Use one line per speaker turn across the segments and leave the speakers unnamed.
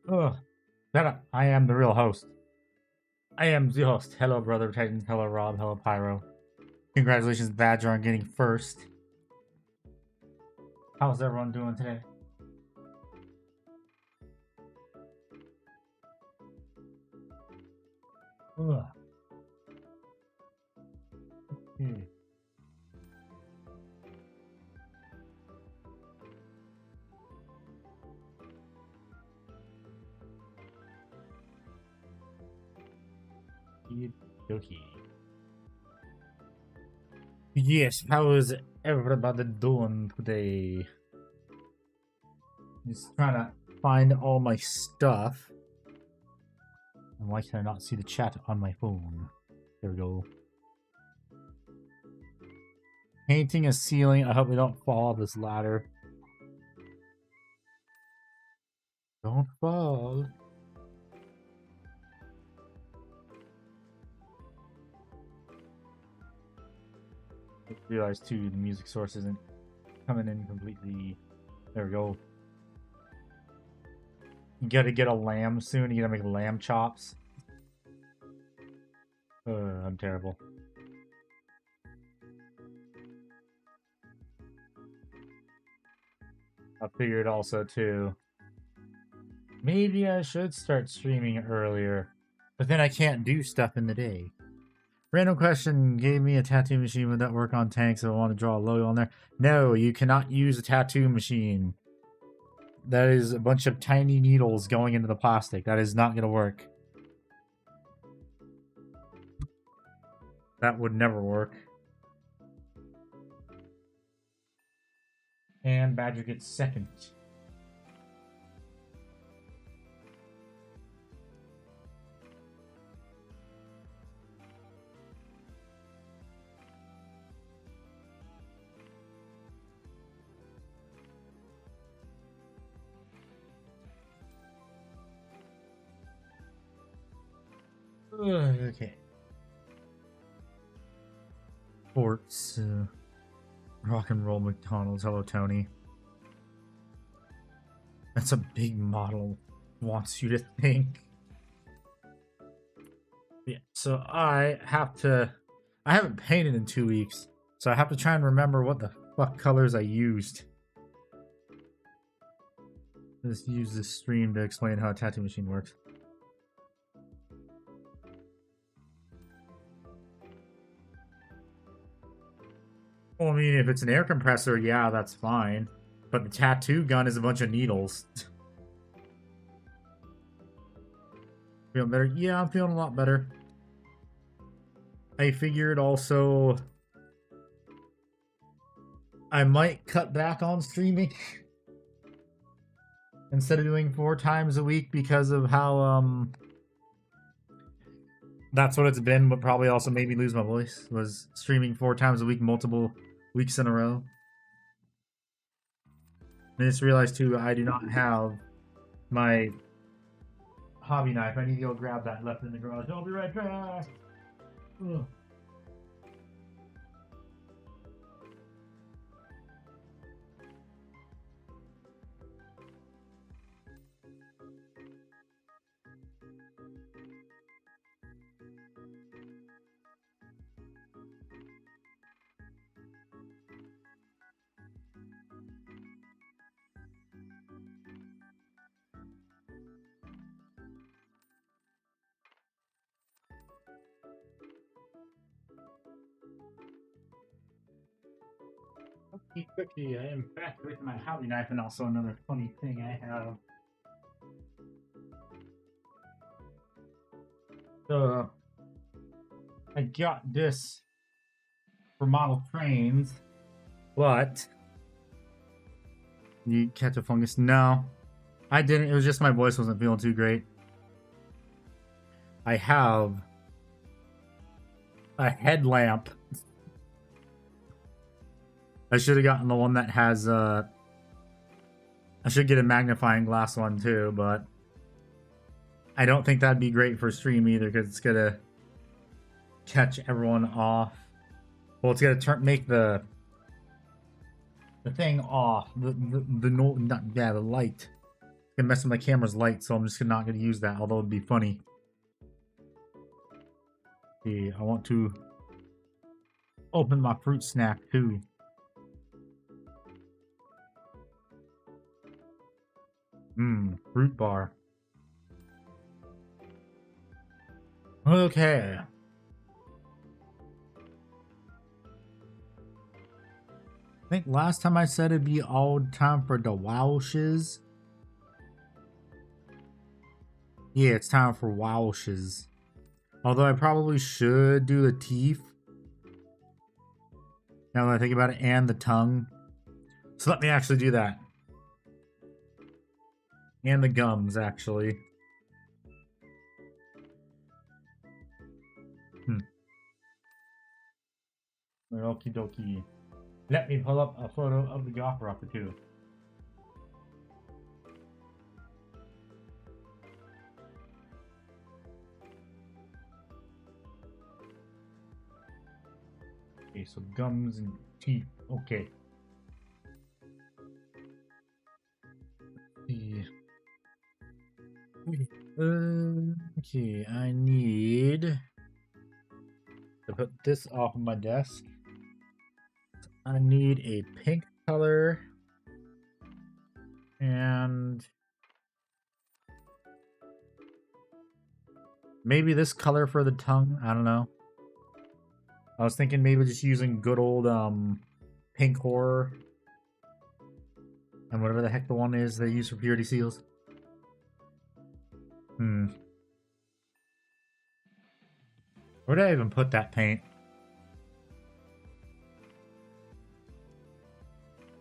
Ugh. Shut up. I am the real host. I am the host. Hello, Brother Titan. Hello, Rob. Hello, Pyro. Congratulations, Badger, on getting first. How's everyone doing today? Ugh. Hmm. Okie. Yes, how is everybody doing today? Just trying to find all my stuff. And why can I not see the chat on my phone? There we go. Painting a ceiling. I hope we don't fall off this ladder. Don't fall. I realized too, the music source isn't coming in completely. There we go. You gotta get a lamb soon. You gotta make lamb chops. I'm terrible. I figured also too, maybe I should start streaming earlier, but then I can't do stuff in the day. Random question, gave me a tattoo machine. Would that work on tanks if I want to draw a logo on there? No, you cannot use a tattoo machine. That is a bunch of tiny needles going into the plastic. That is not going to work. That would never work. And Badger gets second. Okay. Sports. Rock and roll McDonald's. Hello, Tony. That's a big model. Wants you to think. Yeah, so I haven't painted in 2 weeks, so I have to try and remember what the fuck colors I used. Just use this stream to explain how a tattoo machine works. Well, I mean, if it's an air compressor, yeah, that's fine. But the tattoo gun is a bunch of needles. Feeling better? Yeah, I'm feeling a lot better. I figured also I might cut back on streaming instead of doing 4 times a week because of how that's what it's been, but probably also made me lose my voice, was streaming 4 times a week, multiple weeks in a row. I just realized too, I do not have my hobby knife. I need to go grab that left in the garage. I'll be right back. Ugh. Quickly, I am back with my hobby knife, and also another funny thing I have. I got this for model trains, but you catch a fungus? No, I didn't. It was just my voice wasn't feeling too great. I have a headlamp. I should have gotten the one that has I should get a magnifying glass one too, but I don't think that'd be great for stream either, because it's gonna catch everyone off. Well, it's gonna make the thing off, the light gonna mess with my camera's light, so I'm just not gonna use that, although it'd be funny. Okay, I want to open my fruit snack too. Fruit bar. Okay. I think last time I said it'd be all time for the wow shiz. Yeah, it's time for wow shiz. Although I probably should do the teeth. Now that I think about it, and the tongue. So let me actually do that. And the gums, actually. Okie dokie. Let me pull up a photo of the Goth Rocker too. Okay, so gums and teeth. Okay. Okay, I need to put this off my desk. I need a pink color and maybe this color for the tongue. I don't know. I was thinking maybe just using good old pink horror and whatever the heck the one is they use for purity seals. Where did I even put that paint?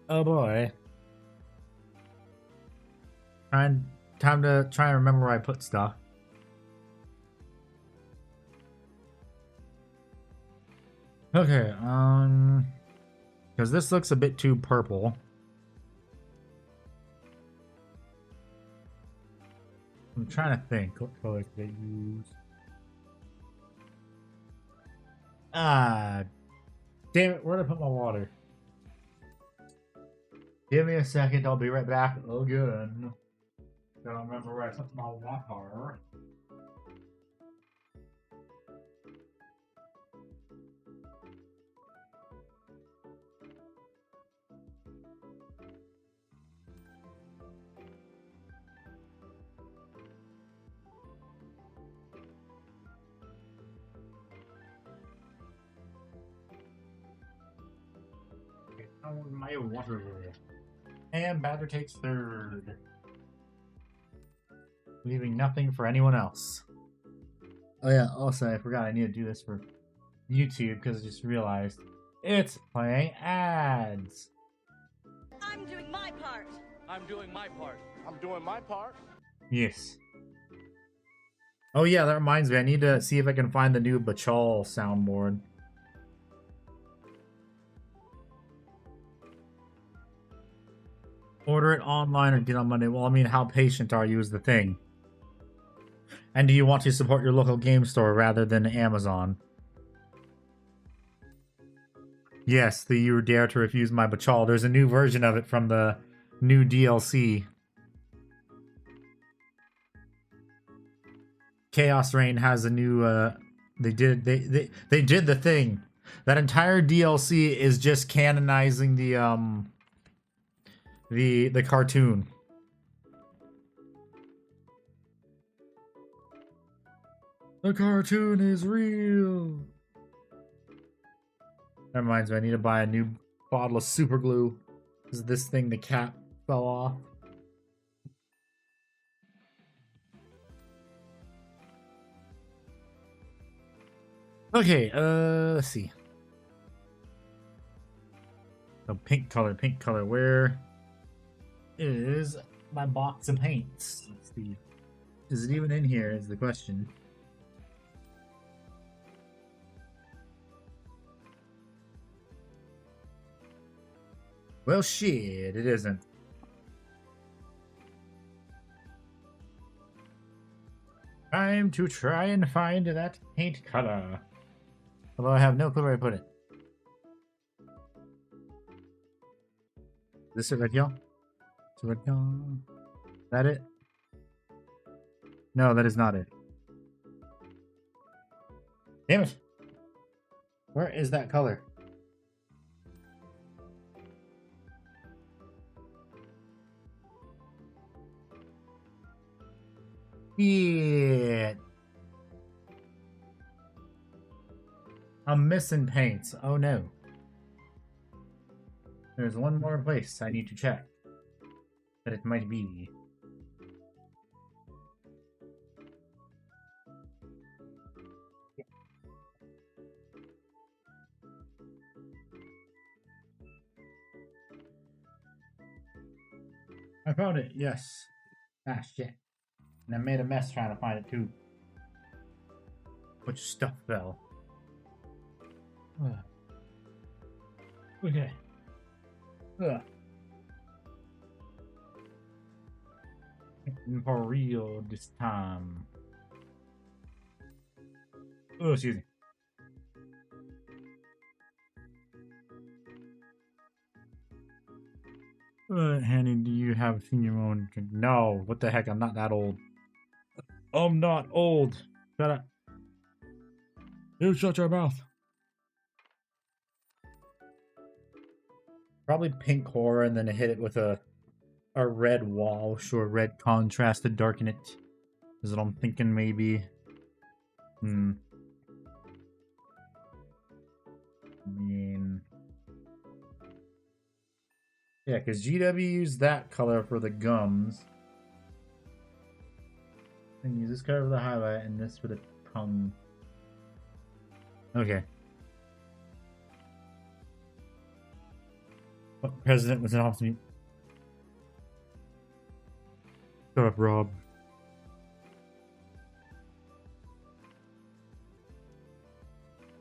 Oh boy. Time to try and remember where I put stuff. Okay, because this looks a bit too purple. I'm trying to think what colors they use. Ah, damn it! Where did I put my water? Give me a second. I'll be right back. Again. Don't remember where I put my water. My water. And Badger takes third. Leaving nothing for anyone else. Oh yeah, also I forgot I need to do this for YouTube because I just realized it's playing ads.
I'm doing my part.
I'm doing my part. I'm doing my part.
Yes. Oh yeah, that reminds me. I need to see if I can find the new Bachal soundboard. Order it online or get on Monday. Well, I mean, how patient are you is the thing. And do you want to support your local game store rather than Amazon? Yes, the You Dare to Refuse My Bachal. There's a new version of it from the new DLC. Chaos Reign has a new they did the thing. That entire DLC is just canonizing the cartoon. The cartoon is real. That reminds me, I need to buy a new bottle of super glue. This is this thing the cap fell off. Okay, let's see. So pink color. Where is my box of paints? Let's see. Is it even in here is the question. Well, shit, it isn't. Time to try and find that paint color. Although I have no clue where I put it. Is this it right here? It's right here. that it? No, that is not it. Damn it. Where is that color? Yeah. I'm missing paints. Oh no. There's one more place I need to check. That it might be. I found it, yes. Ah, shit. And I made a mess trying to find it too. Which stuff fell. Okay. For real this time. Oh, excuse me. Hanny, do you have senior moment? No, what the heck? I'm not that old. I'm not old. Shut up. You shut your mouth. Probably pink horror and then hit it with a red wall. Sure, red contrast to darken it. Is what I'm thinking maybe. I mean... Yeah, because GW used that color for the gums. And use this color for the highlight and this for the tongue. Okay. What president was in office? Shut up, Rob.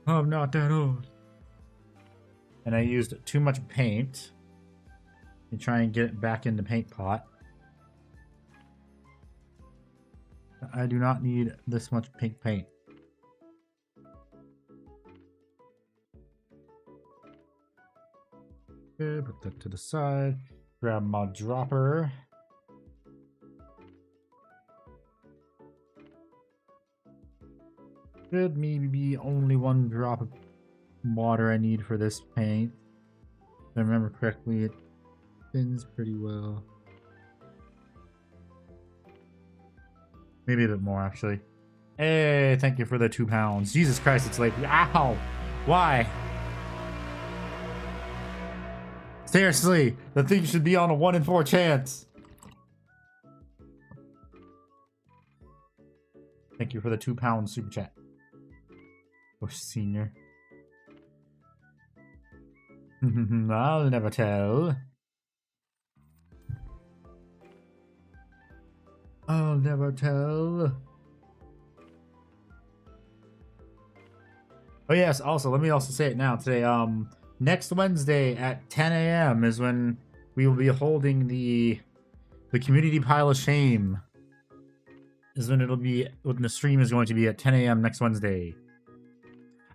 I'm not that old. And I used too much paint. And try and get it back in the paint pot. I do not need this much pink paint. Okay, put that to the side. Grab my dropper. Should maybe be only one drop of water I need for this paint. If I remember correctly, it thins pretty well. Maybe a bit more, actually. Hey, thank you for the 2 pounds. Jesus Christ, it's late. Ow! Why? Seriously, the thing should be on a 1 in 4 chance. Thank you for the 2 pound super chat. Oh, senior. I'll never tell. I'll never tell. Oh yes, also, let me also say it now today. Next Wednesday at 10 a.m. is when we will be holding the community pile of shame. Is when it'll be, when the stream is going to be at 10 a.m. next Wednesday.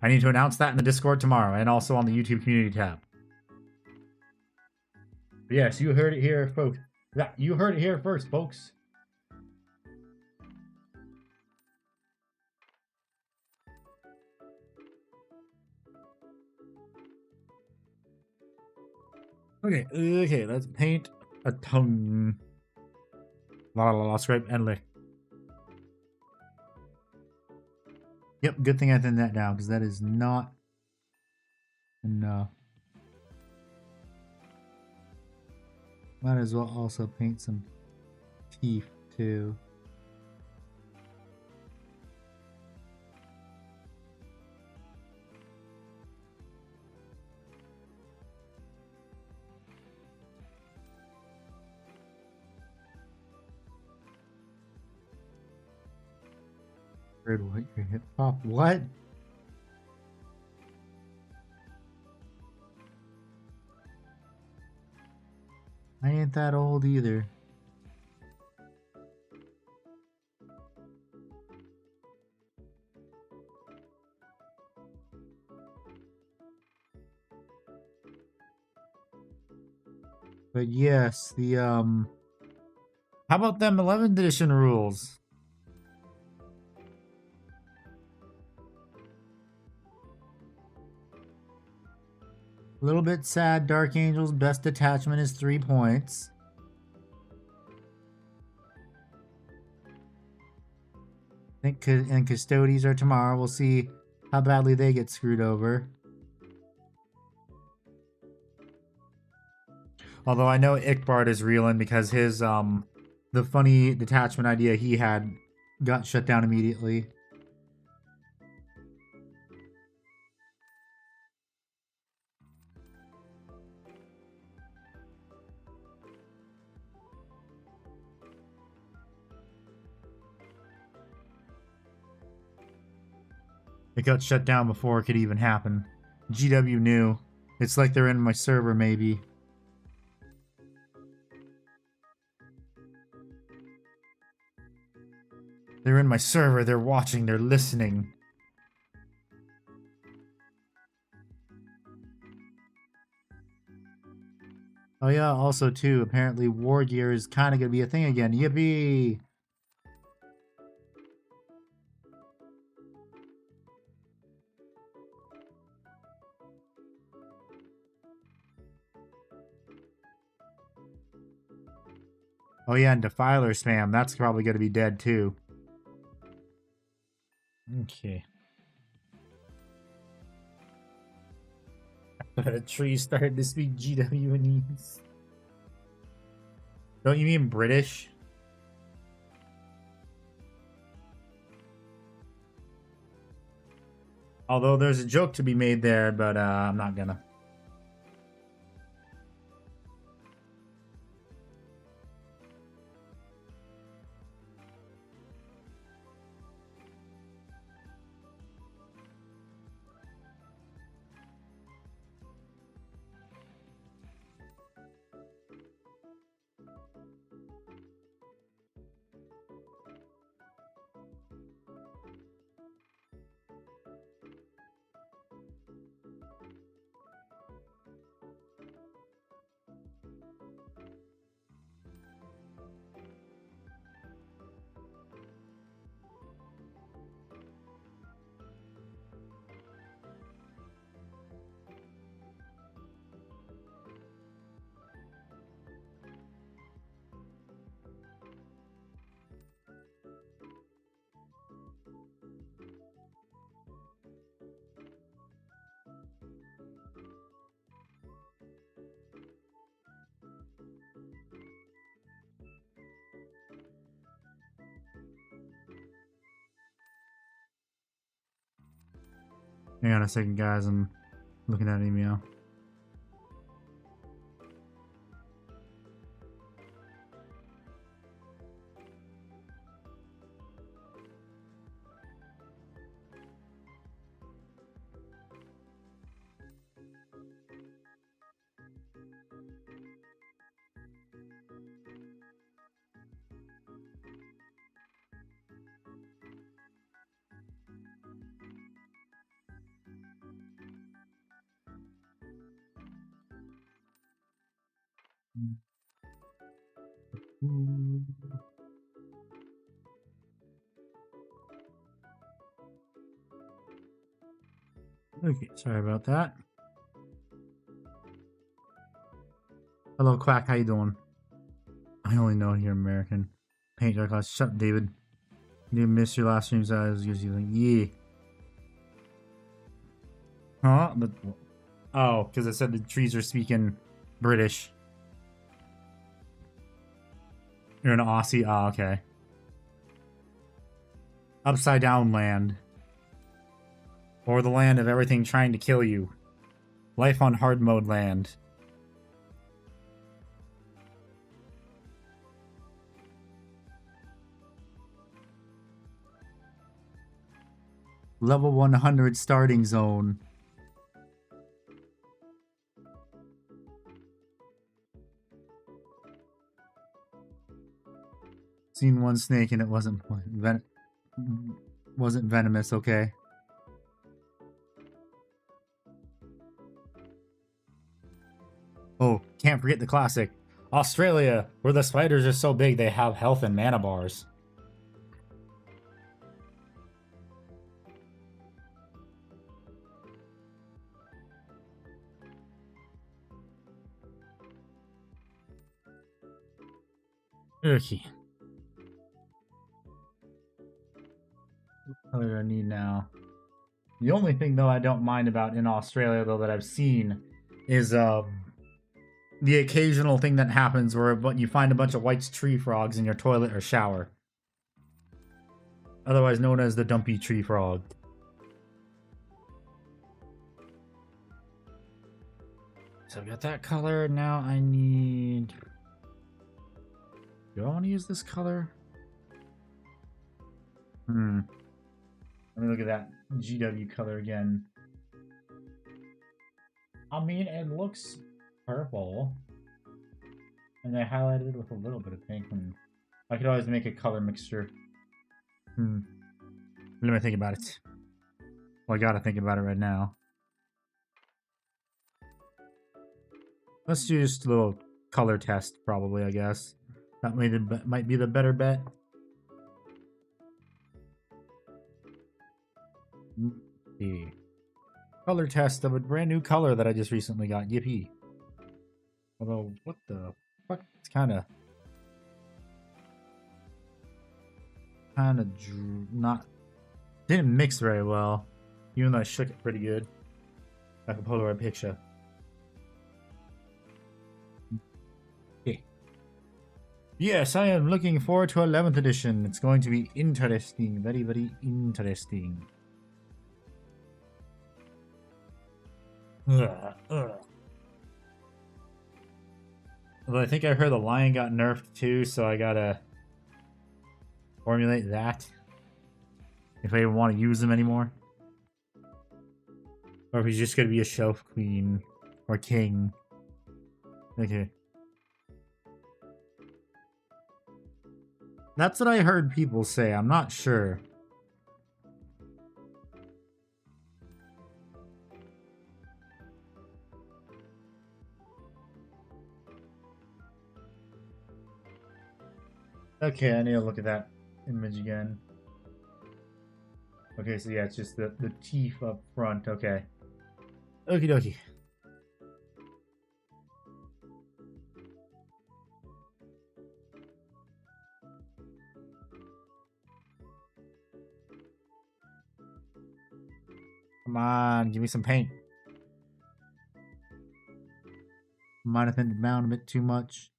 I need to announce that in the Discord tomorrow and also on the YouTube community tab. But yes, you heard it here, folks. Yeah, you heard it here first, folks. Okay, let's paint a tongue. La, scrape and lick. Yep, good thing I did that down, because that is not enough. Might as well also paint some teeth, too. Red, white, your hip hop. What? I ain't that old either. But yes, the How about them 11th edition rules? A little bit sad. Dark Angel's best attachment is 3 points. I think and Custodies are tomorrow. We'll see how badly they get screwed over. Although I know Ickbard is reeling because his the funny detachment idea he had got shut down immediately. It got shut down before it could even happen. GW knew. It's like they're in my server, maybe. They're in my server, they're watching, they're listening. Oh yeah, also too, apparently war gear is kind of going to be a thing again. Yippee! Oh yeah, and Defiler spam, that's probably going to be dead too. Okay. A tree started to speak GWanese. Don't you mean British? Although there's a joke to be made there, but I'm not gonna. Hang on a second, guys. I'm looking at an email. Okay, sorry about that. Hello, Quack. How you doing? I only know you're American. Paint dry class. Shut up, David. You missed your last streams. I was usually like, yeah. Huh? But, oh, because I said the trees are speaking British. You're an Aussie? Oh, okay. Upside down land. Or the land of everything trying to kill you. Life on hard mode land. Level 100 starting zone. Seen one snake and it wasn't venomous, okay. Oh, can't forget the classic. Australia, where the spiders are so big they have health and mana bars. Okay. What do I need now? The only thing though I don't mind about in Australia though that I've seen is the occasional thing that happens where you find a bunch of white tree frogs in your toilet or shower. Otherwise known as the dumpy tree frog. So I got that color. Now I need... Do I want to use this color? Let me look at that GW color again. I mean, it looks purple. And I highlighted it with a little bit of pink. I could always make a color mixture. Let me think about it. Well, I gotta think about it right now. Let's do just a little color test, probably, I guess. That might be the better bet. The color test of a brand new color that I just recently got. Yippee. Although, what the fuck? It's kind of not... Didn't mix very well. Even though I shook it pretty good. Like a Polaroid picture. Yes, I am looking forward to 11th edition. It's going to be interesting. Very, very interesting. Although I think I heard the lion got nerfed too, so I gotta formulate that. If I even want to use him anymore. Or if he's just gonna be a shelf queen. Or king. Okay. That's what I heard people say. I'm not sure. Okay, I need to look at that image again. Okay, so yeah, it's just the teeth up front. Okay. Okie dokie. Come on, give me some paint. Might have thinned it down a bit too much.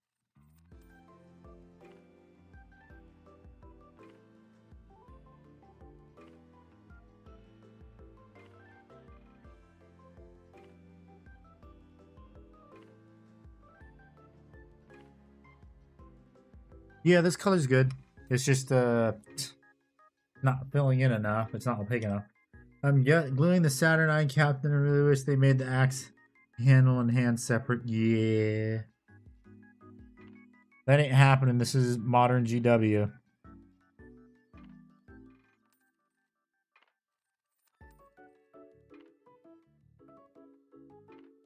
Yeah, this color's good. It's just not filling in enough. It's not opaque enough. Gluing the Saturnine Captain. I really wish they made the axe handle and hand separate. Yeah. That ain't happening. This is modern GW.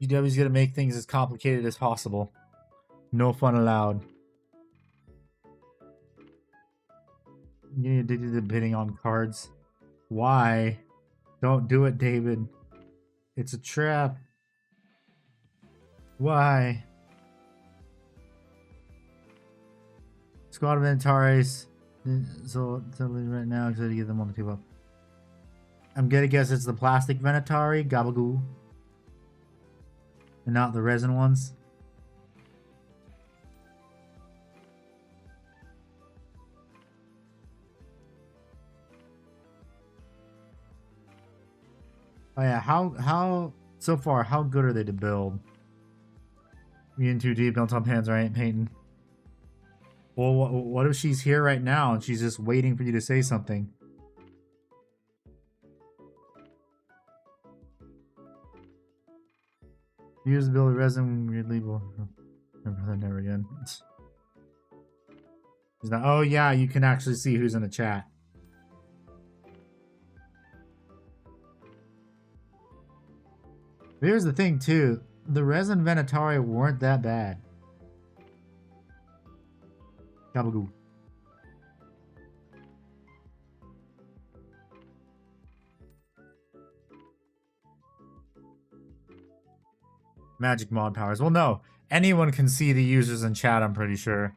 GW's gonna make things as complicated as possible. No fun allowed. I'm getting addicted to bidding on cards. Why? Don't do it, David. It's a trap. Why? Squad of Antares. So right now, excited to get them on the table up. I'm gonna guess it's the plastic Venatari, Gabagoo. And not the resin ones. Oh yeah, how so far, how good are they to build? Me in too deep, don't tell hands I ain't painting. Well, what if she's here right now and she's just waiting for you to say something? Use the build resin weirdly. Never again. He's not. Oh yeah, you can actually see who's in the chat. Here's the thing too. The resin Venatari weren't that bad. Gabagoo. Magic mod powers. Well, no. Anyone can see the users in chat, I'm pretty sure.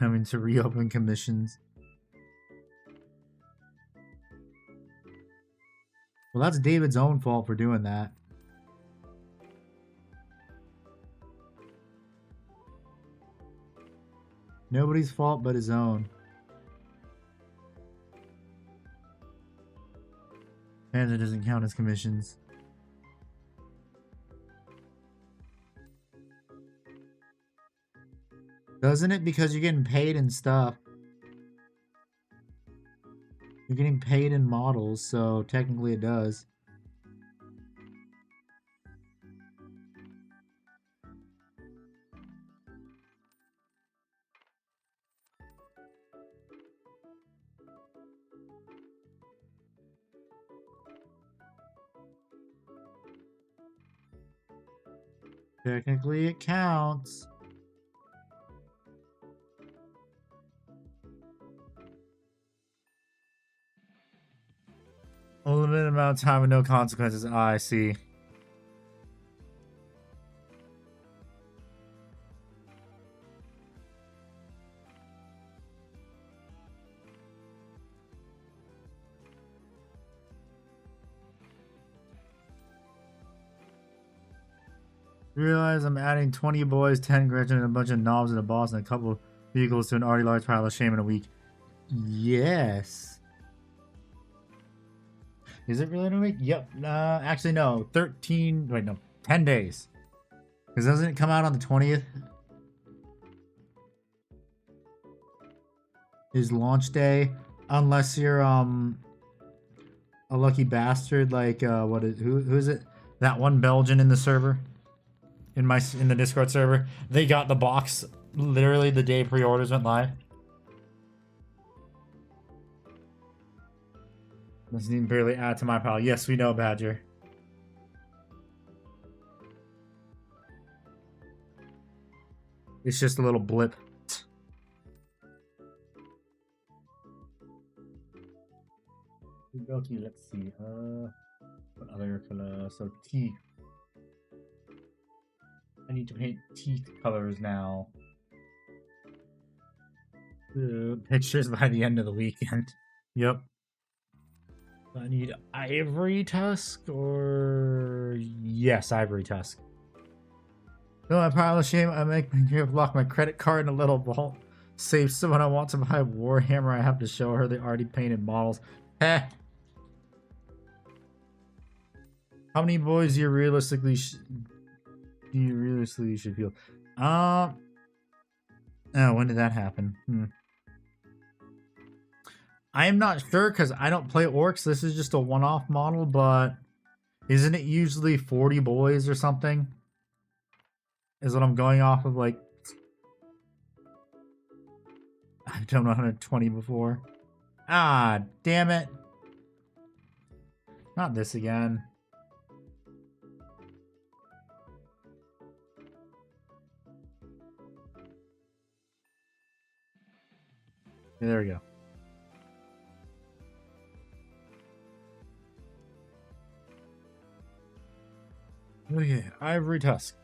Having to reopen commissions. Well, that's David's own fault for doing that. Nobody's fault but his own. And it doesn't count as commissions. Doesn't it? Because you're getting paid and stuff. You're getting paid in models, so technically it does. Technically it counts. A limited amount of time with no consequences. Ah, I see. Realize I'm adding 20 boys, 10 Gretchen, and a bunch of knobs and a boss and a couple vehicles to an already large pile of shame in a week. Yes. Is it really in a week? Yep. Actually, no. 13. Wait, no. 10 days. Because doesn't it come out on the 20th? Is launch day. Unless you're, a lucky bastard like, who is it? That one Belgian in the server? In the Discord server. They got the box literally the day pre-orders went live. Doesn't even barely add to my pile. Yes, we know, Badger. It's just a little blip. Okay, let's see. What other color? So teeth. I need to paint teeth colors now. Pictures by the end of the weekend. Yep. I need ivory tusk or yes, ivory tusk. No, I pile of shame. I make my lock my credit card in a little vault. Save so when I want to buy Warhammer, I have to show her the already painted models. Heh. How many boys do you realistically should feel? Oh, when did that happen? I am not sure because I don't play orcs. This is just a one-off model, but isn't it usually 40 boys or something? Is what I'm going off of, like... I've done 120 before. Ah, damn it. Not this again. Okay, there we go. Okay, ivory tusk.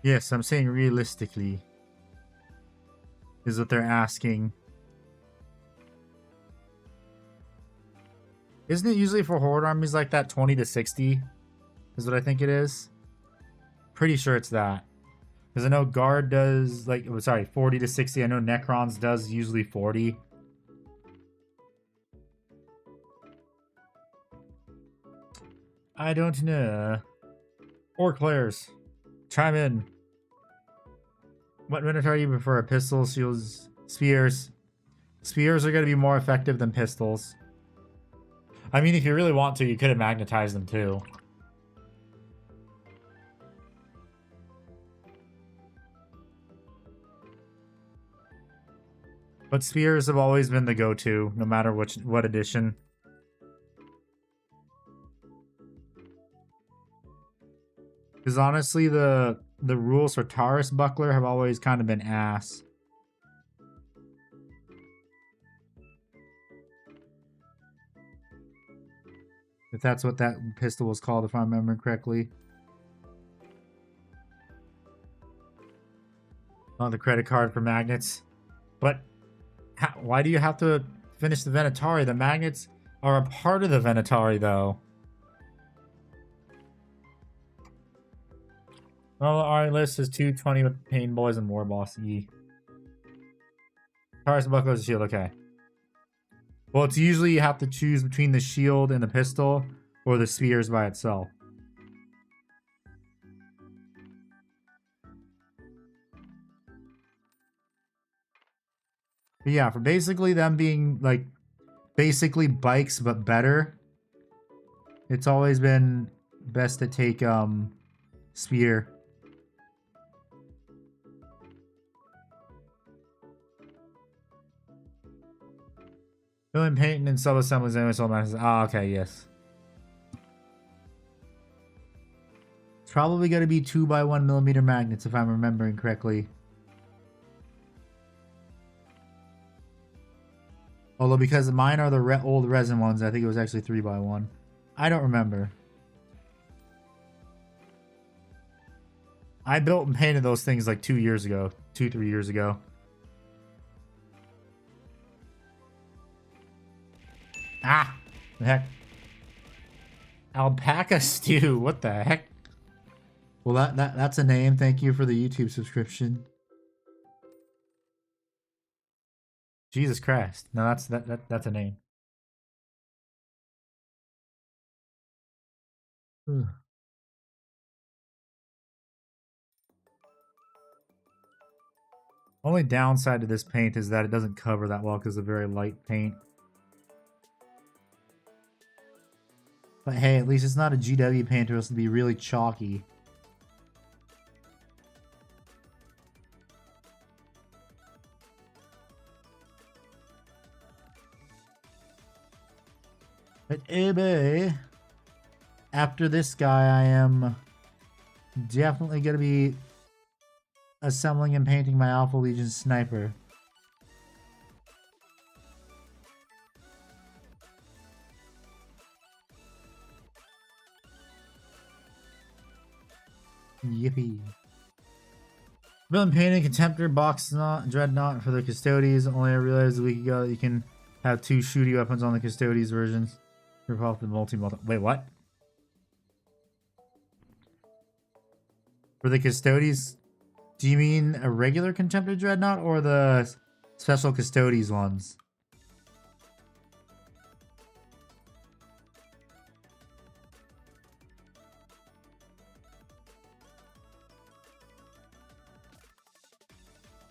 Yes, I'm saying realistically is what they're asking. Isn't it usually for horde armies like that 20 to 60? Is what I think it is. Pretty sure it's that. Because I know guard does like 40 to 60. I know Necrons does usually 40. I don't know. Orc players, chime in. What minotaur do you prefer? Pistols, shields, spears? Spears are going to be more effective than pistols. I mean, if you really want to, you could have magnetized them too. But spears have always been the go-to, no matter what edition. Because honestly, the rules for Taurus Buckler have always kind of been ass. If that's what that pistol was called, if I remember correctly. On the credit card for magnets. But why do you have to finish the Venatari? The magnets are a part of the Venatari, though. Well, our list is 220 with Pain Boys and War Boss E. Taurus Buckler is a shield, okay. Well, it's usually you have to choose between the shield and the pistol, or the spears by itself. But yeah, for basically them being like basically bikes but better, it's always been best to take spear. Filling painting and sub-assemblies and okay, yes. It's probably going to be 2x1mm magnets if I'm remembering correctly. Although because mine are the old resin ones, I think it was actually 3x1. I don't remember. I built and painted those things like 2 years ago. 3 years ago. Ah! The heck? Alpaca stew. What the heck? Well, that's a name. Thank you for the YouTube subscription. Jesus Christ. No, that's a name. Ugh. Only downside to this paint is that it doesn't cover that well because it's a very light paint. But hey, at least it's not a GW paint or else it'd be really chalky. But baby, after this guy, I am definitely going to be assembling and painting my Alpha Legion sniper. Yippee. Villain painting Contemptor box dreadnought for the Custodes. Only I realized a week ago that you can have 2 shooty weapons on the Custodes versions. Rip off the multi. Wait, what? For the Custodes, do you mean a regular Contemptor dreadnought or the special Custodes ones?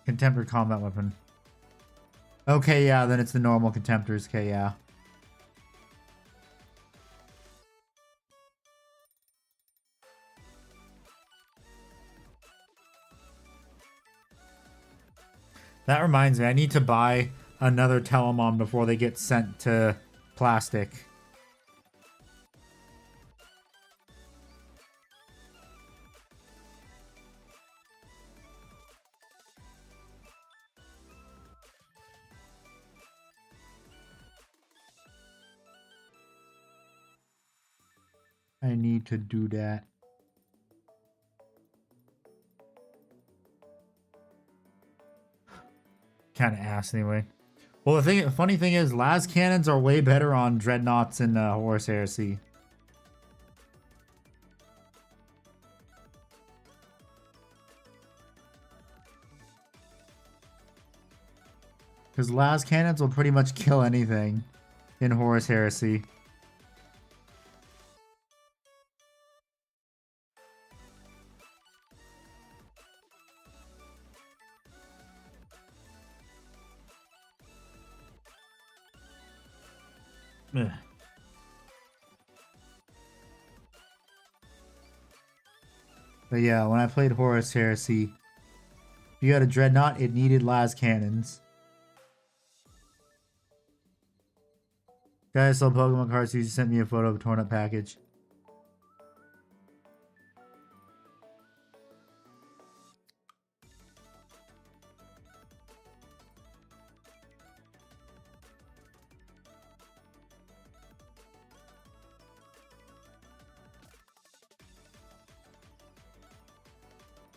Contemptor combat weapon. Okay, yeah, then it's the normal Contemptors. Okay, yeah. That reminds me, I need to buy another Telemon before they get sent to plastic. I need to do that. Kind of ass anyway. Well, the funny thing is, las cannons are way better on dreadnoughts and Horus Heresy. Because las cannons will pretty much kill anything in Horus Heresy. Ugh. But yeah, when I played Horus Heresy, if you had a dreadnought, it needed las cannons. Guys, sell Pokemon cards. You sent me a photo of a torn up package.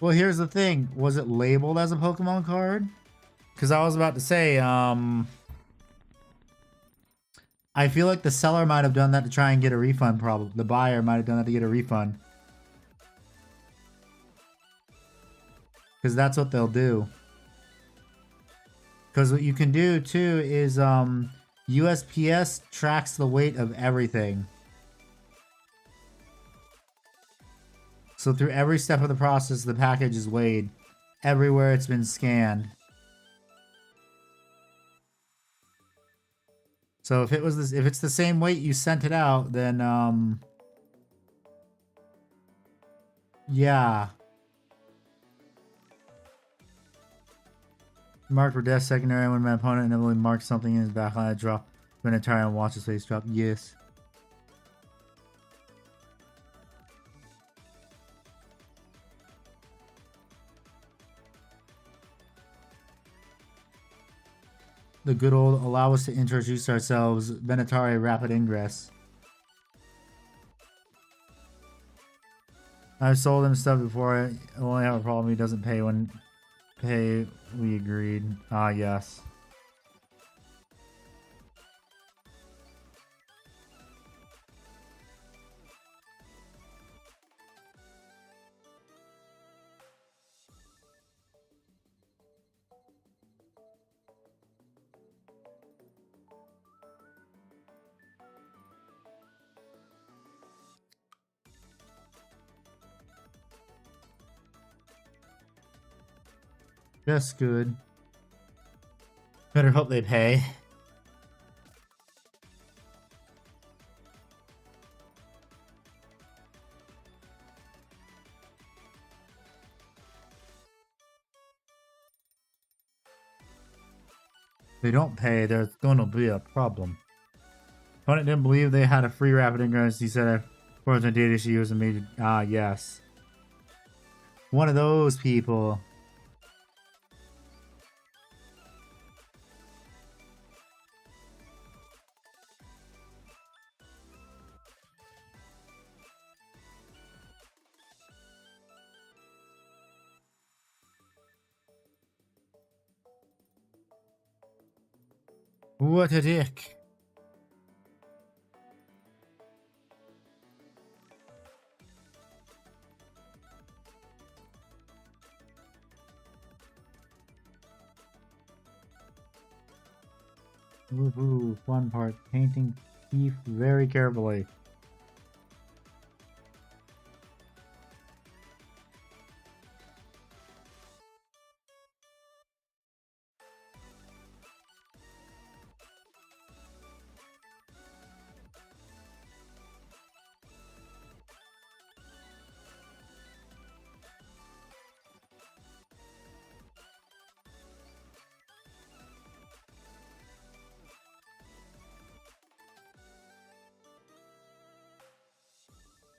Well, here's the thing. Was it labeled as a Pokemon card? Because I was about to say, I feel like the seller might have done that to try and get a refund, probably. The buyer might have done that to get a refund. Because that's what they'll do. Because what you can do, too, is USPS tracks the weight of everything. So through every step of the process, the package is weighed. Everywhere it's been scanned. So if it was this, if it's the same weight you sent it out, then yeah. Mark for death secondary when my opponent inevitably marks something in his backline. I draw an entire and watch his face drop. Yes. The good old allow us to introduce ourselves. Benatari rapid ingress. I've sold him stuff before. I only have a problem. He doesn't pay when pay. We agreed. Ah, yes. That's good. Better hope they pay. If they don't pay, there's going to be a problem. Opponent didn't believe they had a free rapid ingress. He said, "For the data she used a major." Ah, yes. One of those people. What a dick. Woohoo, fun part. Painting teeth very carefully.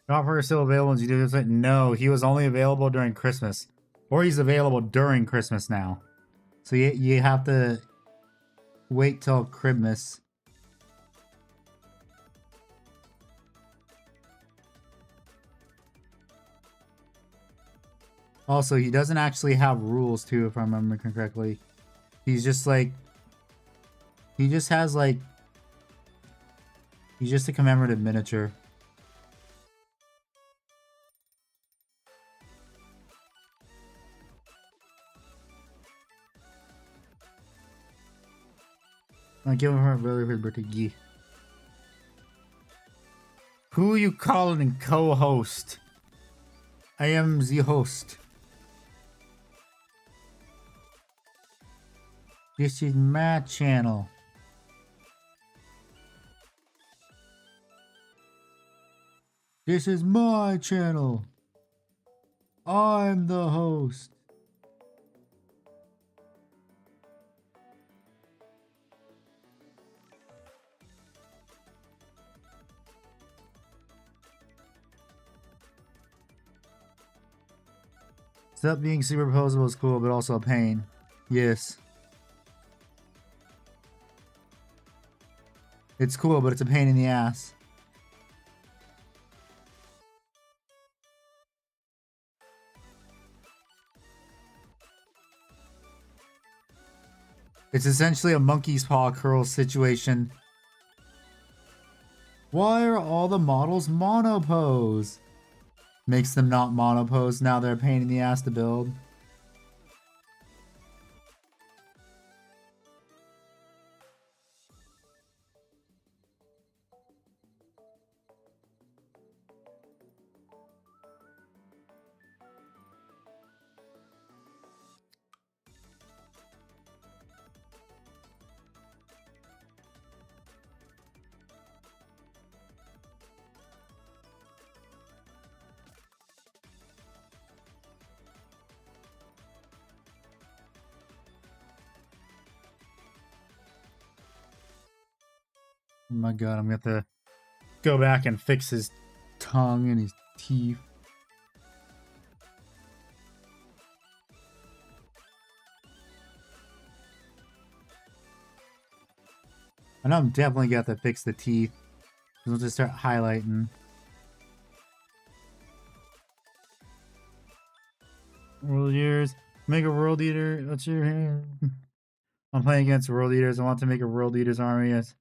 Offer is still available. Did you do this? No, he was only available during Christmas. Or he's available during Christmas now. So you have to wait till Christmas. Also, he doesn't actually have rules too, if I remember correctly. He's just like... He just has like... He's just a commemorative miniature. I give him her brother for his birthday. Yeah. Who you calling co-host? I am the host. This is my channel. This is my channel. I'm the host. Stop being superposable is cool, but also a pain. Yes. It's cool, but it's a pain in the ass. It's essentially a monkey's paw curl situation. Why are all the models monopose? Makes them not monopose, now they're a pain in the ass to build. Oh my god, I'm gonna have to go back and fix his tongue and his teeth. I know I'm definitely got to fix the teeth. We'll just start highlighting. World Eaters. Make a World Eater. What's your hand? I'm playing against World Eaters. I want to make a World Eaters army. Yes.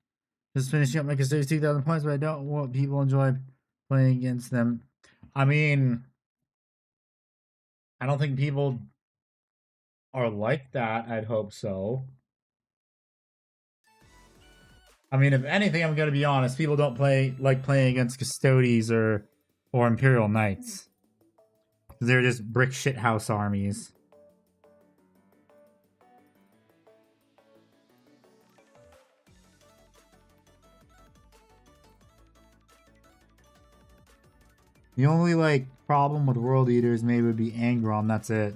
Just finishing up my custodians 2,000 points, but I don't want people enjoy playing against them. I mean, I don't think people are like that. I'd hope so. I mean, if anything, I'm gonna be honest. People don't like playing against custodians or Imperial Knights. They're just brick shithouse armies. The only like problem with World Eaters maybe would be Angron. That's it.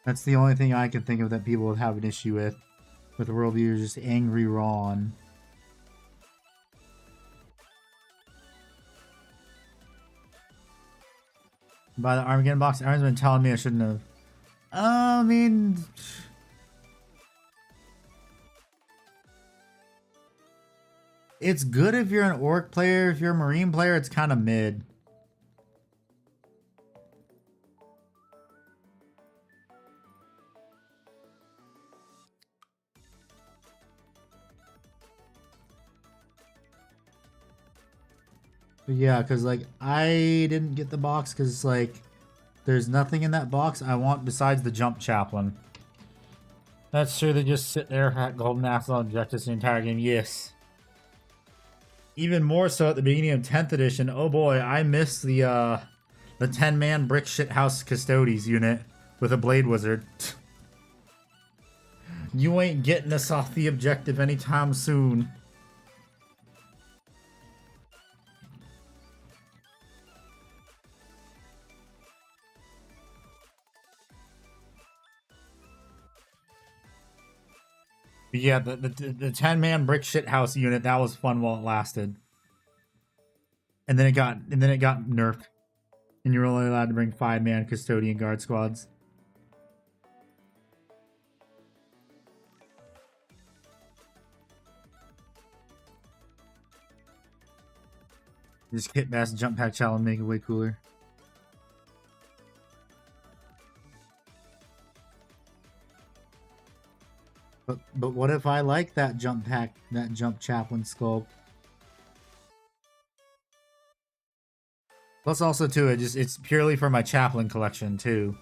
That's the only thing I can think of that people would have an issue with World Eaters, just angry Ron. By the Armageddon box, Aaron's been telling me I shouldn't have. I mean, it's good if you're an Orc player. If you're a Marine player, it's kind of mid. But yeah, because like I didn't get the box because like there's nothing in that box I want besides the Jump Chaplain. That's true. They just sit there at Golden Axle objectives the entire game. Yes. Even more so at the beginning of 10th edition. Oh boy, I missed the 10-man brick shithouse custodies unit with a blade wizard. You ain't getting us off the objective anytime soon. But yeah, the 10-man brick shithouse unit, that was fun while it lasted. And then it got nerfed. And you're only allowed to bring 5-man custodian guard squads. Just hit mass jump pack challenge and make it way cooler. But what if I like that jump pack, that jump chaplain sculpt? Plus also too, it's purely for my chaplain collection too.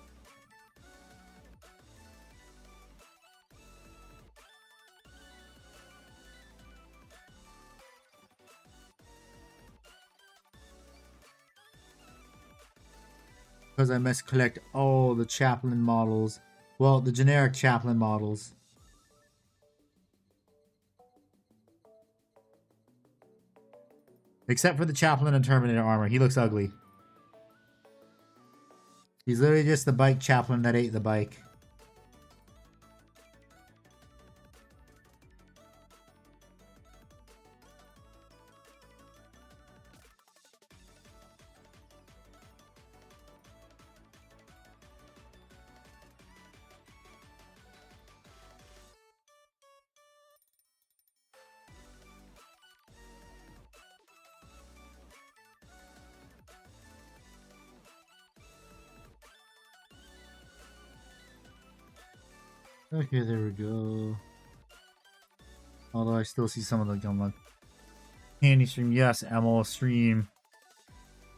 Because I must collect all the chaplain models. Well, the generic chaplain models. Except for the chaplain and Terminator armor. He looks ugly. He's literally just the bike chaplain that ate the bike. Okay, there we go. Although I still see some of the gum candy stream. Yes, Emil stream.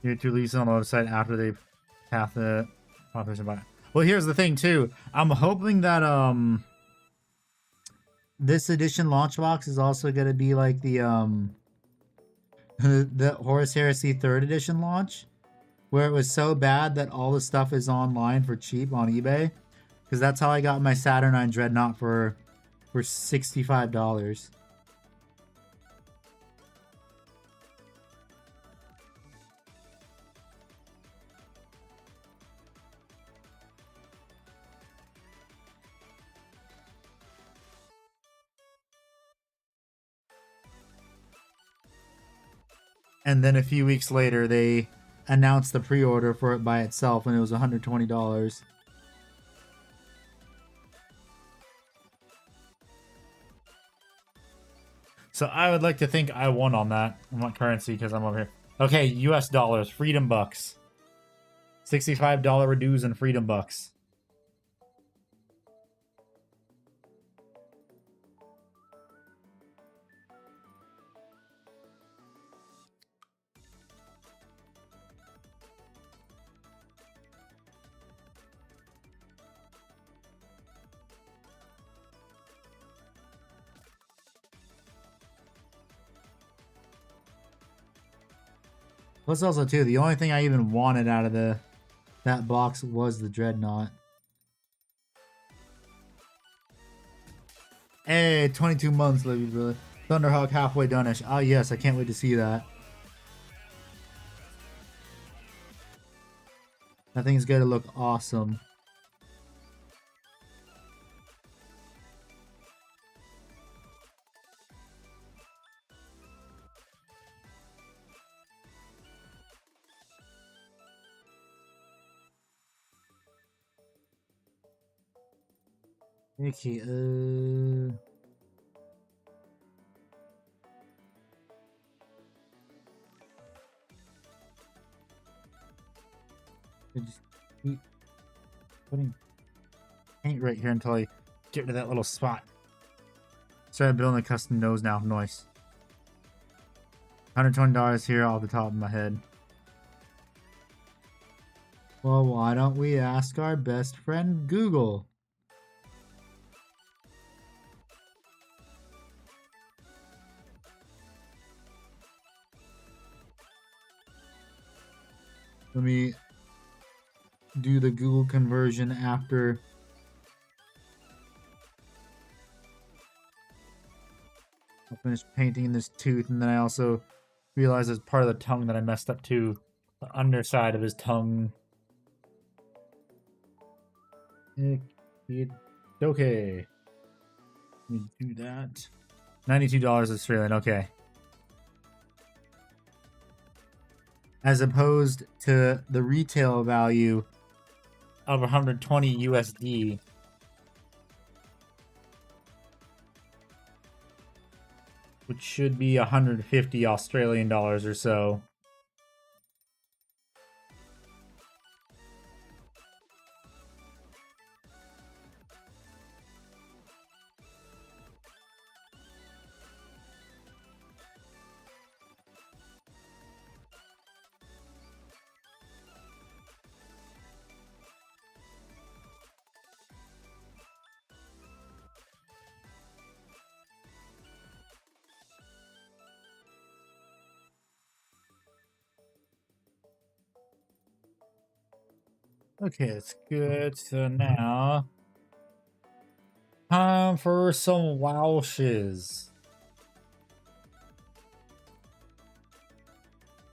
Here to release it on the website after they path it. Well, here's the thing too. I'm hoping that this edition launch box is also gonna be like the the Horus Heresy 3rd edition launch, where it was so bad that all the stuff is online for cheap on eBay. Because that's how I got my Saturnine Dreadnought for $65. And then a few weeks later, they announced the pre-order for it by itself, and it was $120. So I would like to think I won on that. I want currency because I'm over here. Okay, US dollars, Freedom Bucks. $65 dues and Freedom Bucks. Plus also too, the only thing I even wanted out of that box was the Dreadnought. Hey, 22 months, Libby, brother. Thunderhawk halfway done-ish. Ah, yes, I can't wait to see that. That thing's gonna look awesome. Okay, I just keep putting paint right here until I get to that little spot. Started building a custom nose now. Nice. $120 here off the top of my head. Well, why don't we ask our best friend Google? Let me do the Google conversion after I finish painting this tooth, and then I also realized as part of the tongue that I messed up too. The underside of his tongue. Okay. Let me do that. $92 Australian, okay. As opposed to the retail value of 120 USD. Which should be 150 Australian dollars or so. Okay, that's good. So now, time for some WoW shiz.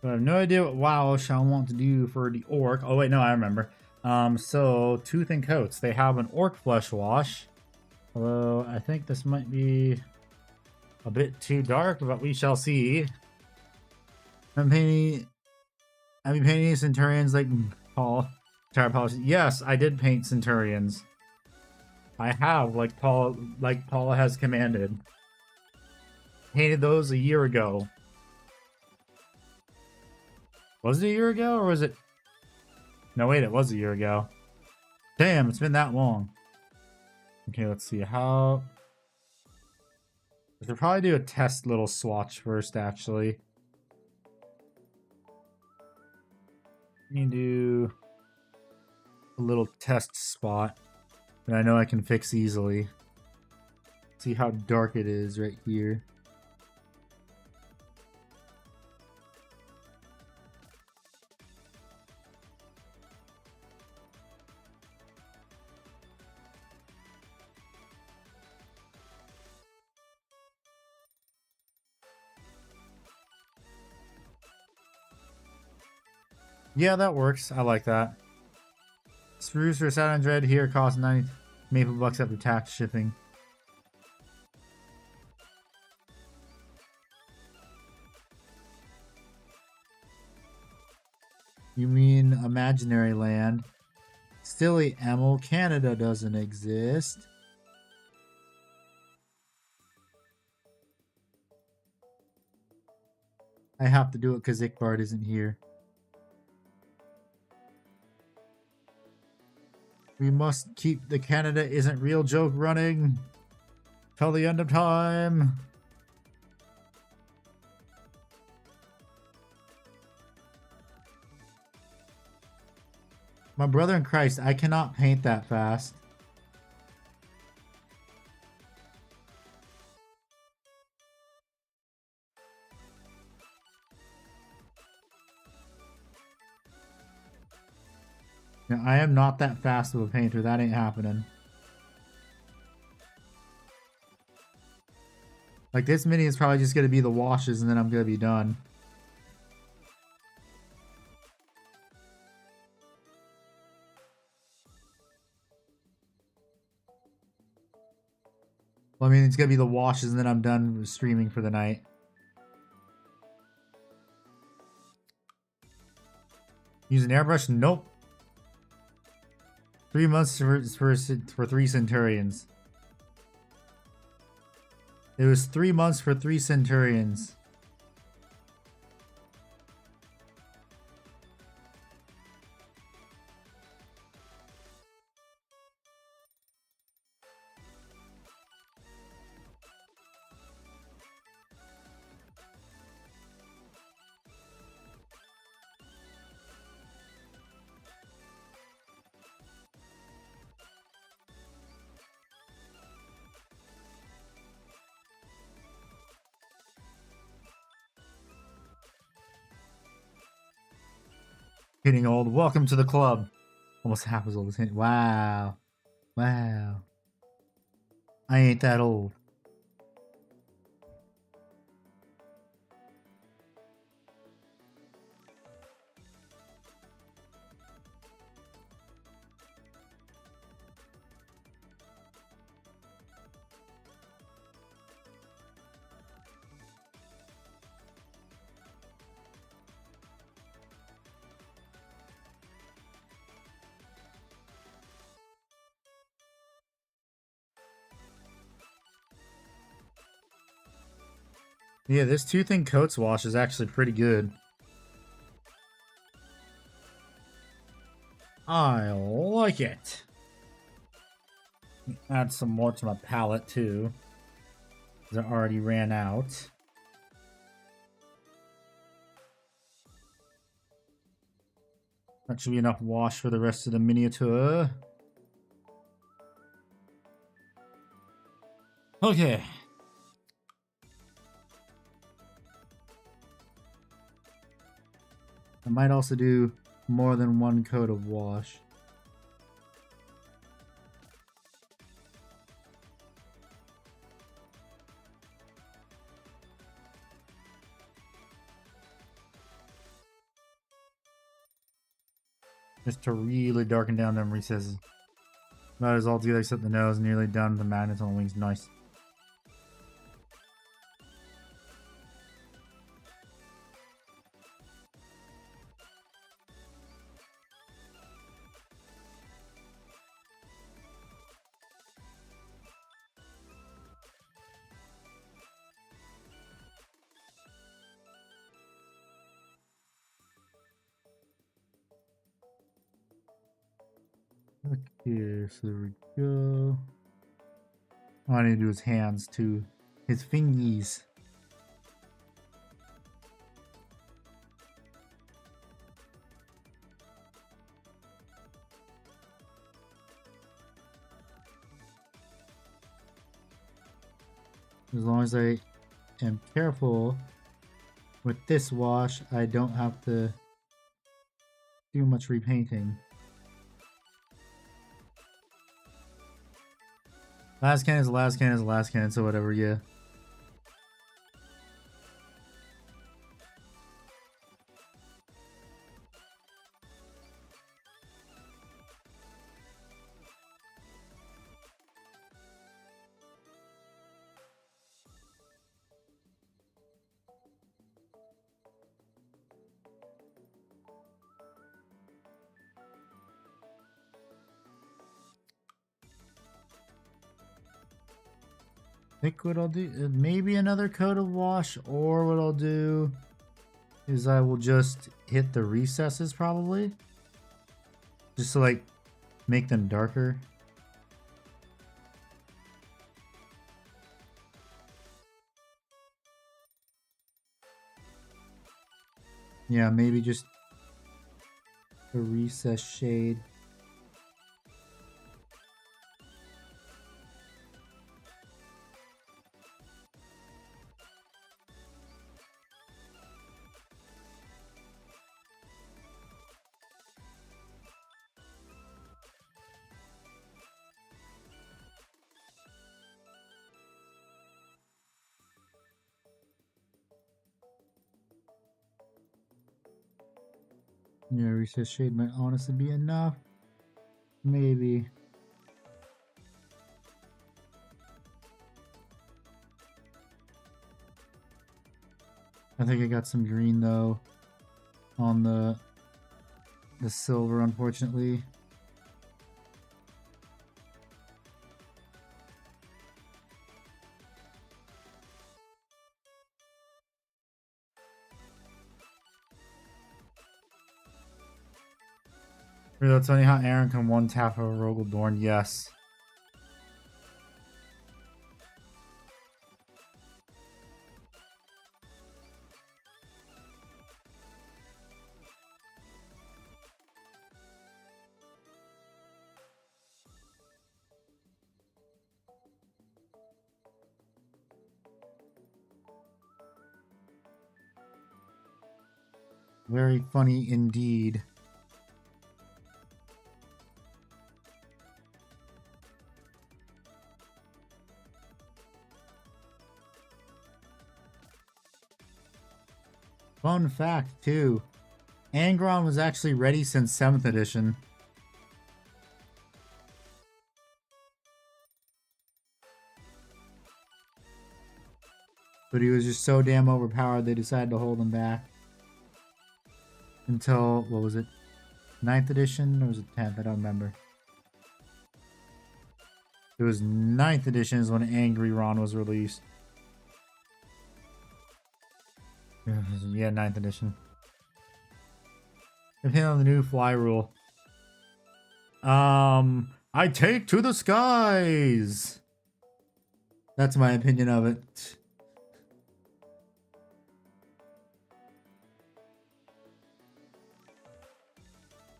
I have no idea what WoW shall want to do for the orc. Oh wait, no, I remember. So tooth and coats. They have an orc flesh wash. Although I think this might be a bit too dark, but we shall see. I'm painting. Have you painted Centurions like Paul? Yes, I did paint Centurions. I have, like Paul has commanded. Painted those a year ago. Was it a year ago, or was it? No, wait, it was a year ago. Damn, it's been that long. Okay, let's see how. I should probably do a test little swatch first, actually. Let me do a little test spot that I know I can fix easily. See how dark it is right here. Yeah, that works. I like that. Spruce for Saturn Dread here costs 90 maple bucks after tax shipping. You mean Imaginary Land? Silly Emil, Canada doesn't exist. I have to do it because Ickbard isn't here. We must keep the Canada isn't real joke running till the end of time. My brother in Christ, I cannot paint that fast. No, I am not that fast of a painter. That ain't happening. Like, this mini is probably just going to be the washes and then I'm going to be done. Well, I mean, it's going to be the washes and then I'm done streaming for the night. Use an airbrush? Nope. 3 months for 3 Centurions. It was 3 months for 3 Centurions. Getting old. Welcome to the club. Almost half as old as him. Wow. Wow. I ain't that old. Yeah, this tooth and coats wash is actually pretty good. I like it. Add some more to my palette too, because I already ran out. That should be enough wash for the rest of the miniature. Okay. I might also do more than one coat of wash. Just to really darken down them recesses. That is all together except the nose, nearly done. The magnets on the wings, nice. Okay, so there we go. All I need to do is hands too. His fingies. As long as I am careful with this wash, I don't have to do much repainting. Last can is the last can is the last can, so whatever, yeah. I think what I'll do, maybe another coat of wash, or what I'll do is I will just hit the recesses probably. Just to like make them darker. Yeah, maybe just a recess shade. Yeah, recess shade might honestly be enough. Maybe. I think I got some green though on the silver, unfortunately. Really, it's funny how Aaron can one tap a Rogel Dorn. Yes. Very funny indeed. Fun fact, too. Angron was actually ready since 7th edition. But he was just so damn overpowered they decided to hold him back. Until, what was it? 9th edition? Or was it 10th? I don't remember. It was 9th edition is when Angry Ron was released. Yeah, 9th edition. Depending on the new fly rule. I take to the skies. That's my opinion of it.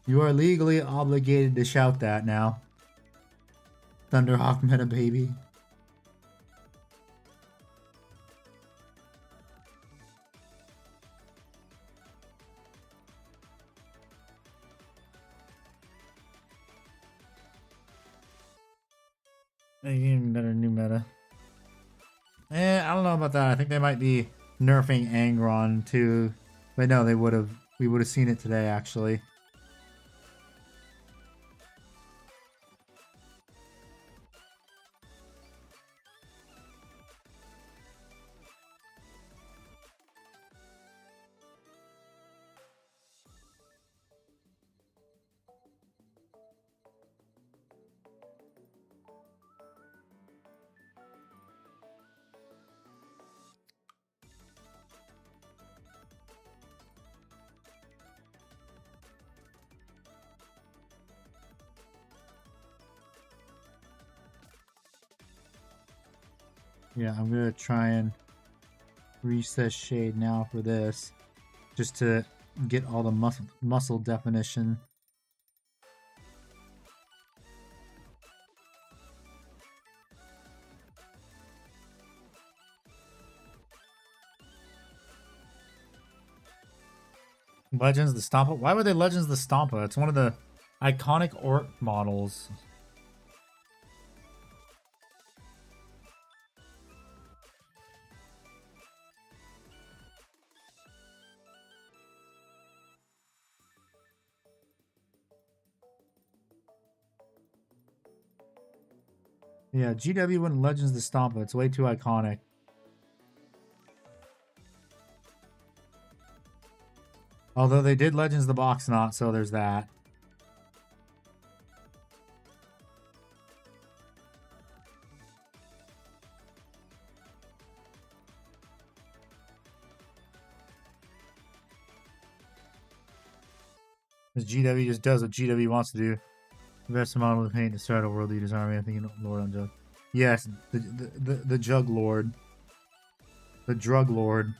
You are legally obligated to shout that now. Thunderhawk meta baby. Even better new meta. I don't know about that. I think they might be nerfing Angron too. But no, they would have. We would have seen it today, actually. Yeah, I'm gonna try and recess shade now for this, just to get all the muscle definition. Legends the Stompa? Why would they Legends the Stompa? It's one of the iconic ORK models. Yeah, GW wouldn't Legends the Stompa. It's way too iconic. Although they did Legends the Box Knot, so there's that. Because GW just does what GW wants to do. The best model of paint to start a world leader's army. I think Lord on Jug. Yes, the Jug Lord. The Drug Lord.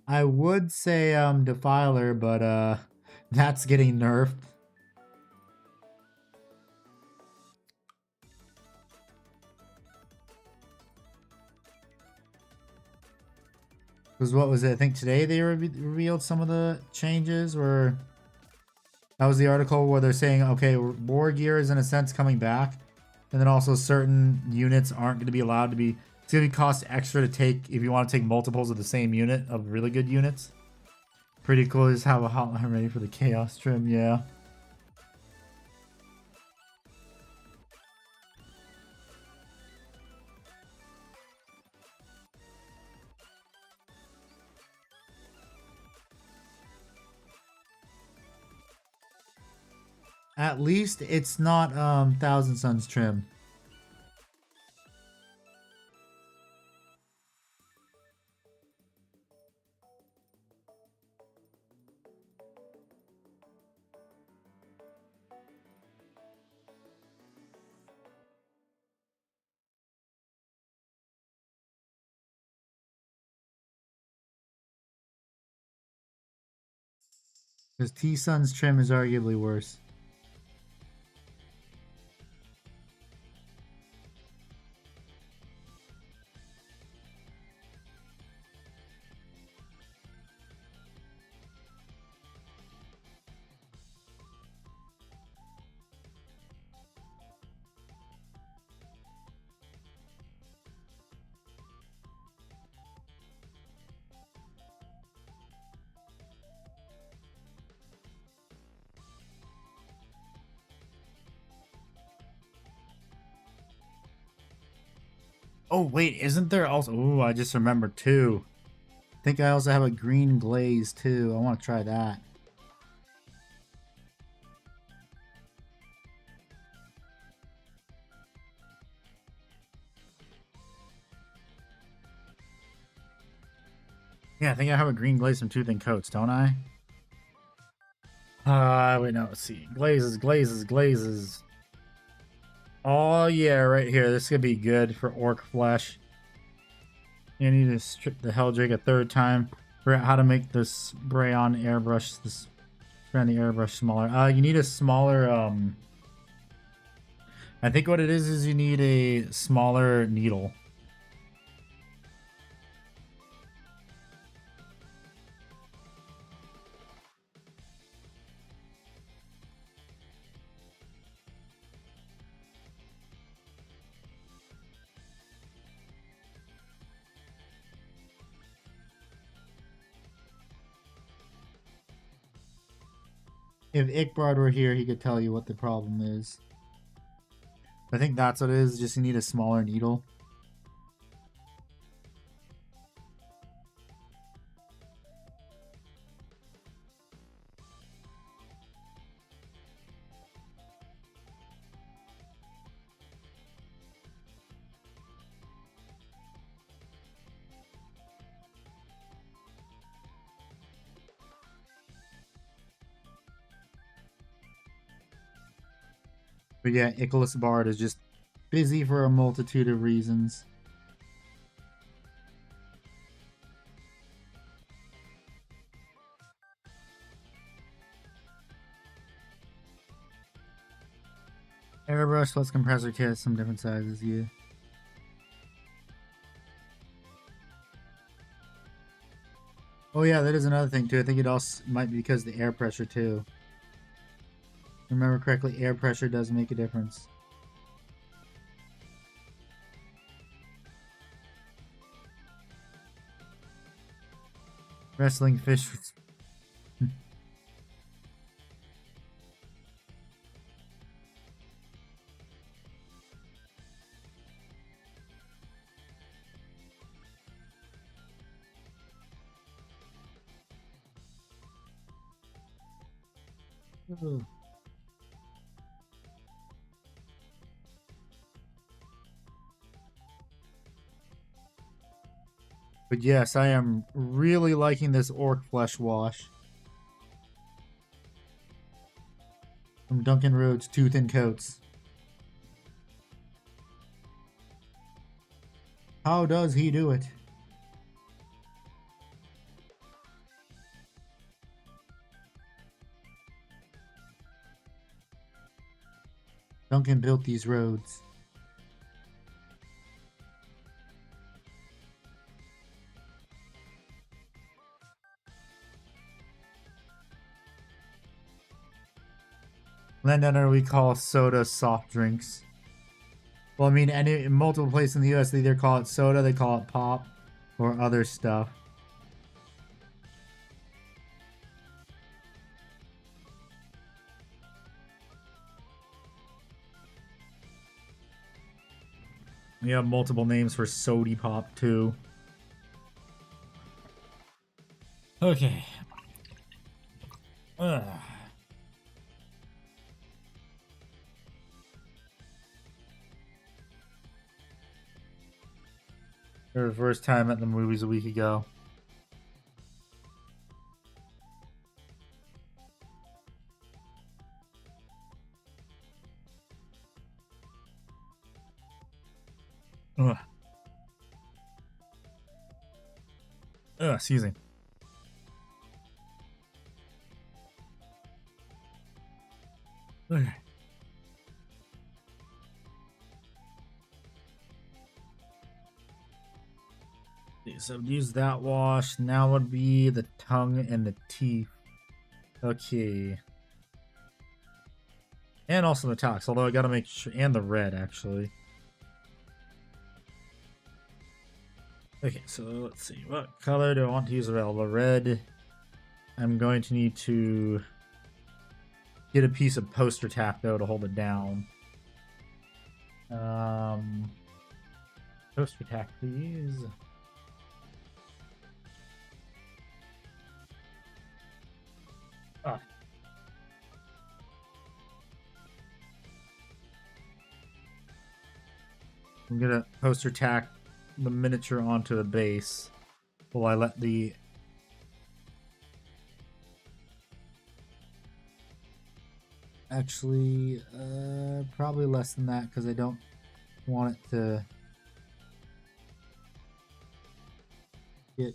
I would say Defiler, but that's getting nerfed. Because what was it? I think today they revealed some of the changes, or that was the article where they're saying, okay, war gear is in a sense coming back, and then also certain units aren't going to be allowed to be. It's going to cost extra to take if you want to take multiples of the same unit of really good units. Pretty cool. Just have a hotline ready for the chaos trim. Yeah. At least it's not Thousand Suns trim. Because T-Sun's trim is arguably worse. Oh, wait, isn't there also... Ooh, I just remembered, too. I think I also have a green glaze, too. I want to try that. Yeah, I think I have a green glaze from Tooth and Coats, don't I? Wait, no, let's see. Glazes, glazes, glazes. Oh, yeah, right here. This could be good for Orc Flesh. You need to strip the Helldrake a third time. Figure out how to make this spray on airbrush, this spray on the airbrush smaller. You need a smaller, I think what it is you need a smaller needle. If Ickbard were here, he could tell you what the problem is. I think that's what it is, just you need a smaller needle. But yeah, Icarus Bard is just busy for a multitude of reasons. Airbrush plus compressor kit, some different sizes, yeah. Oh yeah, that is another thing too. I think it also might be because of the air pressure too. Remember correctly, air pressure does make a difference. Wrestling fish. Ooh. But yes, I am really liking this Orc Flesh Wash. From Duncan Rhodes Tooth and Coats. How does he do it? Duncan built these roads. Landowner we call soda soft drinks. Well, I mean, in multiple places in the U.S., they either call it soda, they call it pop, or other stuff. We have multiple names for sody pop too. Okay. Ugh. For the first time at the movies a week ago. Ugh. Ugh, excuse me. Ugh. Okay, so use that wash. Now would be the tongue and the teeth. Okay. And also the tox, although I gotta make sure, and the red actually. Okay, so let's see. What color do I want to use? Well, the red. I'm going to need to get a piece of poster tack though to hold it down. Poster tack, please. Ah. I'm gonna poster tack the miniature onto the base while I let the actually probably less than that because I don't want it to get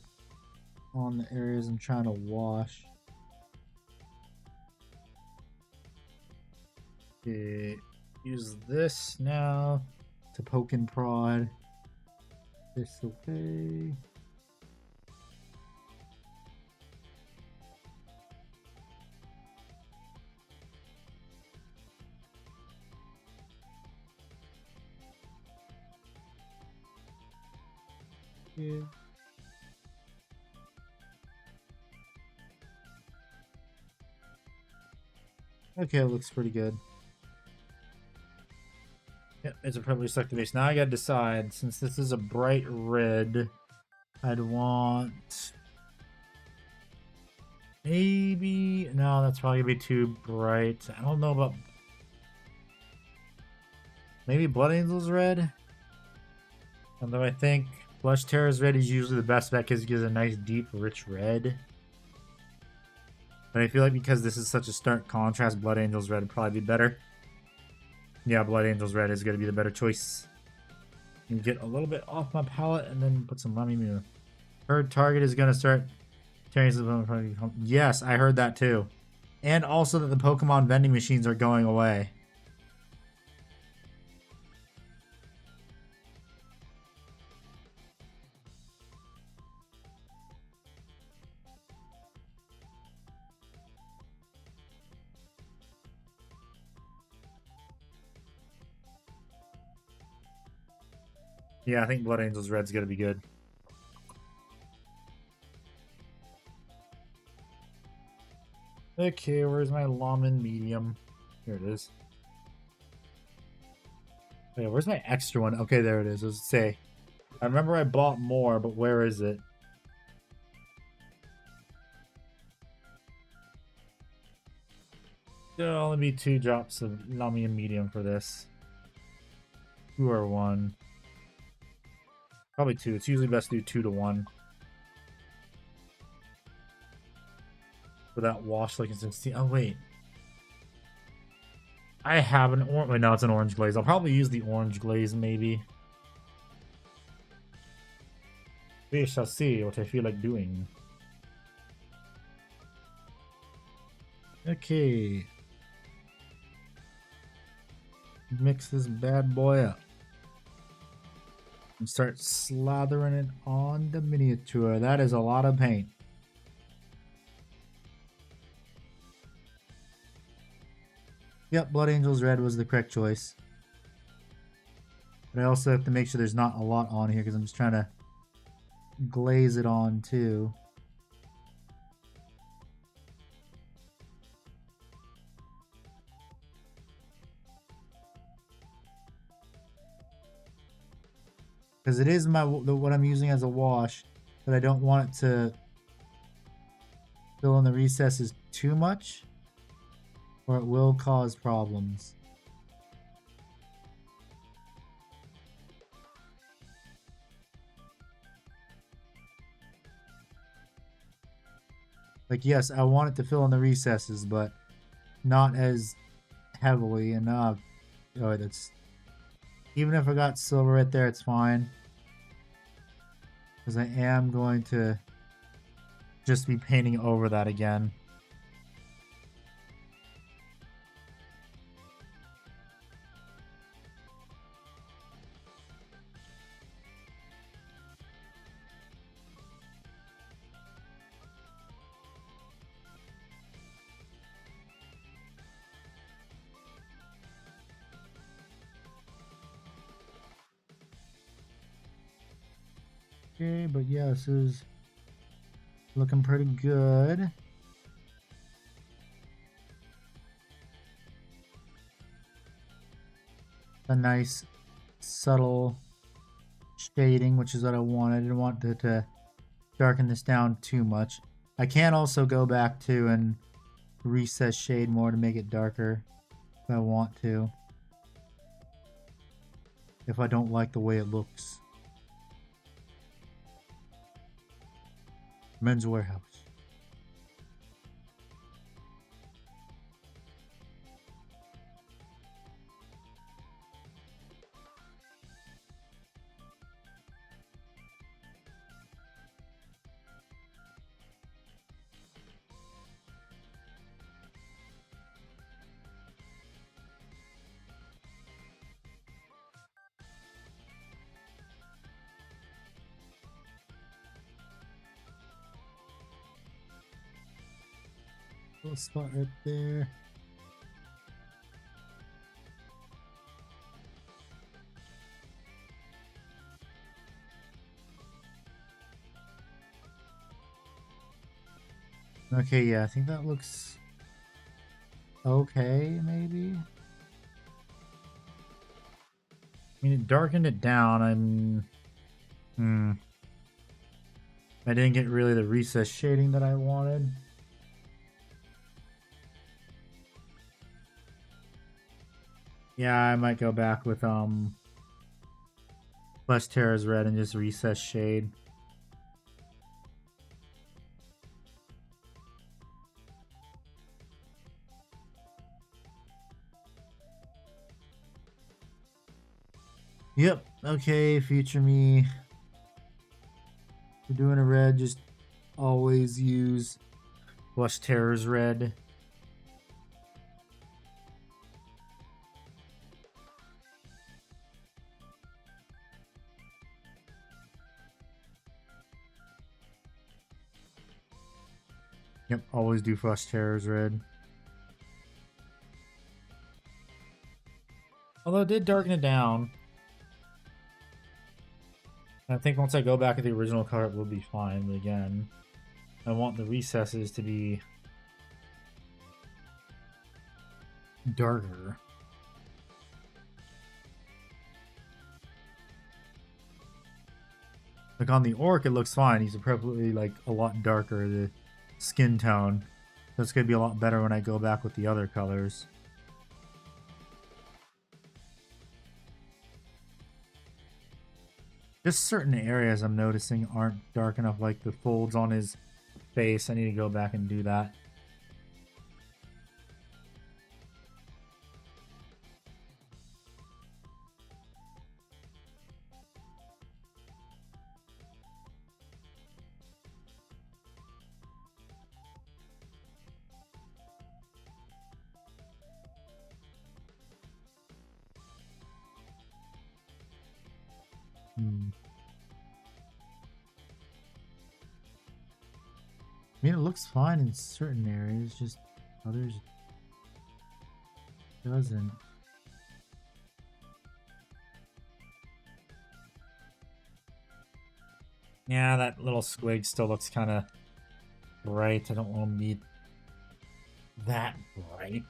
on the areas I'm trying to wash. Okay, use this now to poke and prod. This okay. Yeah. Okay, it looks pretty good. Yep, it's a probably selected base. Now I gotta decide, since this is a bright red, I'd want maybe, no, that's probably gonna be too bright. I don't know about maybe Blood Angel's red. Although I think Flesh Terror's red is usually the best bet because it gives a nice deep rich red. But I feel like because this is such a stark contrast, Blood Angel's red would probably be better. Yeah, Blood Angels Red is going to be the better choice. You get a little bit off my palette and then put some Mummy Moo. Heard target is going to start tearing some. Yes, I heard that too. And also that the Pokemon vending machines are going away. Yeah, I think Blood Angels Red's going to be good. Okay, where's my Lawman Medium? Here it is. Okay, where's my extra one? Okay, there it is. Let's say. I remember I bought more, but where is it? There'll only be 2 drops of Lamian Medium for this. 2 or 1. Probably 2. It's usually best to do 2 to 1. For that wash like it's 16. Oh, wait. I have an orange. Wait, no, it's an orange glaze. I'll probably use the orange glaze, maybe. We shall see what I feel like doing. Okay. Mix this bad boy up. And start slathering it on the miniature. That is a lot of paint. Yep, Blood Angels Red was the correct choice. But I also have to make sure there's not a lot on here because I'm just trying to glaze it on too. Because it is what I'm using as a wash, but I don't want it to fill in the recesses too much, or it will cause problems. Like, yes, I want it to fill in the recesses, but not as heavily. And oh, that's, even if I got silver right there, it's fine. Because I am going to just be painting over that again. Okay, but yeah, this is looking pretty good. A nice subtle shading, which is what I wanted. I didn't want it to darken this down too much. I can also go back to and recess shade more to make it darker if I want to. If I don't like the way it looks. Men's Warehouse. Little spot right there. Okay, yeah, I think that looks okay, maybe. I mean, it darkened it down. I didn't get really the recess shading that I wanted. Yeah, I might go back with Flesh Terror's Red and just recess shade. Yep. Okay, future me. If you're doing a red, just always use Blush Terror's red. Yep, always do Flush Terror's red. Although it did darken it down. I think once I go back to the original color, it will be fine. But again, I want the recesses to be darker. Like on the orc, it looks fine. He's appropriately like a lot darker, the skin tone. So it's gonna be a lot better when I go back with the other colors. Just certain areas I'm noticing aren't dark enough, like the folds on his face. I need to go back and do that. I mean, it looks fine in certain areas, just others doesn't. Yeah, that little squig still looks kind of bright. I don't want to be that bright.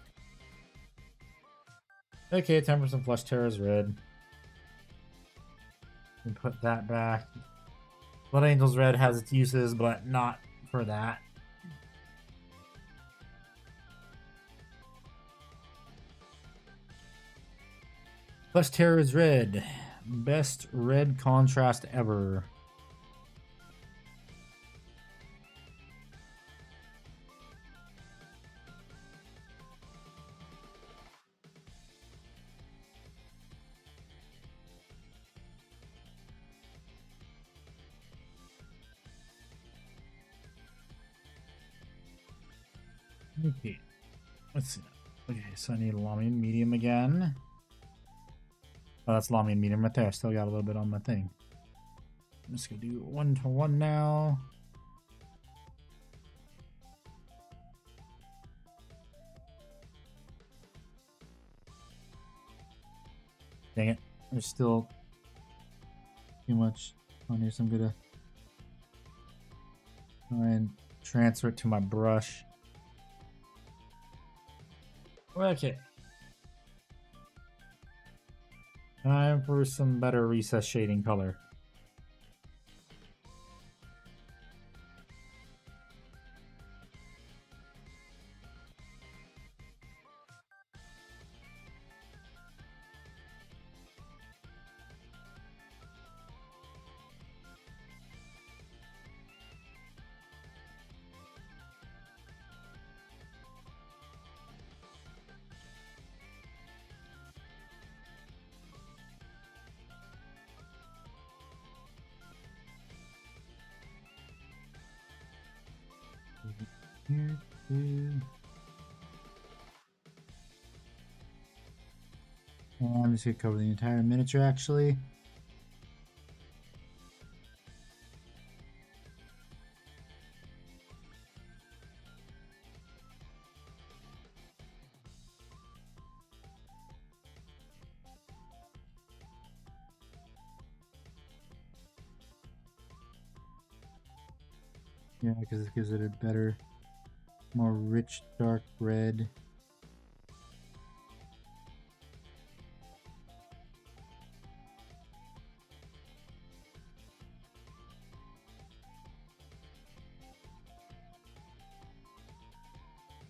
Okay, time for some Flesh Terror's red. And put that back. Blood Angel's red has its uses, but not for that. Flesh Terror's red. Best red contrast ever. Okay, let's see. Okay, so I need Lamian medium again. Oh, that's Lamian medium right there. I still got a little bit on my thing. I'm just gonna do 1-to-1 now. Dang it, there's still too much on here, so I'm gonna try and transfer it to my brush. Okay. Time for some better recess shading color. Here, too. I'm just gonna cover the entire miniature actually. Yeah, because it gives it a better, more rich, dark red.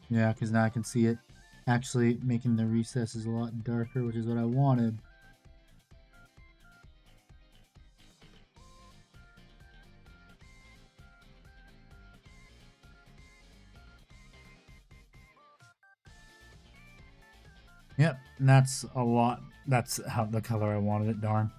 Yeah, because now I can see it actually making the recesses a lot darker, which is what I wanted. Yep, and that's a lot. That's how the color I wanted it, darn.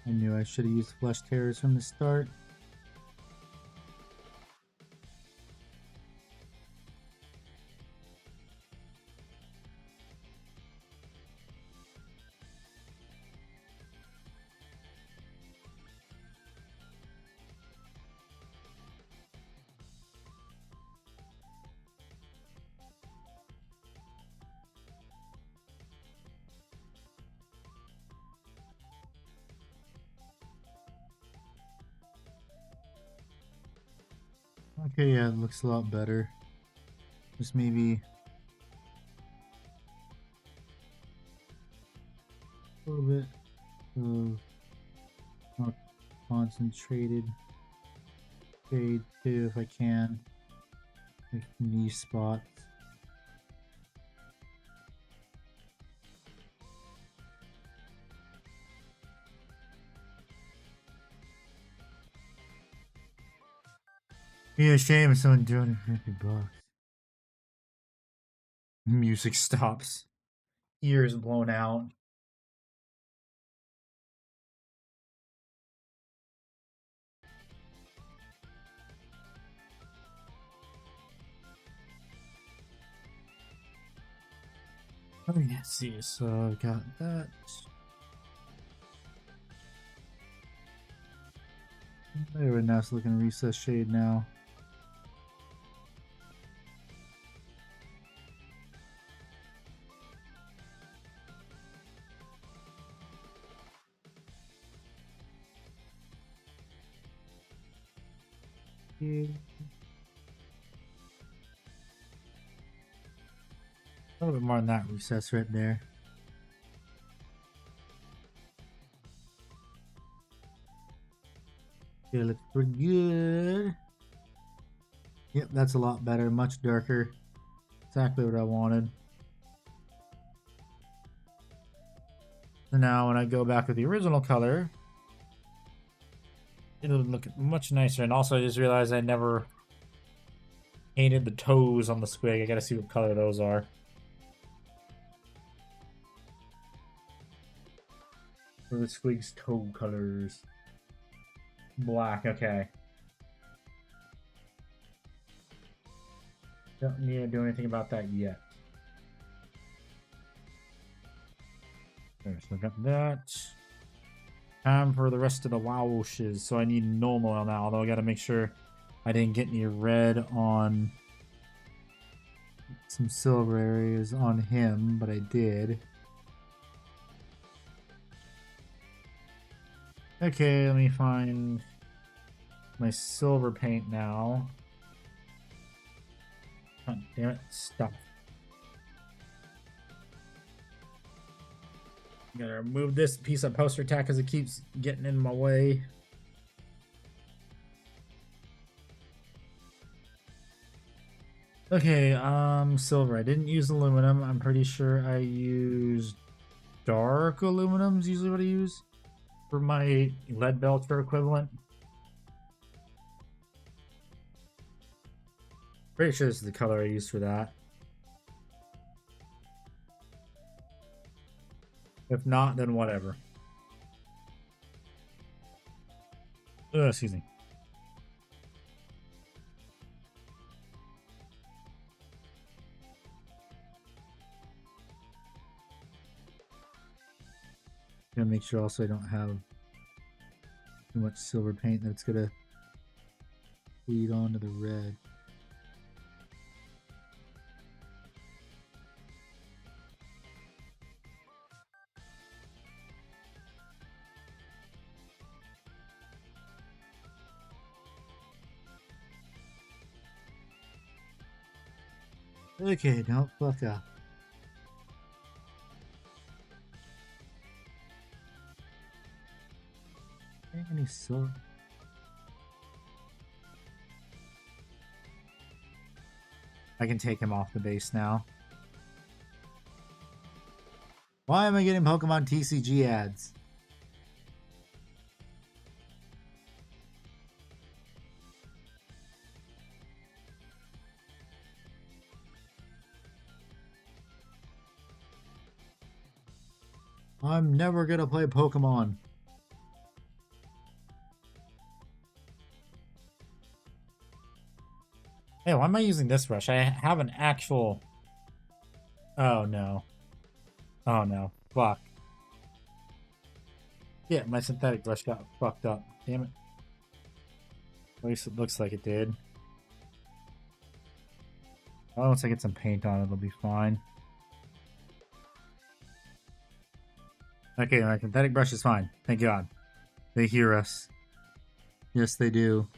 I knew I should have used Flesh Terrors from the start. Okay, yeah, it looks a lot better. Just maybe a little bit of more concentrated shade too, if I can. Like these spots. Be a shame if someone doing $250. Music stops. Ears blown out. Oh yeah, see, so I've got that. Very nice looking recess shade now. Yeah. A little bit more than that recess right there. Yeah, looks pretty good. Yep, that's a lot better, much darker. Exactly what I wanted. So now when I go back with the original color, it'll look much nicer. And also I just realized I never painted the toes on the squig. I gotta see what color those are. For the squig's toe colors. Black, okay. Don't need to do anything about that yet. Okay, so I got that. Time for the rest of the wowshes. So I need normal on that, although I gotta make sure I didn't get any red on some silver areas on him, but I did. Okay, let me find my silver paint now. God damn it, stop. I'm gonna remove this piece of poster tack because it keeps getting in my way. Okay, silver. I didn't use aluminum. I'm pretty sure I used dark aluminum is usually what I use for my lead belcher equivalent. Pretty sure this is the color I used for that. If not, then whatever. Excuse me. Gonna make sure also I don't have too much silver paint that's gonna bleed onto the red. Okay, don't fuck up. Any silver? I can take him off the base now. Why am I getting Pokemon TCG ads? I'm never gonna play Pokemon. Hey, why am I using this brush? I have an actual... Oh, no. Oh, no. Fuck. Yeah, my synthetic brush got fucked up. Damn it. At least it looks like it did. Well, once I get some paint on it, it'll be fine. Okay, my synthetic brush is fine. Thank God. They hear us. Yes, they do.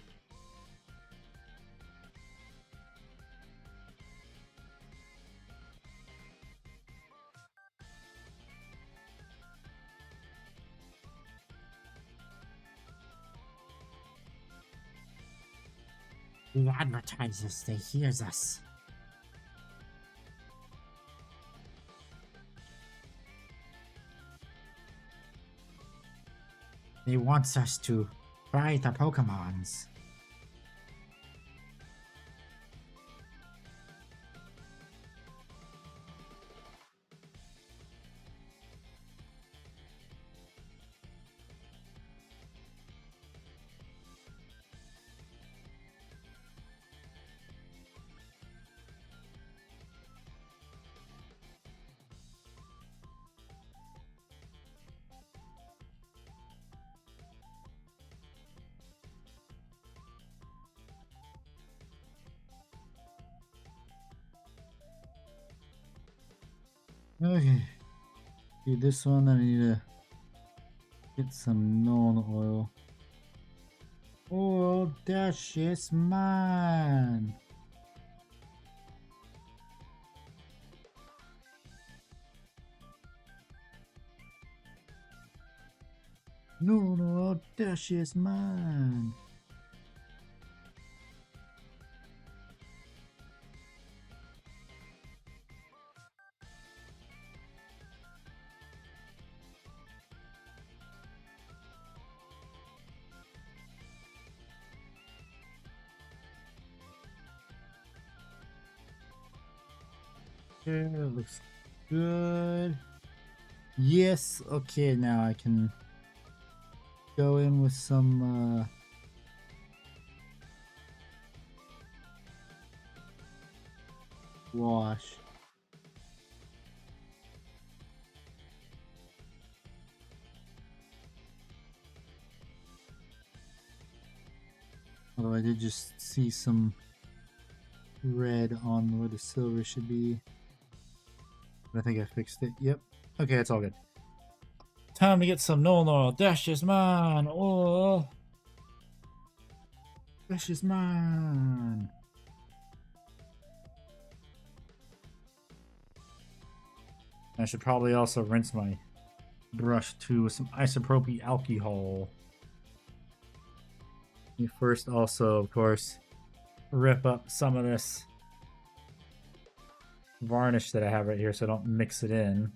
The advertisers, they hears us. They wants us to buy the Pokemons. Okay. Do this one, I need to get some non-oil. Oh, that shit's mine. No, that shit's mine. Okay, that looks good. Yes, okay, now I can go in with some wash. Although I did just see some red on where the silver should be. But I think I fixed it. Yep. Okay, it's all good. Time to get some no. Dash is mine. Oh. Dash is mine. I should probably also rinse my brush too with some isopropyl alcohol. You first also, of course, rip up some of this varnish that I have right here so I don't mix it in.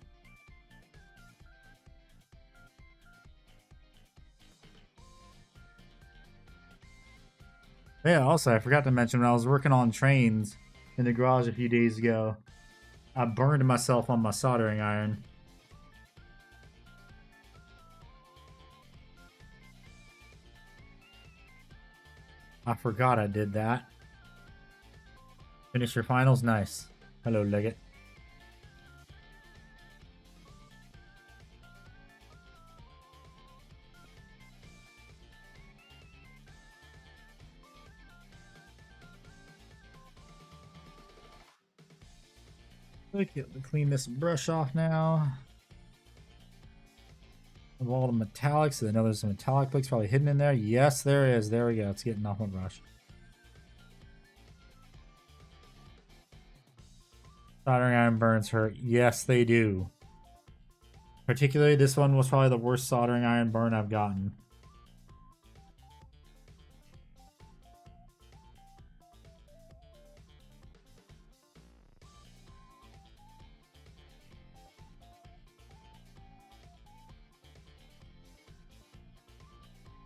Yeah, also, I forgot to mention when I was working on trains in the garage a few days ago, I burned myself on my soldering iron. I forgot I did that. Finish your finals? Nice. Hello, Leggett. Okay, let me clean this brush off now. Of all the metallics, I know there's some metallic flakes probably hidden in there. Yes, there is. There we go. It's getting off my brush. Soldering iron burns hurt. Yes, they do. Particularly, this one was probably the worst soldering iron burn I've gotten.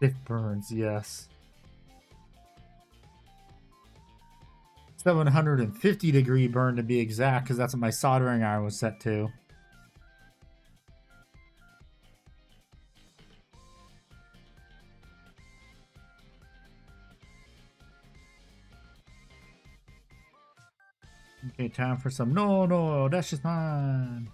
It burns, yes. 750-degree burn to be exact, because that's what my soldering iron was set to. Okay, time for some. No, that's just mine.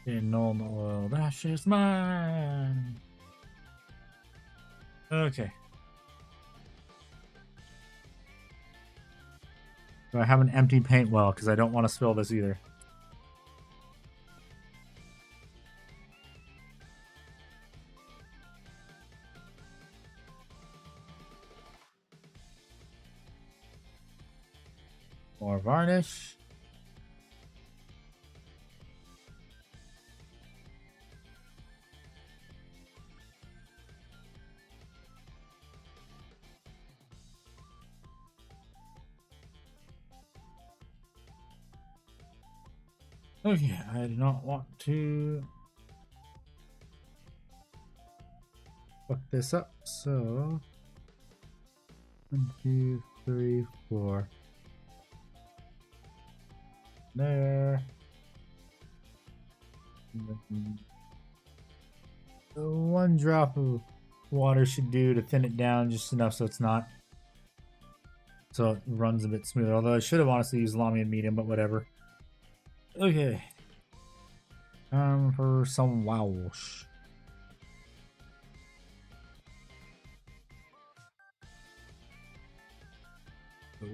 Okay, no, that's just mine. Okay. So I have an empty paint well because I don't want to spill this either. More varnish. Okay, I do not want to fuck this up, so 1, 2, 3, 4. There. One drop of water should do to thin it down just enough so it runs a bit smoother. Although I should have honestly used Lamy and medium, but whatever. Okay. Time for some wash.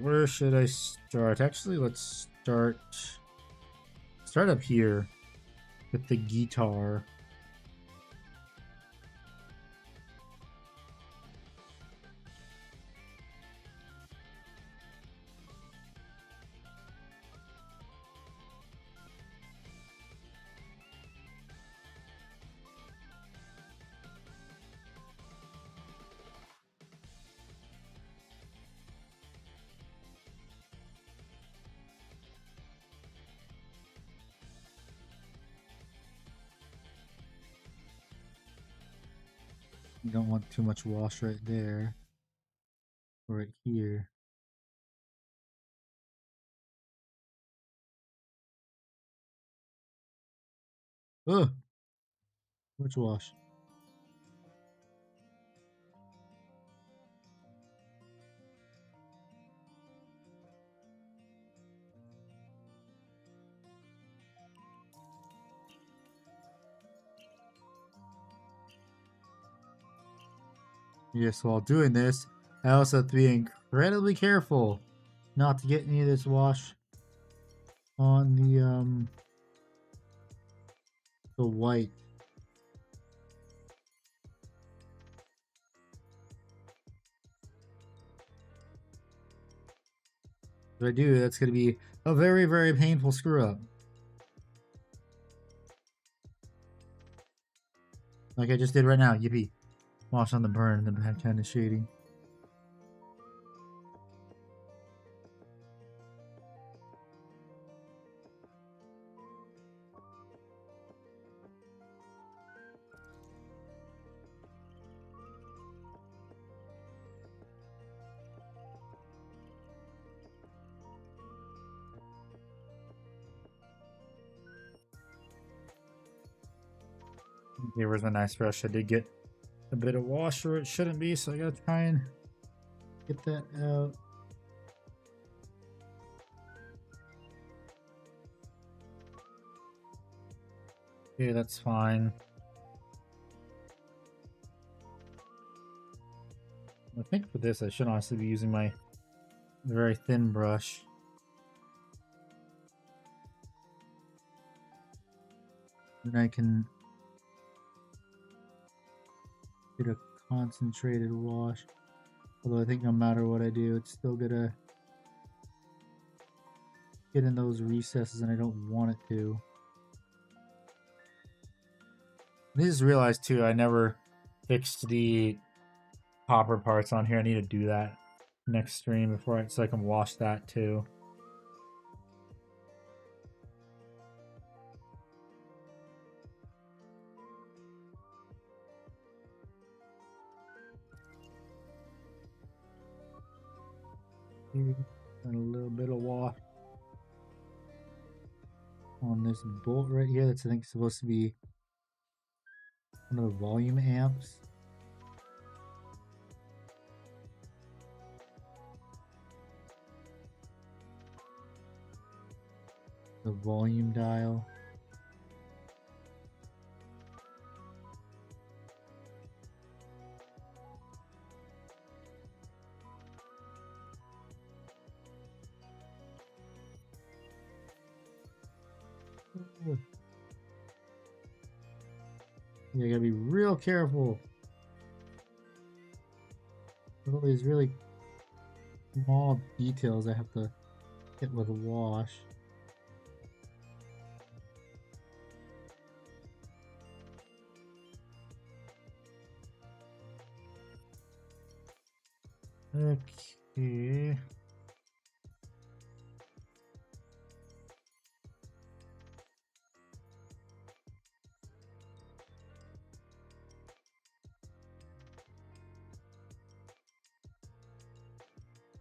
Where should I start? Actually, let's start up here with the guitar. You don't want too much wash right there. Or right here. Ugh! Much wash. Yes, while doing this, I also have to be incredibly careful not to get any of this wash on the white. If I do, that's going to be a very, very painful screw up. Like I just did right now. Yippee. Wash on the burn and then have kind of shading. Okay, where's my nice brush? I did get a bit of wash where it shouldn't be, so I gotta try and get that out. Okay, that's fine. I think for this I should honestly be using my very thin brush. Then I can get a concentrated wash. Although I think no matter what I do, it's still gonna get in those recesses and I don't want it to. I just realized too, I never fixed the copper parts on here. I need to do that next stream so I can wash that too. And a little bit of wash on this bolt right here. That's I think supposed to be one of the volume amps. The volume dial. You gotta be real careful. All these really small details I have to hit with a wash. Okay.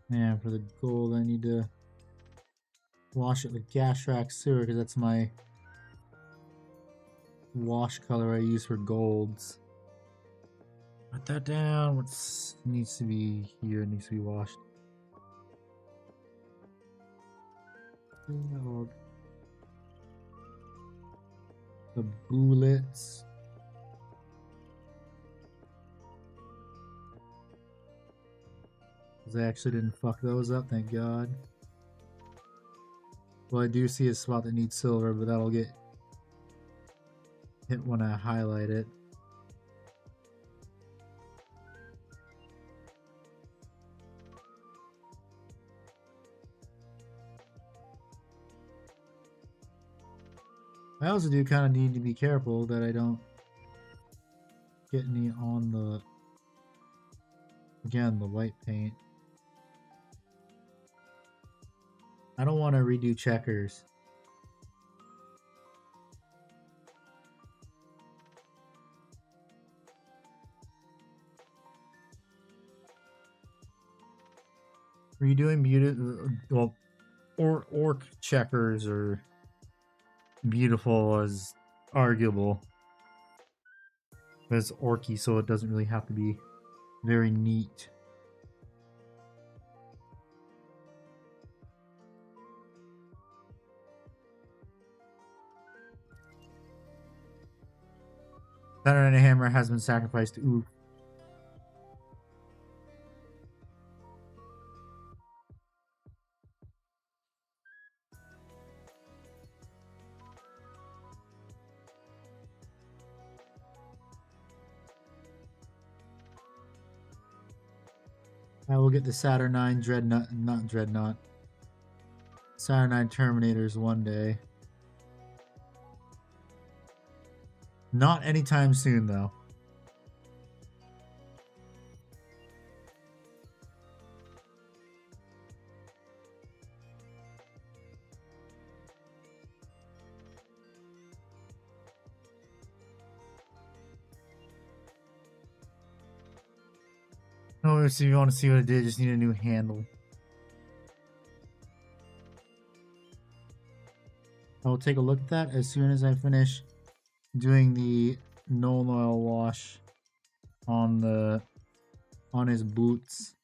Man, for the gold, I need to wash it with gas rack sewer because that's my wash color I use for golds. Put that down. What needs to be here needs to be washed. The bullets. I actually didn't fuck those up, thank God. Well, I do see a spot that needs silver, but that'll get hit when I highlight it. I also do kind of need to be careful that I don't get any on the, again, the white paint. I don't want to redo checkers. Redoing muted, well, or ORK checkers are beautiful as arguable. But it's orky, so it doesn't really have to be very neat. Thunder and a Hammer has been sacrificed. Ooh. I will get the Saturnine Dreadnought, not Dreadnought. Saturnine Terminators one day. Not anytime soon, though. Oh, so you want to see what it did? Just need a new handle. I will take a look at that as soon as I finish doing the Nolan oil wash on his boots.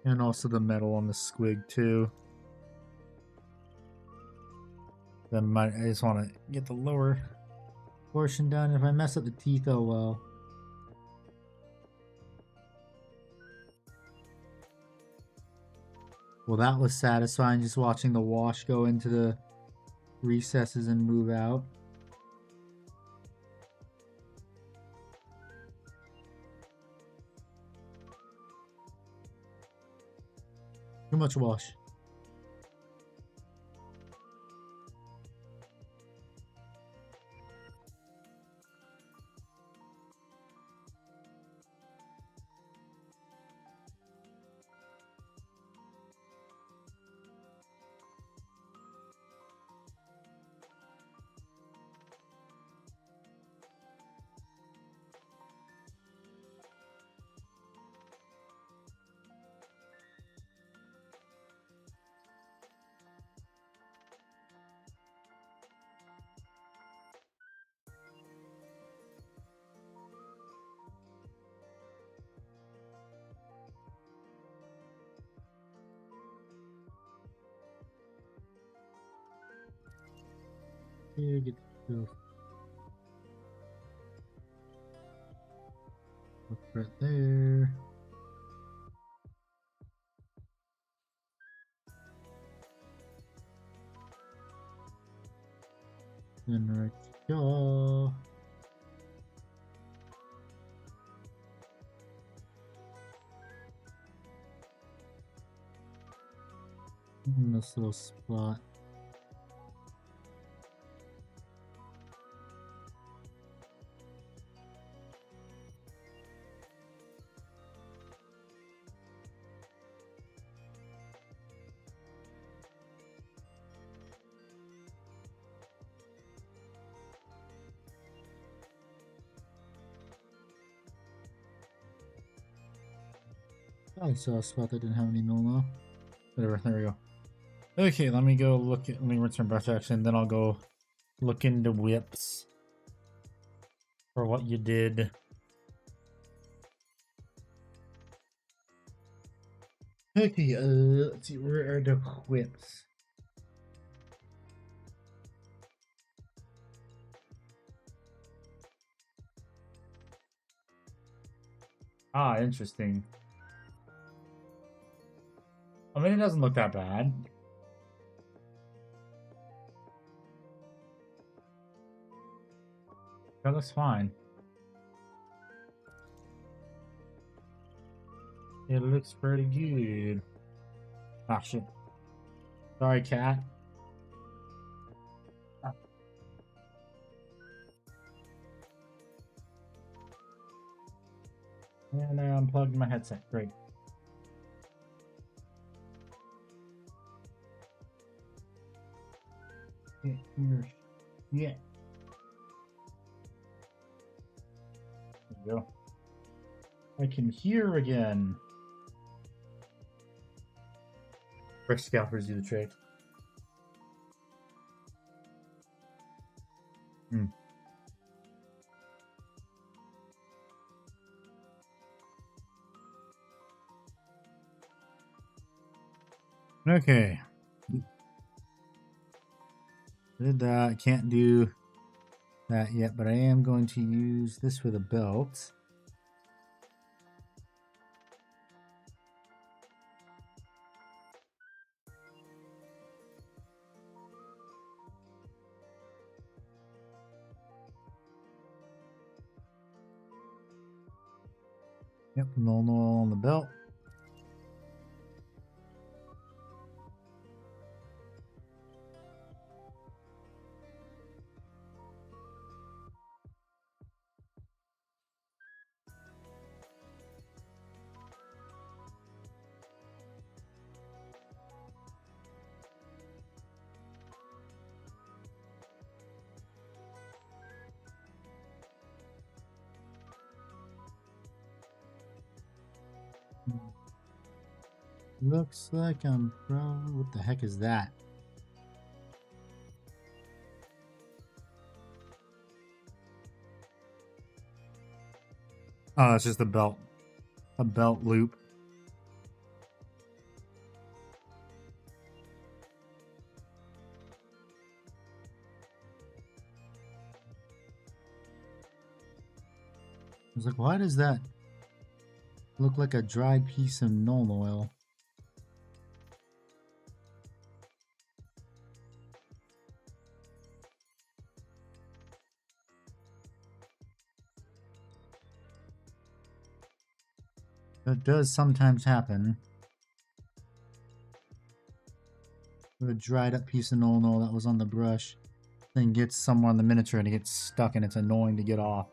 And also the metal on the squig too. Then I just want to get the lower portion done. If I mess up the teeth, oh well. Well, that was satisfying, just watching the wash go into the recesses and move out. Too much wash. Here, get the look right there. Then right here. In this little spot. I saw a spot that didn't have any null. Whatever, there we go. Okay, let me go look at, let me return brush action, then I'll go look into whips for what you did. Okay, let's see, where are the whips? Ah, interesting. I mean, it doesn't look that bad. That looks fine. It looks pretty good. Ah, shit. Sorry, cat. Ah. And I unplugged my headset. Great. Yeah. There we go. I can hear again. Fresh scalpers do the trick. Okay. Did that. Can't do that yet, but I am going to use this with a belt. Yep, no on the belt. Looks like I'm probably... What the heck is that? Oh, it's just a belt. A belt loop. I was like, why does that look like a dried piece of null oil? That does sometimes happen. With a dried up piece of null that was on the brush, then gets somewhere on the miniature and it gets stuck and it's annoying to get off.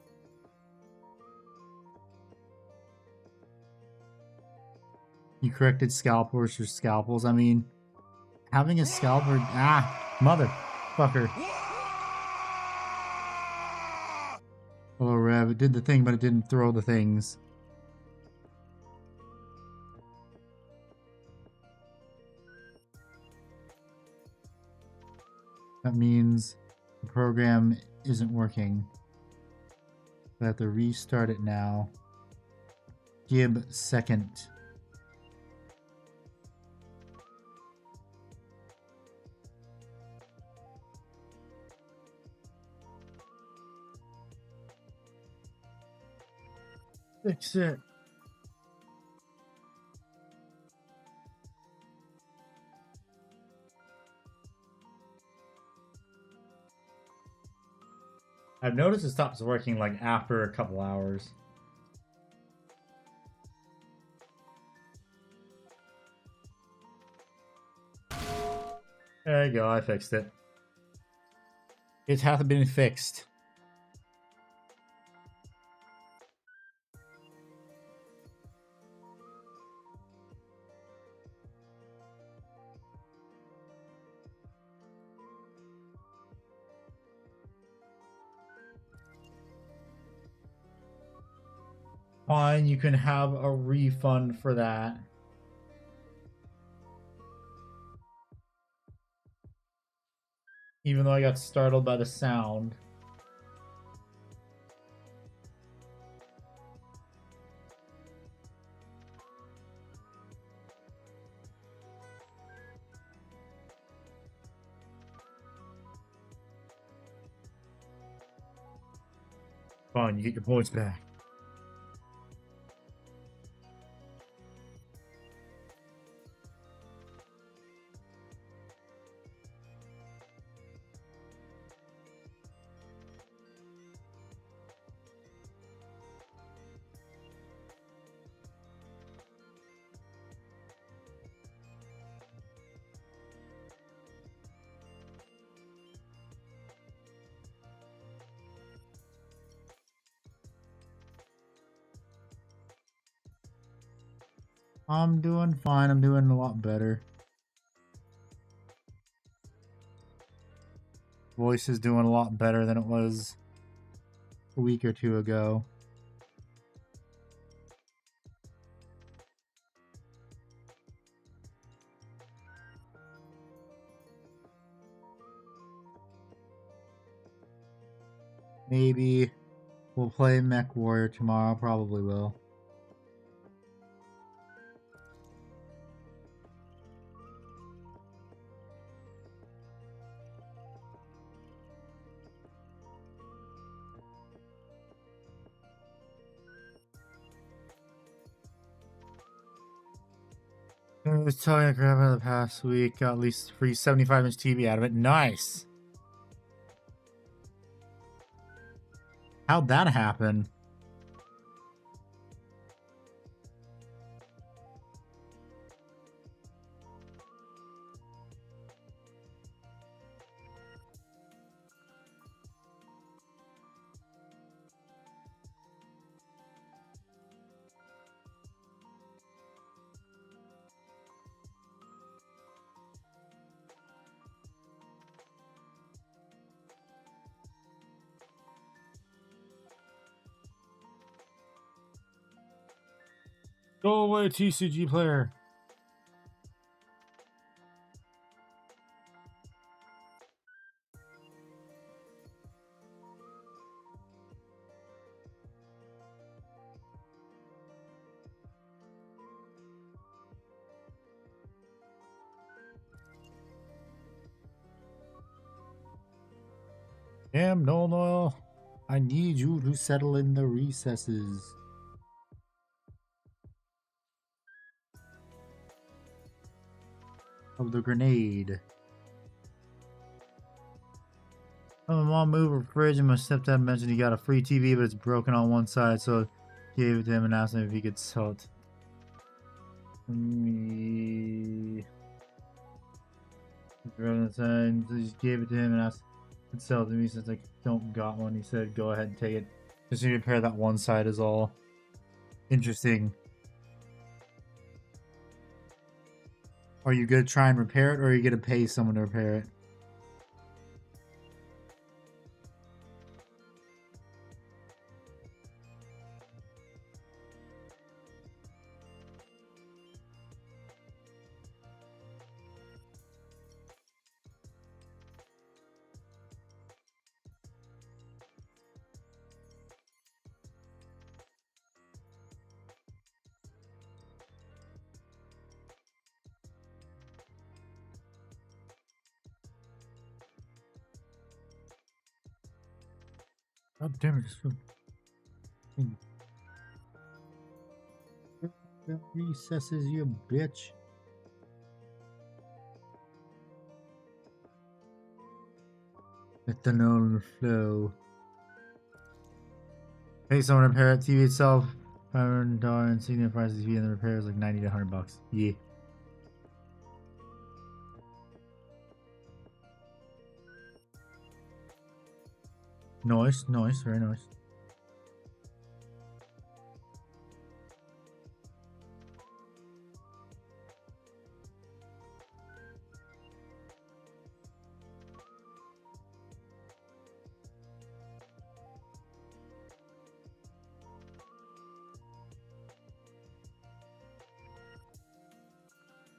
You corrected scalpers for scalpels. I mean, having a scalper... Ah! Motherfucker. Hello, Rev. It did the thing, but it didn't throw the things. That means the program isn't working. I have to restart it now. Gib second. Fix it. I've noticed it stops working like after a couple hours. There you go, I fixed it. It hasn't been fixed. Fine, you can have a refund for that. Even though I got startled by the sound. Fine, you get your points back. I'm doing fine. I'm doing a lot better. Voice is doing a lot better than it was a week or two ago. Maybe we'll play Mech Warrior tomorrow. Probably will. I was telling a grandma the past week, got at least free 75-inch TV out of it. Nice! How'd that happen? Go away, TCG player. Damn, Noel. I need you to settle in the recesses of the grenade. Oh, my mom moved her fridge and my stepdad mentioned he got a free TV, but it's broken on one side, so I gave it to him and asked him if he could sell it to me. He just gave it to him and asked if he could sell it to me since I don't got one. He said, go ahead and take it. Just need to repair that one side is all. Interesting. Are you going to try and repair it, or are you going to pay someone to repair it? God damn it. Got recesses, you bitch. Ethanol flow. Pay someone to repair it. TV itself, $500 insignia price of TV, and the repair is like 90 to 100 bucks. Yeah. Nice, nice, very nice.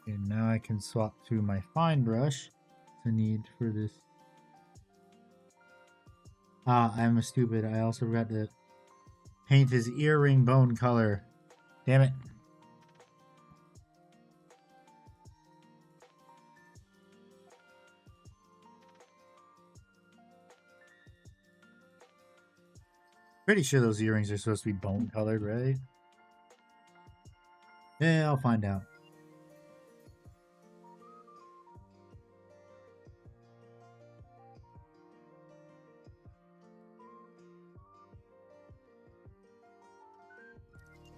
Okay, now I can swap to my fine brush. It's a need for this. Ah, I'm stupid. I also forgot to paint his earring bone color. Damn it. Pretty sure those earrings are supposed to be bone colored, right? Yeah, I'll find out.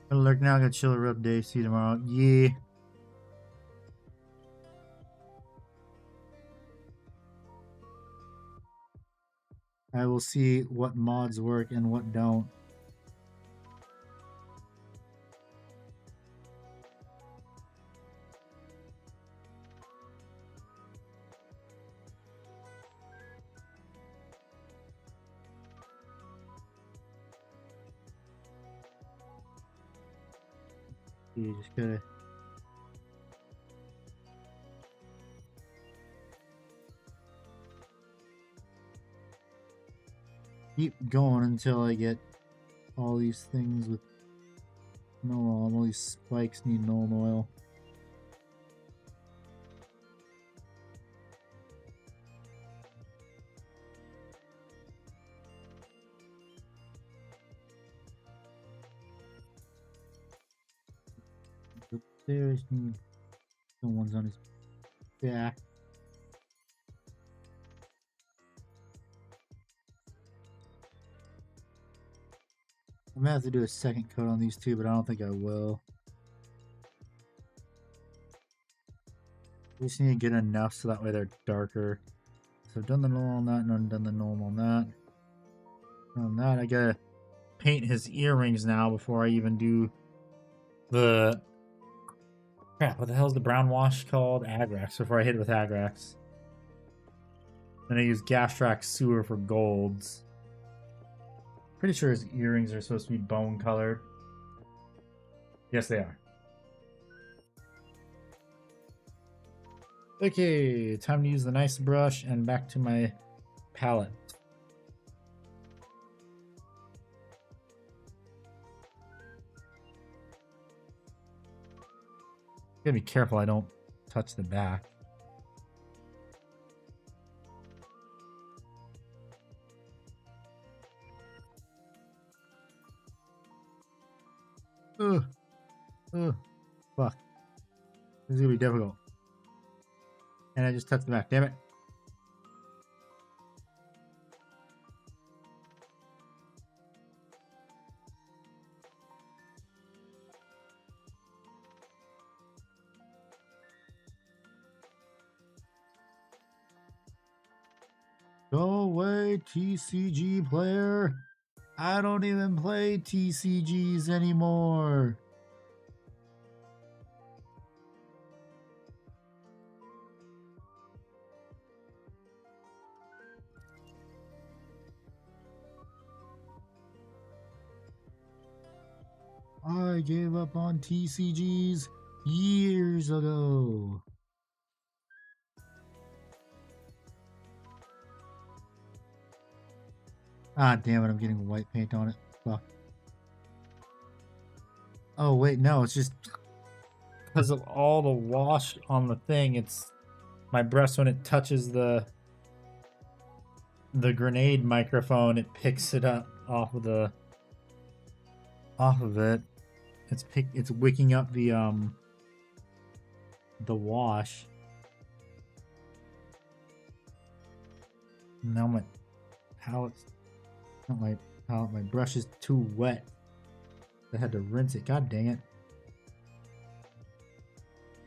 Gonna lurk now, gonna chill rub day, see you tomorrow. Yeah. I will see what mods work and what don't. You just gotta keep going until I get all these things with no oil. All these spikes need no oil. There's need the ones on his back. I'm gonna have to do a second coat on these two, but I don't think I will. We just need to get enough so that way they're darker. So I've done the normal on that, and I've done the normal on that. On that, I gotta paint his earrings now before I even do the... Crap, what the hell is the brown wash called? Agrax, before I hit it with Agrax. Then I use Gastrax Sewer for golds. Pretty sure his earrings are supposed to be bone colored. Yes, they are. Okay, time to use the nice brush and back to my palette. Gotta be careful I don't touch the back. Ugh. Ugh. Fuck. This is gonna be difficult. And I just touched the back, damn it. Go away, TCG player. I don't even play TCGs anymore. I gave up on TCGs years ago. Ah, damn it, I'm getting white paint on it. Fuck. Oh, wait, no, it's just because of all the wash on the thing. It's my brush, when it touches the grenade microphone, it picks it up off of it. It's wicking up the wash. Now my palette, not my palette, my brush is too wet. I had to rinse it. God dang it.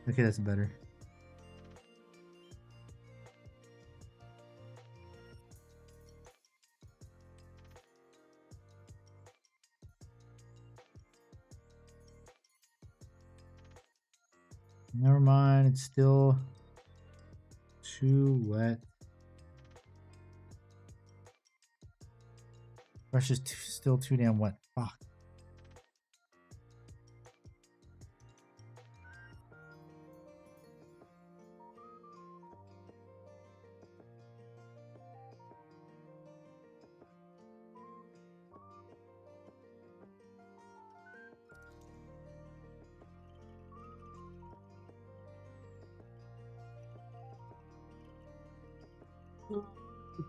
Okay, that's better. Never mind, it's still too wet. Brush is still too damn wet. Fuck.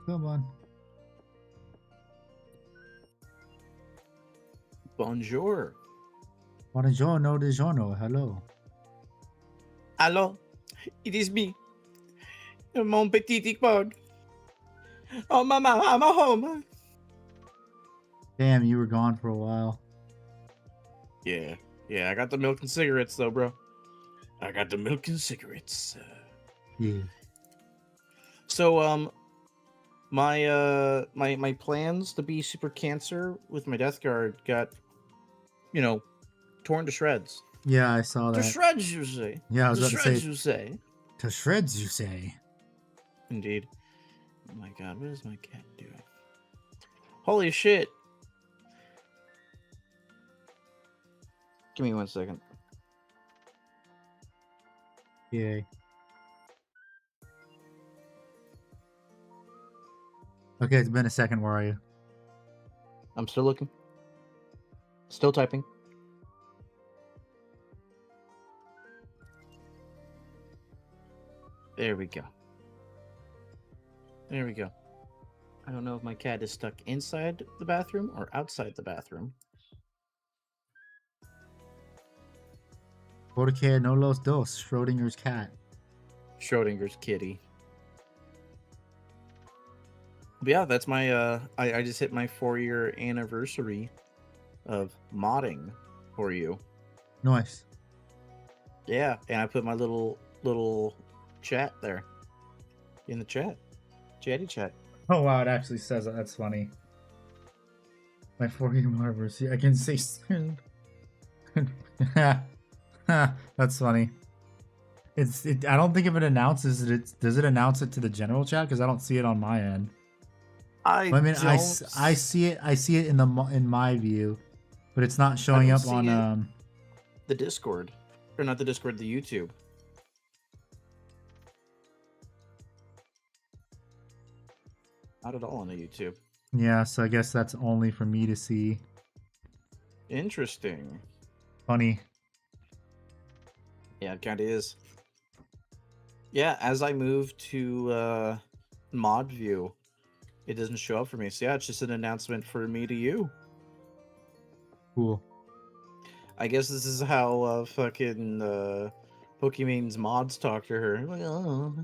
Come on.
Bonjour.
Buongiorno di giorno. Hello.
Hello. It is me. Mon petit pod. Oh, mama, I'm home.
Damn, you were gone for a while.
Yeah. Yeah, I got the milk and cigarettes, though, bro. I got the milk and cigarettes.
Yeah.
So, my plans to be Super Cancer with my Death Guard got, torn to shreds.
Yeah, I saw
To
that.
shreds, you say.
Yeah, I was
to
about to
shreds,
say.
you say.
To shreds, you say.
Indeed. Oh my god, what is my cat doing? Holy shit. Give me 1 second.
Yay. Okay, it's been a second. Where are you?
I'm still looking. Still typing. There we go. There we go. I don't know if my cat is stuck inside the bathroom or outside the bathroom.
Porque no los dos. Schrodinger's cat.
Schrodinger's kitty. But yeah, that's my I just hit my 4-year anniversary of modding for you.
Nice.
Yeah, and I put my little chat there. In the chat. Chatty chat.
Oh wow, it actually says that. That's funny. My 4-year anniversary. I can say soon. That's funny. I don't think if it announces it. Does it announce it to the general chat? Because I don't see it on my end. I mean, I see it. I see it in my view, but it's not showing up on
the Discord, or not the Discord, the YouTube. Not at all on the YouTube.
Yeah, so I guess that's only for me to see.
Interesting.
Funny.
Yeah, it kind of is. Yeah, as I move to mod view, it doesn't show up for me. So yeah, it's just an announcement for me to you.
Cool.
I guess this is how fucking Pokemon's mods talk to her. Like, oh,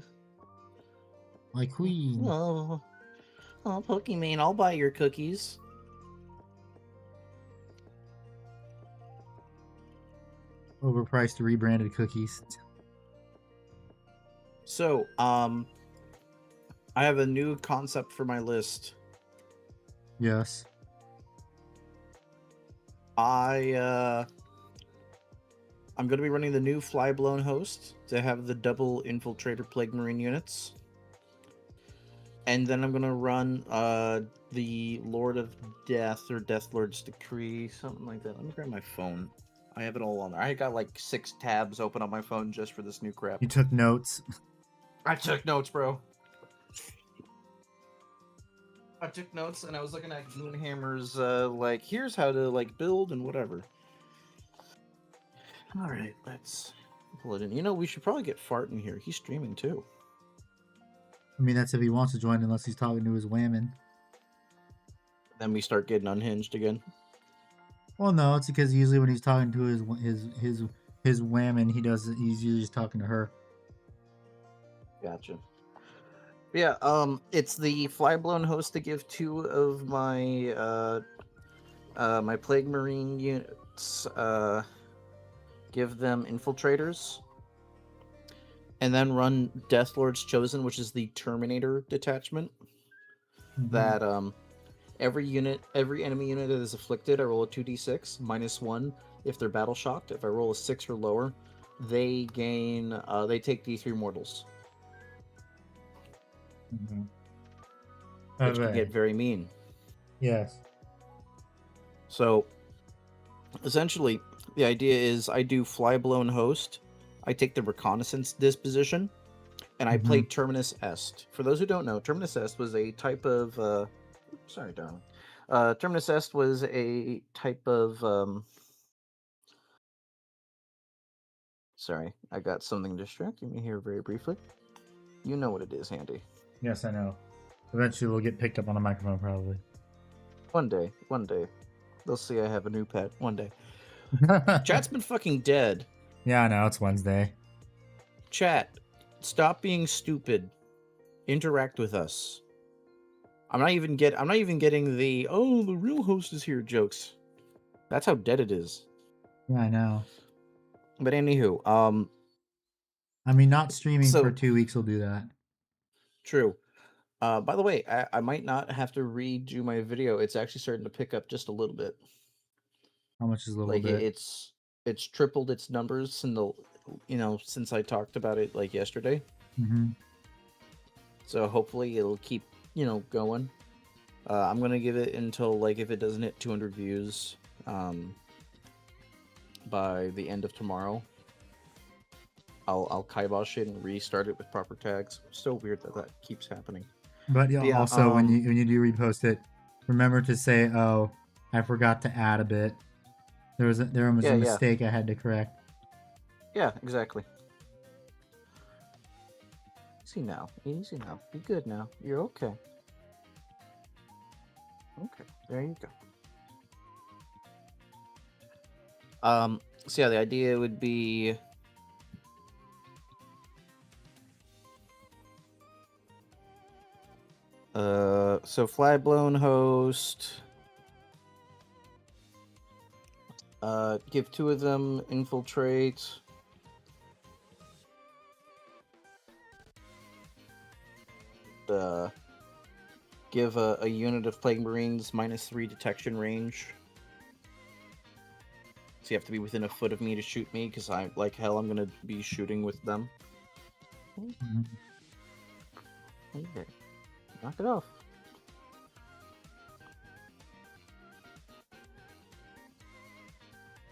My queen.
oh, Pokemon, I'll buy your cookies.
Overpriced rebranded cookies.
So, I have a new concept for my list.
Yes.
I'm going to be running the new Flyblown host to have the double Infiltrator Plague Marine units. And then I'm going to run the Lord of Death or Death Lord's Decree, something like that. Let me grab my phone. I have it all on there. I got like 6 tabs open on my phone just for this new crap.
You took notes.
I took notes, bro. I took notes and I was looking at Moonhammer's like, here's how to like build and whatever. All right, let's pull it in. You know, we should probably get Fart in here. He's streaming too.
I mean, that's if he wants to join, unless he's talking to his whammon.
Then we start getting unhinged again.
Well, no, it's because usually when he's talking to his women, he's usually just talking to her.
Gotcha. Yeah, it's the Flyblown host to give 2 of my my Plague Marine units, give them infiltrators, and then run Deathlord's Chosen, which is the Terminator detachment.
Mhm.
That every enemy unit that is afflicted, I roll a 2d6 -1 if they're battle shocked. If I roll a 6 or lower, they gain they take D3 mortals,
Mhm.
which can
Okay.
get very mean.
Yes.
So essentially, the idea is I do Flyblown Host, I take the Reconnaissance disposition, and I play
Mhm.
Terminus Est. For those who don't know, Terminus Est was a type of sorry, darling. Terminus Est was a type of sorry, I got something distracting me here very briefly. You know what it is, Handy.
Yes, I know. Eventually, we'll get picked up on a microphone, probably.
One day, they'll see I have a new pet. One day. Chat's been fucking dead.
Yeah, I know. It's Wednesday.
Chat, stop being stupid. Interact with us. I'm not even getting the the real host is here jokes. That's how dead it is.
Yeah, I know.
But anywho,
I mean, not streaming for
so
2 weeks will do that.
true. By the way, I might not have to redo my video. It's actually starting to pick up just a little bit.
How much is a little
Like
bit?
it's tripled its numbers in the since I talked about it like yesterday.
Mm-hmm.
So hopefully it'll keep going. I'm gonna give it until like if it doesn't hit 200 views by the end of tomorrow. I'll kibosh it and restart it with proper tags. So weird that keeps happening.
But yeah,
Yeah,
also when you do repost it, remember to say, "Oh, I forgot to add a bit. There was
Yeah,
a mistake I had to correct."
Yeah, exactly. Easy now. Easy now. Be good now. You're okay. Okay, there you go. So yeah, the idea would be so Flyblown host, give 2 of them infiltrate. Give a unit of Plague Marines -3 detection range. So you have to be within a foot of me to shoot me, because I'm like hell. I'm gonna be shooting with them.
Mm-hmm.
Okay, knock it off.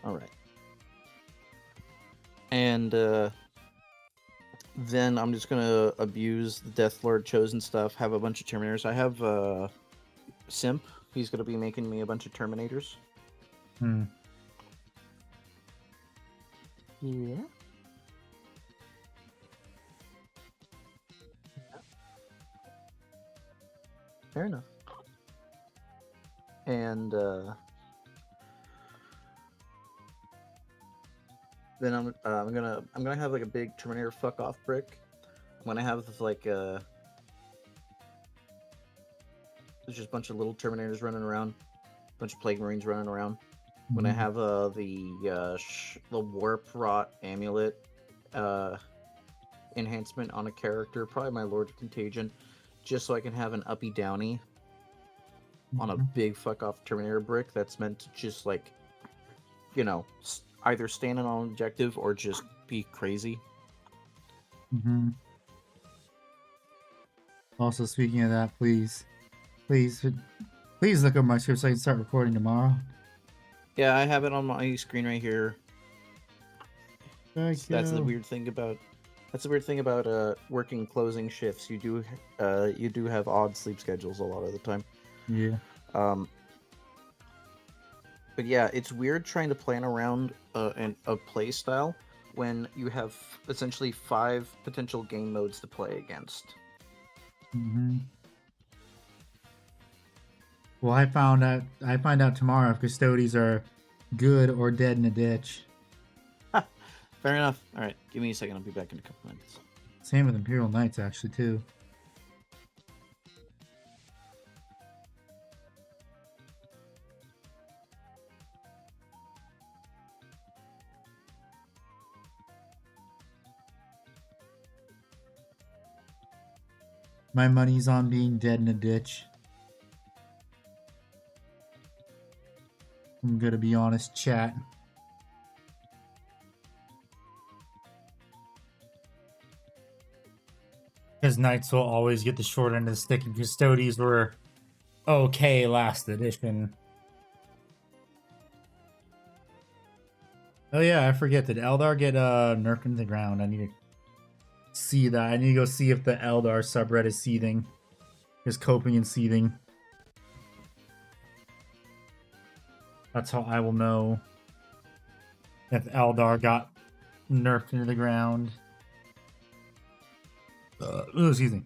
All right, and then I'm just gonna abuse the Deathlord Chosen stuff. Have a bunch of Terminators. I have Simp. He's gonna be making me a bunch of Terminators.
Hmm.
Yeah. Fair enough. And then I'm gonna have like a big Terminator fuck off brick. I'm gonna have like there's just a bunch of little Terminators running around, a bunch of Plague Marines running around. I'm gonna have the Warp Rot Amulet enhancement on a character, probably my Lord of Contagion, just so I can have an uppy downy on a big fuck off Terminator brick that's meant to just like, either stand on an objective or just be crazy.
Mm-hmm. Also, speaking of that, please look up my script so I can start recording tomorrow.
Yeah, I have it on my screen right here.
Thank you.
That's the weird thing about working closing shifts. You do have odd sleep schedules a lot of the time.
Yeah.
But yeah, it's weird trying to plan around a play style when you have essentially 5 potential game modes to play against.
Mm-hmm. Well, I find out tomorrow if custodies are good or dead in a ditch.
Fair enough. All right, give me a second. I'll be back in a couple minutes.
Same with Imperial Knights, actually, too. My money's on being dead in a ditch. I'm gonna be honest, chat. Because Knights will always get the short end of the stick, and Custodies were okay last edition. Oh yeah, I forget. Did Eldar get nerfed into the ground? I need to see that. I need to go see if the Eldar subred is seething. Is coping and seething. That's how I will know if Eldar got nerfed into the ground. Excuse me.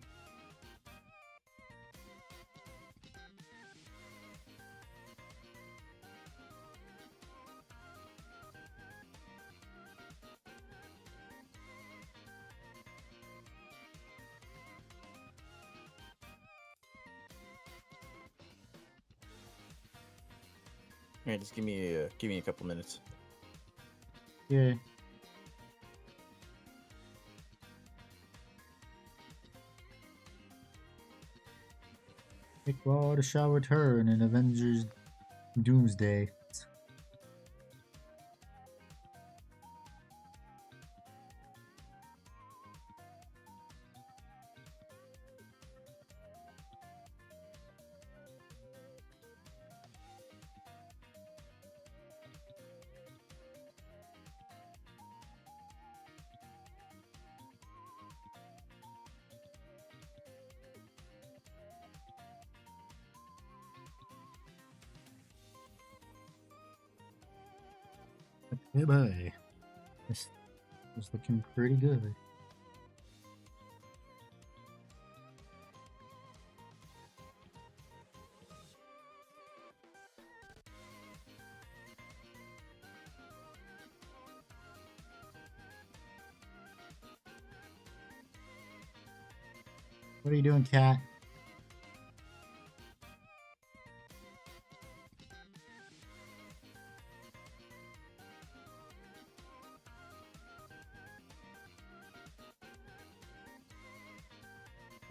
All right, just give me a couple minutes.
Yeah. Take water shall return in Avengers Doomsday. Hey, bye. This is looking pretty good. What are you doing, cat?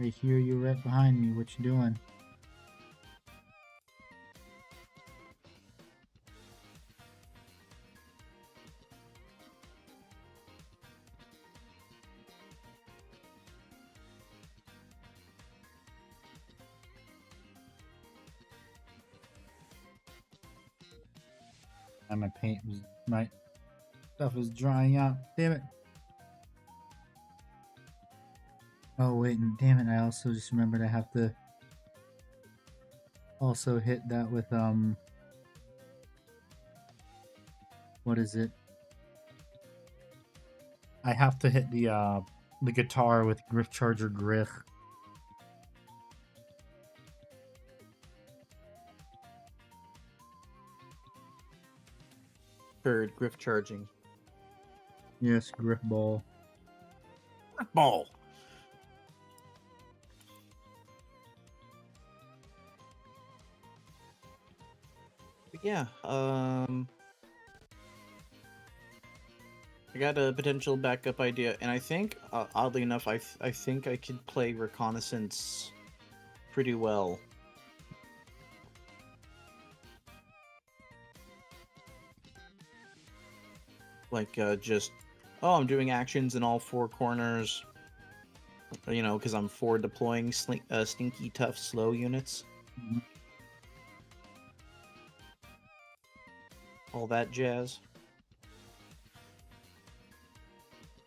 I hear you right behind me. What you doing? And my paint was, my stuff is drying out. Damn it. Oh wait, and damn it, I also just remembered I have to also hit that with what is it? I have to hit the guitar with Griff Charger Griff.
Bird Griff charging.
Yes, Griff Ball.
Ball. But yeah, I got a potential backup idea, and I think, oddly enough, I think I could play reconnaissance pretty well. Like, just, oh, I'm doing actions in all four corners, you know, because I'm forward deploying stinky, tough, slow units.
Mhm.
All that jazz.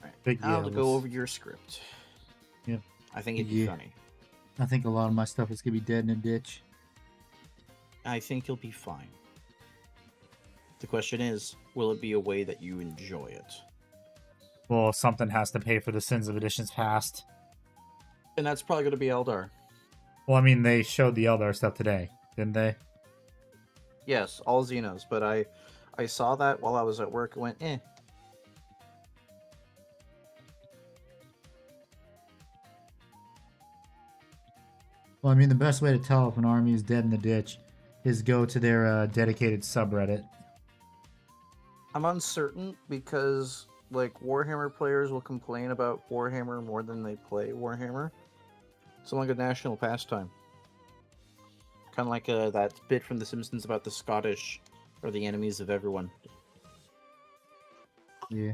Alright,
Big
now to
yells.
go over your script.
Yep.
I think it'd be
Yeah.
funny.
I think a lot of my stuff is gonna be dead in a ditch.
I think you'll be fine. The question is, will it be a way that you enjoy it?
Well, something has to pay for the sins of editions past.
And that's probably going to be Eldar.
Well, I mean, they showed the Eldar stuff today, didn't they?
Yes, all Xenos, but I saw that while I was at work and went, eh.
Well, I mean, the best way to tell if an army is dead in the ditch is go to their dedicated subreddit.
I'm uncertain because like Warhammer players will complain about Warhammer more than they play Warhammer. It's like a national pastime. Kind of like that bit from The Simpsons about the Scottish are the enemies of everyone.
Yeah.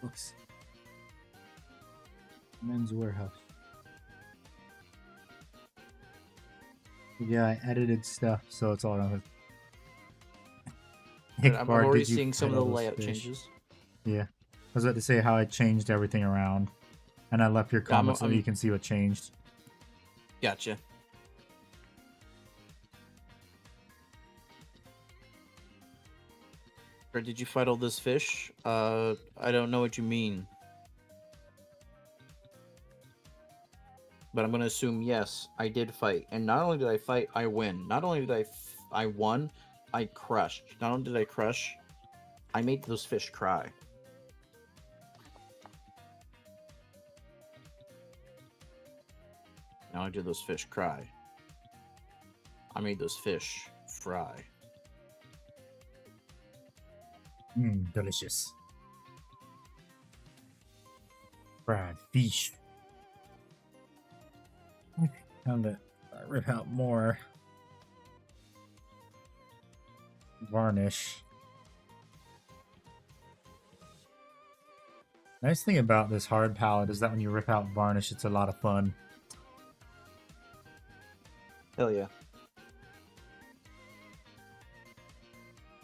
Books. Men's Warehouse. Yeah, I edited stuff, so it's all on
I'm already seeing some of the layout changes.
Yeah. I was about to say how I changed everything around. And I left your comments so you can see what changed.
Gotcha. Or did you fight all this fish? I don't know what you mean. But I'm going to assume yes, I did fight. And not only did I fight, I win. Not only did I won, I crushed. Not only did I crush, I made those fish cry. Not only did those fish cry, I made those fish fry.
Delicious. Fried fish. Time to rip out more varnish. Nice thing about this hard palette is that when you rip out varnish, it's a lot of fun.
Hell yeah.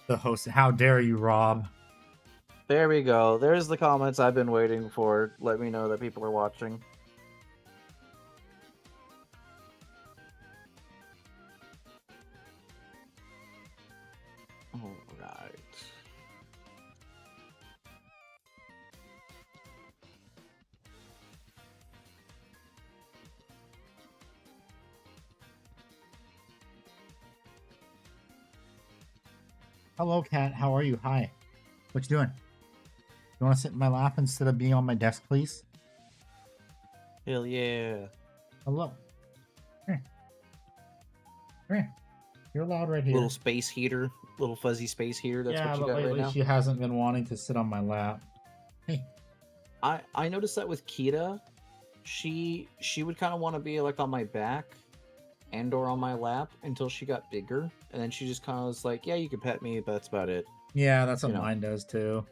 The host, how dare you, Rob?
There we go. There's the comments I've been waiting for. Let me know that people are watching. All right.
Hello, cat. How are you? Hi. What you doing? You want to sit in my lap instead of being on my desk, please?
Hell yeah.
Hello. Here. Here. You're allowed right here.
Little space heater. Little fuzzy space heater. That's what you got right now?
She hasn't been wanting to sit on my lap. Hey.
I noticed that with Kita. She would kind of want to be like on my back and or on my lap until she got bigger. And then she just kind of was like, yeah, you can pet me, but that's about it.
Yeah, that's what mine does too.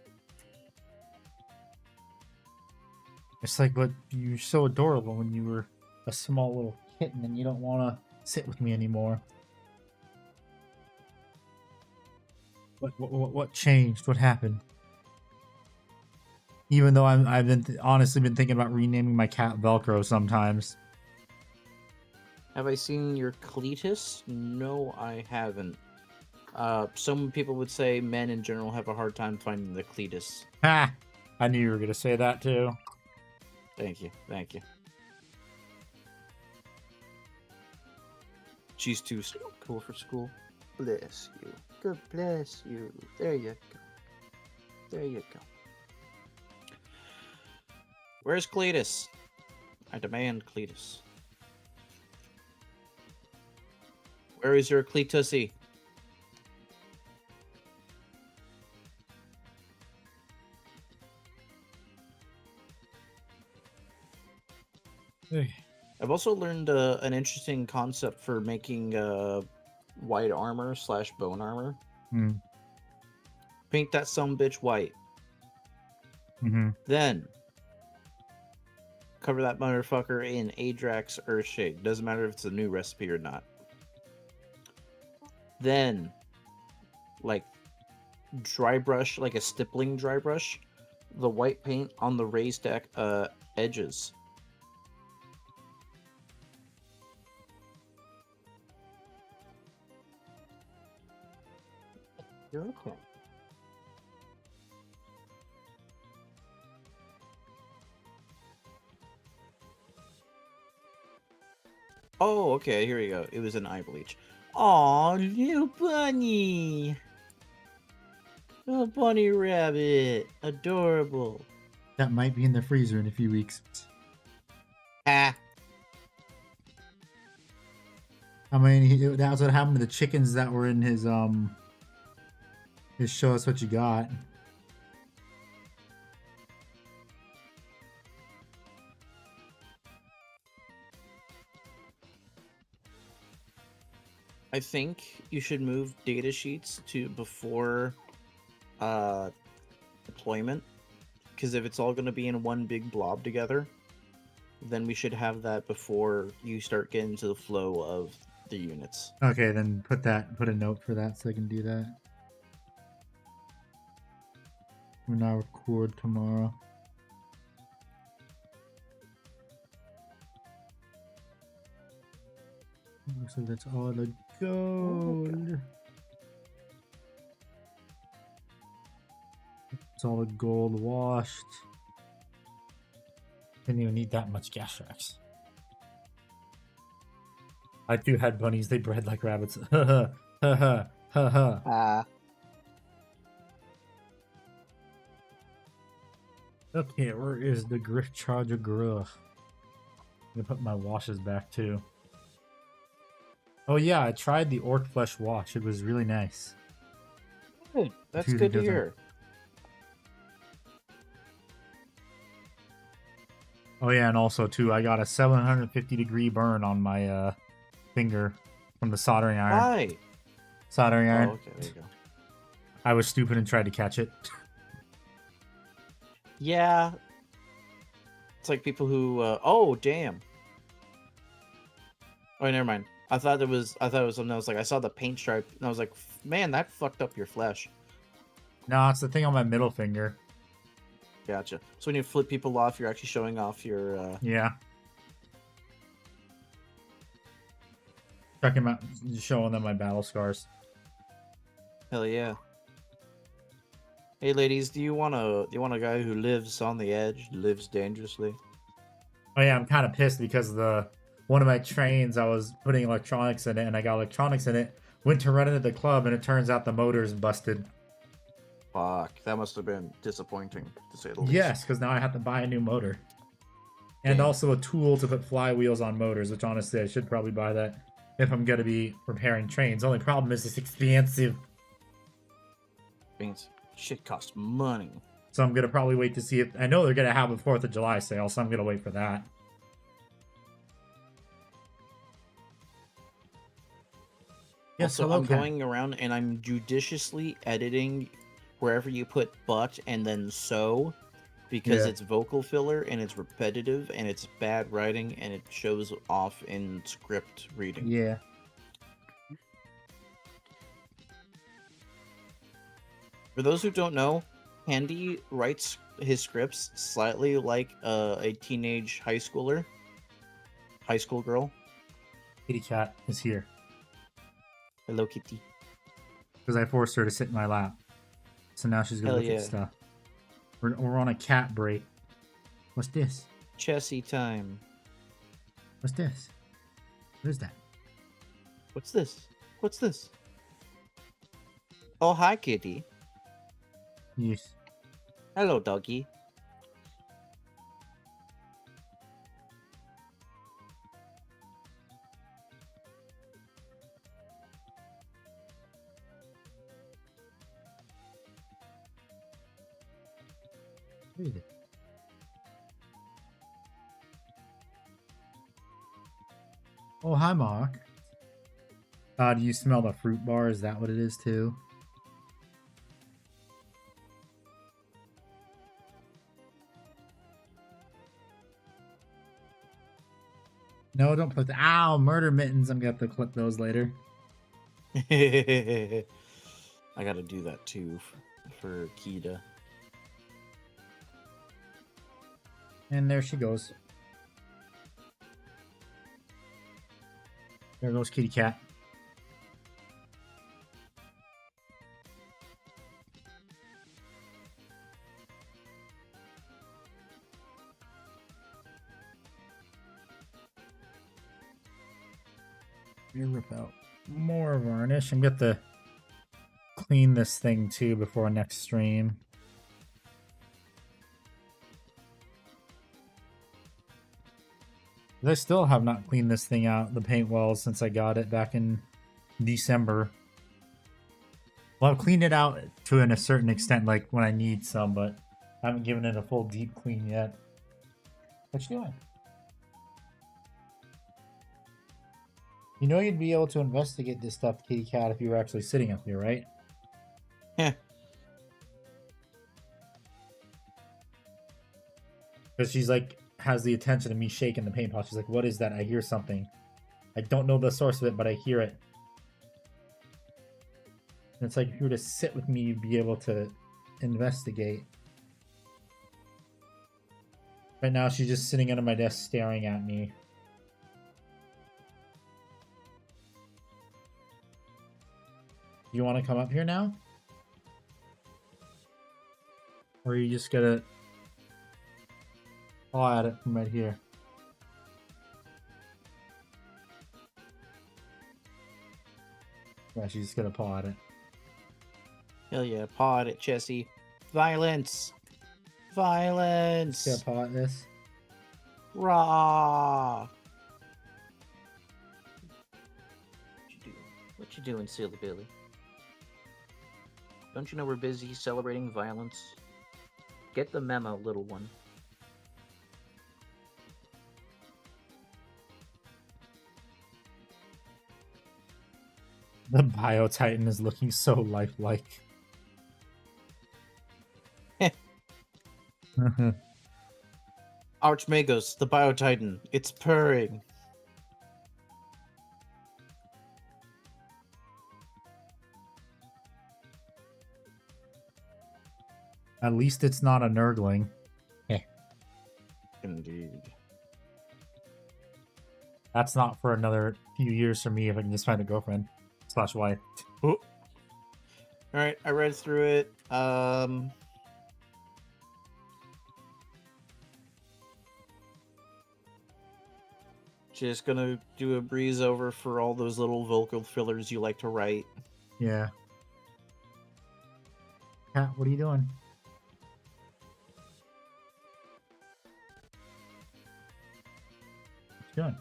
It's like, but you're so adorable when you were a small little kitten and you don't want to sit with me anymore. What changed? What happened? Even though I've honestly been thinking about renaming my cat Velcro sometimes.
Have I seen your Cletus? No, I haven't. Some people would say men in general have a hard time finding the Cletus.
Ha! I knew you were going to say that too.
Thank you. Thank you. She's too cool for school. Bless you. God bless you. There you go. There you go. Where's Cletus? I demand Cletus. Where is your Cletusy?
Hey.
I've also learned an interesting concept for making white armor / bone armor. Paint that sumbitch white. Then cover that motherfucker in Adrax Earthshade. Doesn't matter if it's a new recipe or not. Then, like, dry brush, like a stippling dry brush, the white paint on the raised edges. Okay. Oh, okay, here we go. It was an eye bleach. Aw, little bunny. Little bunny rabbit. Adorable.
That might be in the freezer in a few weeks.
Ah.
I mean, that's what happened to the chickens that were in his show us what you got.
I think you should move data sheets to before deployment, because if it's all going to be in one big blob together, then we should have that before you start getting to the flow of the units.
Okay, then put a note for that so I can do that. When I record tomorrow. Looks like that's all the gold. It's all the gold washed. Didn't even need that much gas racks. I too had bunnies. They bred like rabbits. Ha ha ha ha ha ha.
Ah.
Okay, where is the Griff Charger Gruh? I'm gonna put my washes back too. Oh yeah, I tried the orc flesh wash. It was really nice.
Good. That's
Dude,
good to
doesn't-
hear.
Oh yeah, and also too, I got a 750-degree burn on my finger from the soldering iron.
Why?
Soldering iron.
Oh, okay, there you go.
I was stupid and tried to catch it.
Yeah. It's like people who oh damn. Oh, never mind. I thought it was something else. Like I saw the paint stripe and I was like, man, that fucked up your flesh.
No, it's the thing on my middle finger.
Gotcha. So when you flip people off, you're actually showing off your
Yeah. Checking out, showing them my battle scars.
hell yeah. Hey ladies, do you want a guy who lives on the edge, lives dangerously?
Oh yeah, I'm kind of pissed because one of my trains, I was putting electronics in it, and I got electronics in it. Went to run into the club, and it turns out the motor's busted.
Fuck, that must have been disappointing, to say the least.
Yes, because now I have to buy a new motor. And
Damn.
also a tool to put flywheels on motors, which honestly I should probably buy that if I'm going to be repairing trains. Only problem is it's expensive.
Means shit costs money.
So I'm going to probably wait to see if... I know they're going to have a 4th of July sale, so I'm going to wait for that. Yes,
Also,
hello,
I'm
Ken.
going around and I'm judiciously editing wherever you put but and then so, because
Yeah.
it's vocal filler and it's repetitive and it's bad writing and it shows off in script reading.
Yeah.
For those who don't know, Handy writes his scripts slightly like a teenage high school girl.
Kitty cat is here.
Hello, Kitty.
Because I forced her to sit in my lap. So now she's going to
Hell
look
yeah.
at stuff. We're on a cat break. What's this?
Chessy time.
What's this? What is that?
What's this? What's this? Oh, hi, Kitty.
Yes.
Hello, doggy.
What is it? Oh, hi, Mark. Do you smell the fruit bar? Is that what it is, too? No, don't put the... Ow, murder mittens. I'm going to have to clip those later.
I gotta do that too for Kita.
And there she goes. There goes kitty cat. me rip out more varnish and get to clean this thing too before next stream. I still have not cleaned this thing out, the paint wells, since I got it back in December. Well, I've cleaned it out to a certain extent, like when I need some, but I haven't given it a full deep clean yet. What you doing? You know you'd be able to investigate this stuff, kitty cat, if you were actually sitting up here, right?
Yeah.
Because she's like, has the attention of me shaking the paint pot. She's like, what is that? I hear something. I don't know the source of it, but I hear it. And it's like, if you were to sit with me, you'd be able to investigate. Right now, she's just sitting under my desk staring at me. You want to come up here now? Or are you just gonna paw at it from right here? Yeah, she's just gonna paw at it.
Hell yeah, paw at it, Chessie. Violence! Violence!
Just gonna paw at this.
Raw! What you doing, silly Billy? Don't you know we're busy celebrating violence? Get the memo, little one.
The Bio-Titan is looking so lifelike.
Archmagos, the Bio-Titan. It's purring.
At least it's not a Nurgling.
Indeed.
That's not for another few years for me if I can just find a girlfriend. / wife.
Alright, I read through it. Just gonna do a breeze over for all those little vocal fillers you like to write.
Yeah. Cat, what are you doing? What you doing?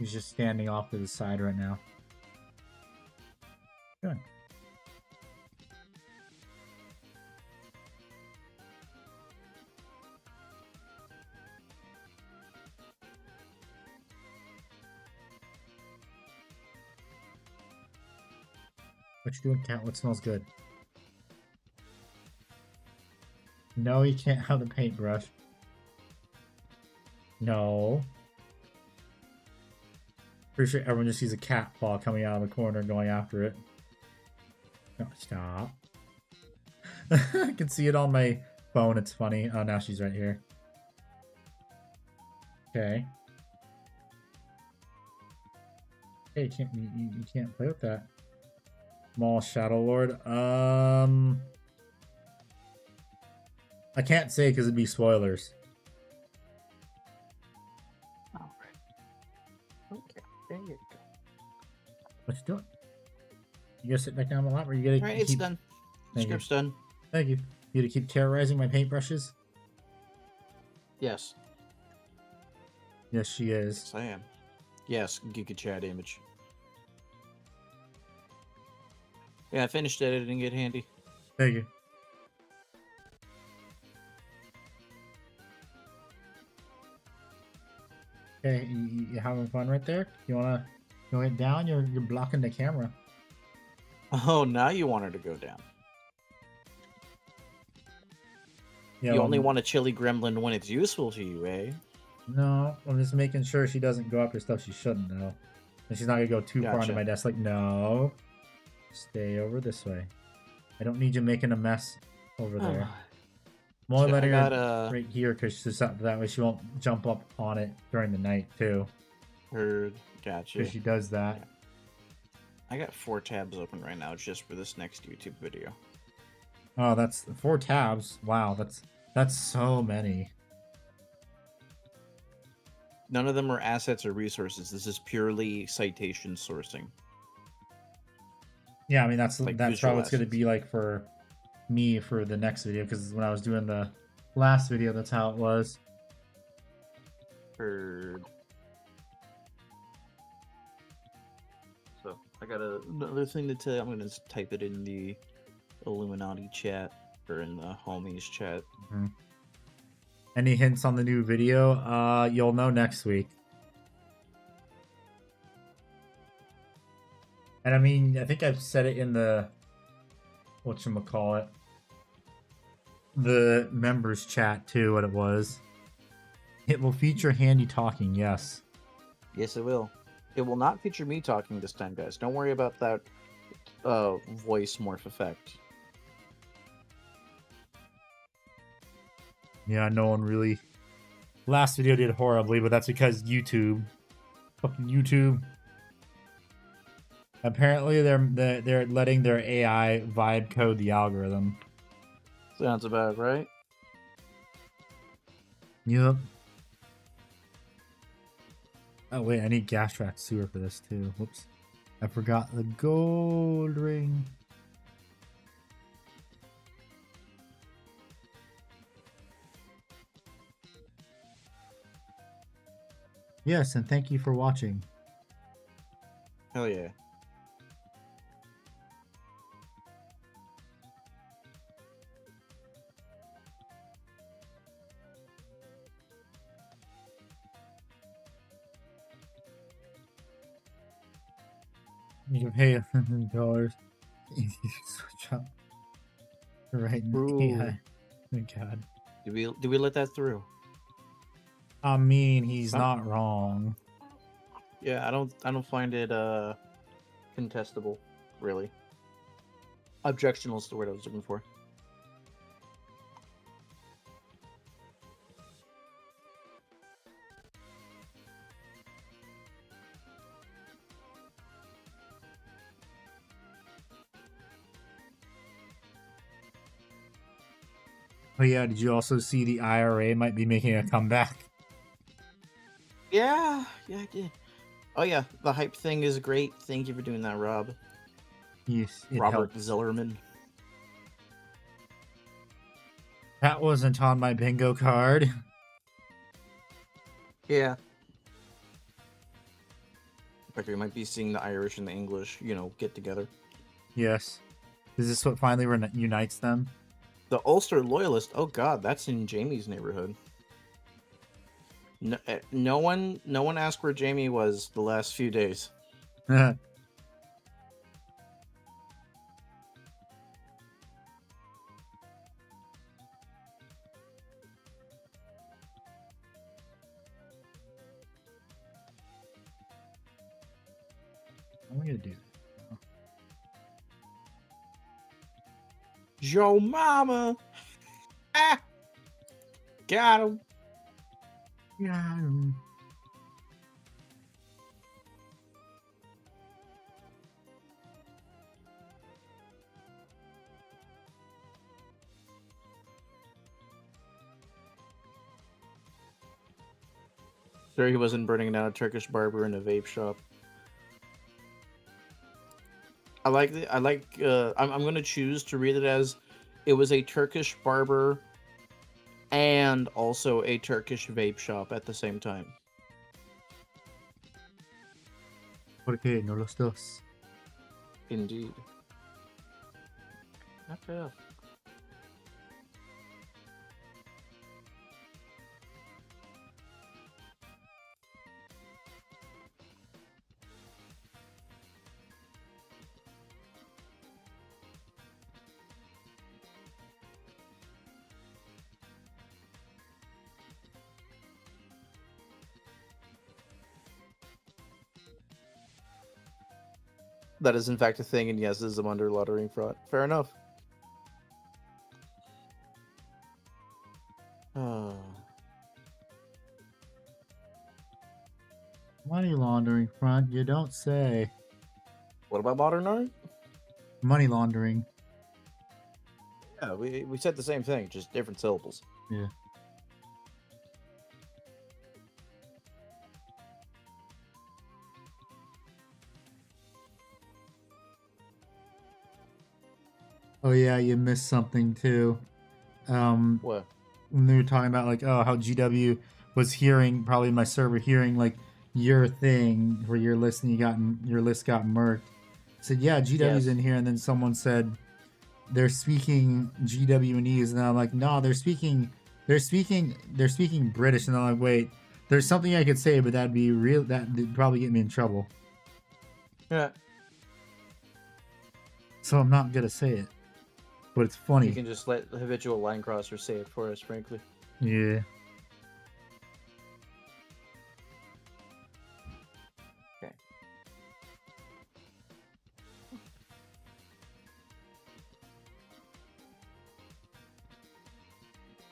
He's just standing off to the side right now. Good. What you doing, cat? What smells good? No, you can't have the paintbrush. No. Pretty sure everyone just sees a cat paw coming out of the corner going after it. No, stop. I can see it on my phone. It's funny. Oh, now she's right here. Okay. Hey, you can't play with that. Small Shadow Lord. I can't say because it'd be spoilers.
Alright. Okay, there you go.
What you doing? You gonna sit back down a lot, or you gonna
Alright, it's done. The script's done.
Thank you. You gonna keep terrorizing my paintbrushes?
Yes.
Yes, she is.
Yes, I am. Yes, Giga Chat image. Yeah, I finished editing it, Handy.
Thank you. Okay, you having fun right there? You wanna go it down? You're blocking the camera.
Oh, now you want her to go down.
Yeah,
You only want a chili gremlin when it's useful to you, eh?
No, I'm just making sure she doesn't go after stuff she shouldn't, though. And she's not gonna go too far into
Gotcha.
my desk. Like, no. Stay over this way. I don't need you making a mess over there. I'm only
So I
letting her
got,
right here because that way she won't jump up on it during the night, too.
Heard. Gotcha.
Because she does that.
I got 4 tabs open right now just for this next YouTube video.
Oh, that's 4 tabs. Wow, that's so many.
None of them are assets or resources. This is purely citation sourcing.
Yeah, I mean that's
Like
probably
visual
what's gonna
assets.
be like for me for the next video, because when I was doing the last video, that's how it was.
Heard. So I got another thing to tell you. I'm gonna type it in the Illuminati chat or in the homies chat.
Mm-hmm. Any hints on the new video? You'll know next week. And I mean, I think I've said it in the whatchamacallit, the members chat too, what it was. It will feature Handy talking, yes.
Yes, it will. It will not feature me talking this time, guys. Don't worry about that voice morph effect.
Yeah, no one really. Last video did horribly, but that's because YouTube. Fucking YouTube. Apparently, they're letting their AI vibe code the algorithm.
Sounds about right.
Yep. Oh wait, I need gas track sewer for this too. Whoops. I forgot the gold ring. Yes, and thank you for watching.
Hell yeah.
You can pay $100. Switch up. Right in
Ooh.
AI. Oh god.
Do we let that through?
I mean, he's not wrong.
Yeah, I don't find it contestable, really. Objectionable is the word I was looking for.
Oh yeah, did you also see the IRA might be making a comeback?
Yeah, I did. Oh yeah, the hype thing is great. Thank you for doing that, Rob.
Yes, it
Robert
helped.
Zillerman.
That wasn't on my bingo card.
Yeah. In fact, we might be seeing the Irish and the English, get together.
Yes. Is this what finally unites them?
The Ulster Loyalist. Oh God, that's in Jamie's neighborhood. No one asked where Jamie was the last few days.
What am I gonna do?
Yo mama! Ah! Got him!
Yeah.
Sure he wasn't burning down a Turkish barber in a vape shop. I'm gonna choose to read it as it was a Turkish barber and also a Turkish vape shop at the same time.
Porque no los dos.
Indeed. Okay. That is in fact a thing, and yes, this is a money laundering fraud. Fair enough.
Money laundering front, you don't say.
What about modern art?
Money laundering.
Yeah, we said the same thing, just different syllables.
Yeah. Oh yeah, you missed something too.
What?
When they were talking about like, oh, how GW was hearing, probably my server hearing like your thing where your list and your list got murked. I said, yeah, GW's
Yes.
in here, and then someone said they're speaking GWnese, and I'm like, no, they're speaking British, and I'm like, wait, there's something I could say, but that'd be real, that'd probably get me in trouble,
Yeah.
so I'm not gonna say it, but it's
You
funny.
can just let the habitual line crosser say it for us, frankly.
Yeah.
Okay.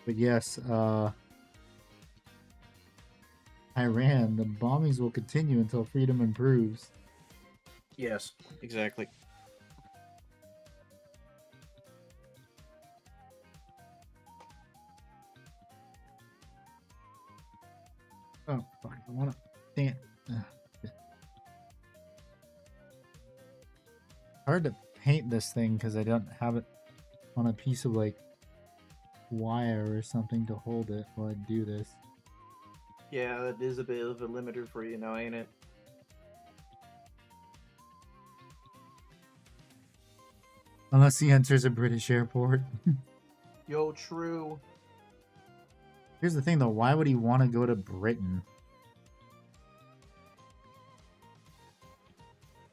But yes, Iran, the bombings will continue until freedom improves.
Yes, exactly.
Oh, fuck, I wanna... Dang it. Ugh. Hard to paint this thing because I don't have it on a piece of, like, wire or something to hold it while I do this.
Yeah, that is a bit of a limiter for you now, ain't it?
Unless he enters a British airport.
Yo, true.
Here's the thing, though. Why would he want to go to Britain?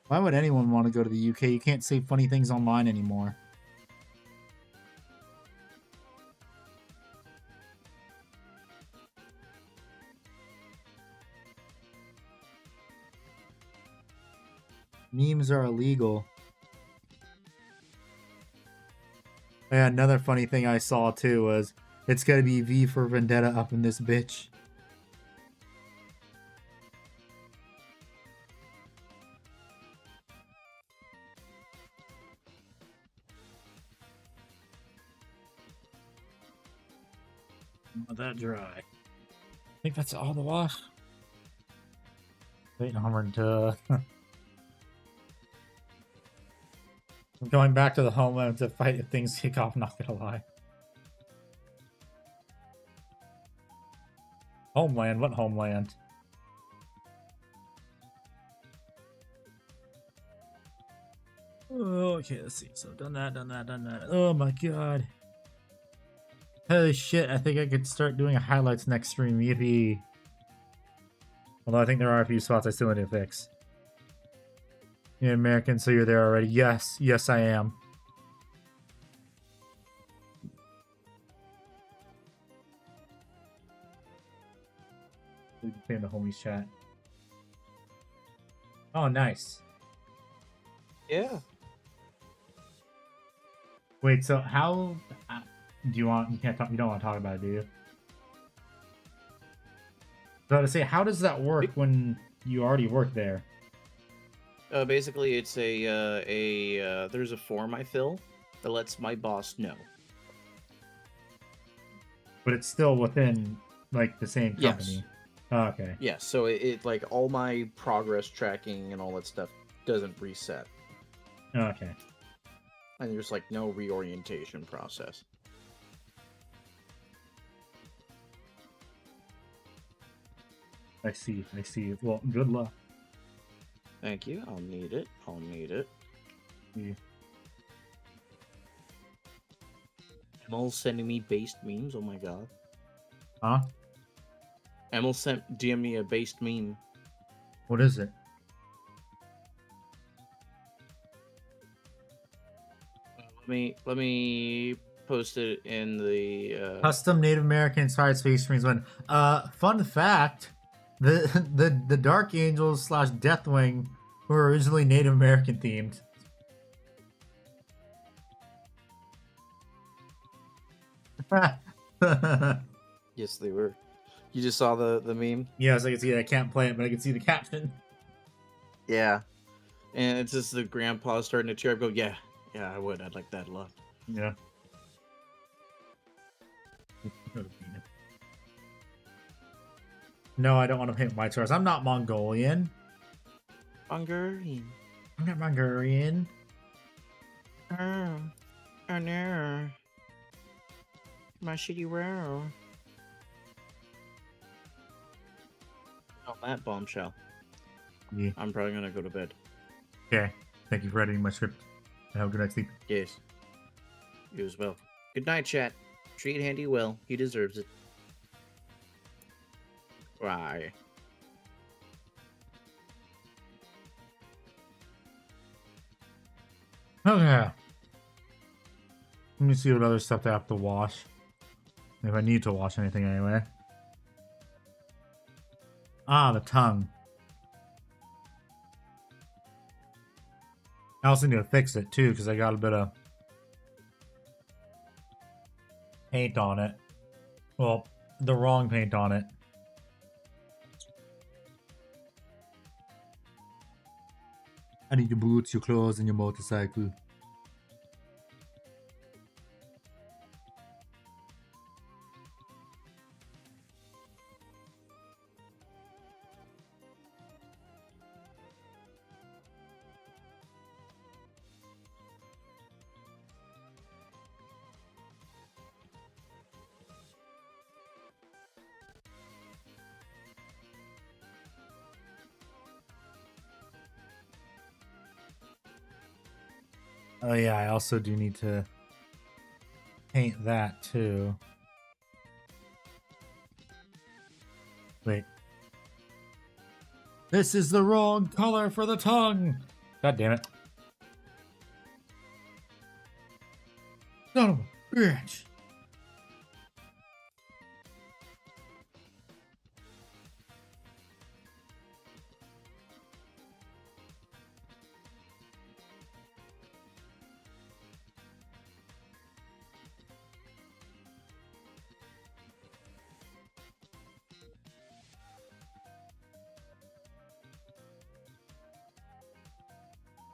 Why would anyone want to go to the UK? You can't say funny things online anymore. Memes are illegal. Yeah, another funny thing I saw too was it's gonna be V for Vendetta up in this bitch. Not that dry. I think that's all the wash. Wait, Hammer to. I'm going back to the homeland to fight if things kick off, not gonna lie. Homeland? What homeland? Oh, okay, let's see. So done that. Oh my god. Holy shit, I think I could start doing a highlights next stream. Yippee. Although I think there are a few spots I still need to fix. You're American, so you're there already. Yes, yes I am. We can play in the homies chat. Oh, nice.
Yeah.
Wait, so how do you want? You can't talk. You don't want to talk about it, do you? So to say, how does that work when you already work there?
Basically, it's there's a form I fill that lets my boss know.
But it's still within like the same company.
Yes.
Oh, okay.
Yeah, so it like all my progress tracking and all that stuff doesn't reset.
Okay.
And there's like no reorientation process.
I see. I see. Well, good luck.
Thank you. I'll need it. I'll need it.
Yeah.
Emil's sending me based memes. Oh my god.
Huh?
Emil DM me a based meme.
What is it?
Let me post it in the
Custom Native American inspired Space Marines one. Fun fact: the Dark Angels / Deathwing were originally Native American themed.
Yes, they were. You just saw the meme?
Yes, I can see it. I can't play it, but I can see the caption.
Yeah. And it's just the grandpa starting to cheer up, go, yeah, I would. I'd like that a lot.
Yeah. No, I don't want to paint my Taurus. I'm not Mongolian.
Hungarian.
I'm not Mongolian.
Oh no. My shitty world. On that bombshell,
Yeah.
I'm probably gonna go to bed.
Okay. Thank you for editing my script. And have a good night's sleep.
Yes. You as well. Good night, chat. Treat Handy well. He deserves it. Bye.
Okay. Let me see what other stuff I have to wash. If I need to wash anything anyway. Ah, the tongue. I also need to fix it too, because I got a bit of paint on it. Well, the wrong paint on it. I need your boots, your clothes, and your motorcycle. Oh yeah, I also do need to paint that too. Wait. This is the wrong color for the tongue! God damn it. Son of a bitch!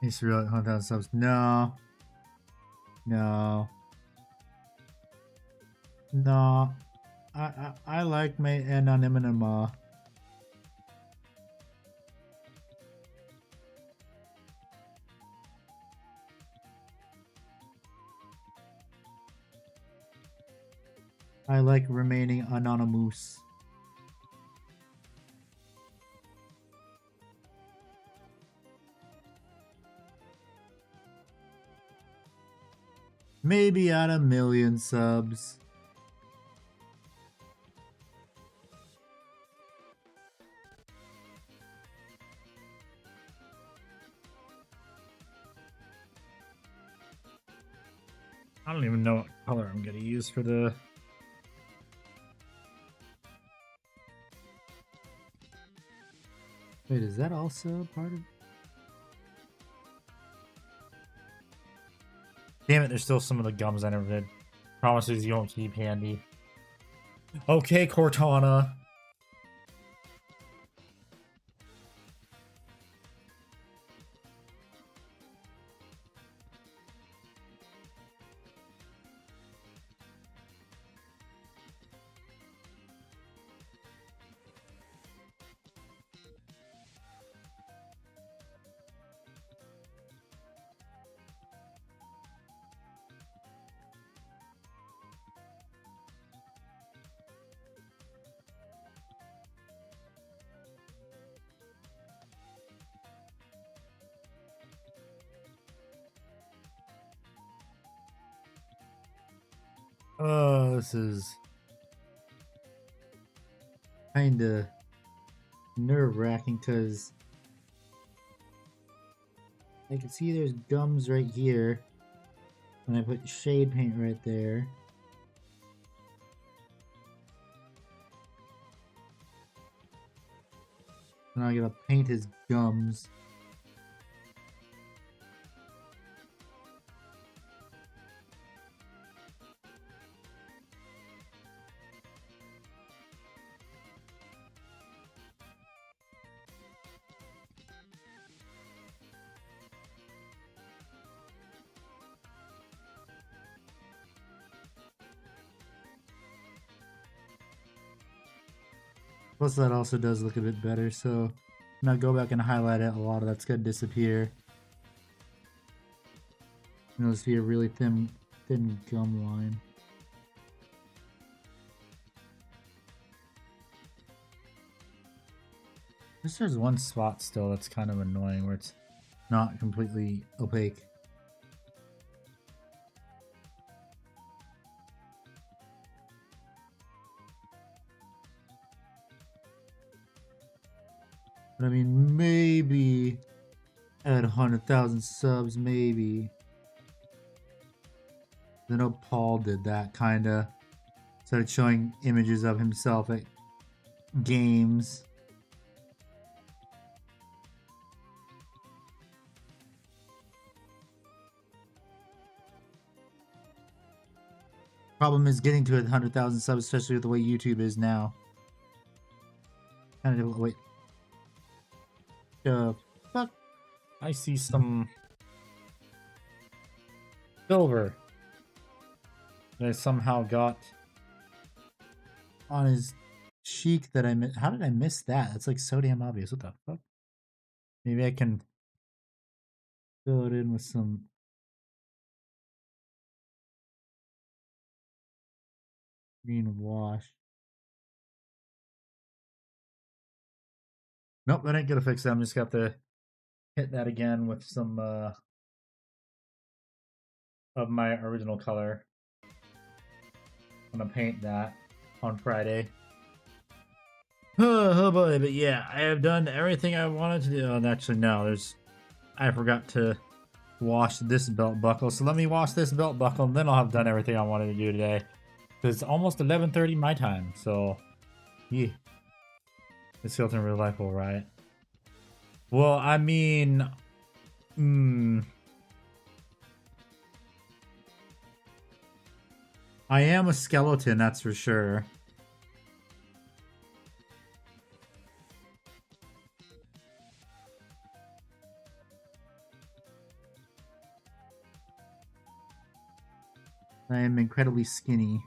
Needs to really hunt down subs. No. No. No. I like my anonymity. I like remaining anonymous. Maybe at 1,000,000 subs. I don't even know what color I'm gonna use for the... Wait, is that also part of... Damn it, there's still some of the gums I never did. Promises you won't keep handy. Okay, Cortana. Oh, this is kinda nerve-wracking because I can see there's gums right here, and I put shade paint right there. Now I gotta paint his gums. Plus that also does look a bit better, so when I go back and highlight it, a lot of that's gonna disappear. And it'll just be a really thin thin gum line. There's one spot still that's kind of annoying where it's not completely opaque. But I mean, maybe at 100,000 subs, maybe. I know Paul did that, kinda. Started showing images of himself at games. Problem is getting to 100,000 subs, especially with the way YouTube is now. Kind of wait. The fuck? I see some silver that I somehow got on his cheek that I missed. How did I miss that? That's like so damn obvious. What the fuck? Maybe I can fill it in with some green wash. Nope, that ain't gonna fix it. I'm just got to hit that again with some of my original color. I'm gonna paint that on Friday. Oh boy, but yeah, I have done everything I wanted to do. And actually, no, I forgot to wash this belt buckle. So let me wash this belt buckle, and then I'll have done everything I wanted to do today. It's almost 11:30 my time, so yeah. This feels in real life, all right. Well, I mean, I am a skeleton, that's for sure. I am incredibly skinny.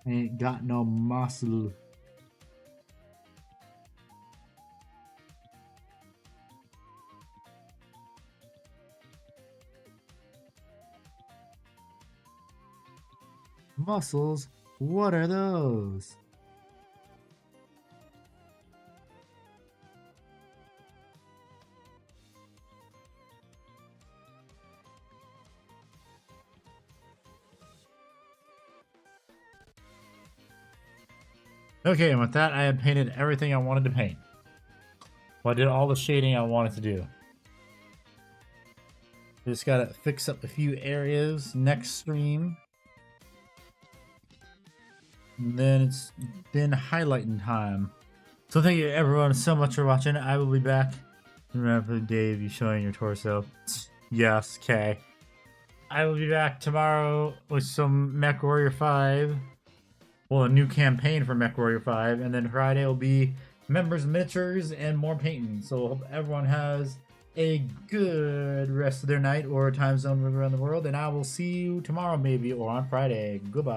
I ain't got no muscle. Muscles? What are those? Okay, and with that, I have painted everything I wanted to paint. Well, I did all the shading I wanted to do. Just gotta fix up a few areas next stream. And then it's been highlighting time. So thank you everyone so much for watching. I will be back. Remember Dave, you showing your torso. Yes, okay. I will be back tomorrow with some MechWarrior 5. Well, a new campaign for MechWarrior 5. And then Friday will be members, miniatures, and more painting. So hope everyone has a good rest of their night or time zone around the world. And I will see you tomorrow maybe or on Friday. Goodbye.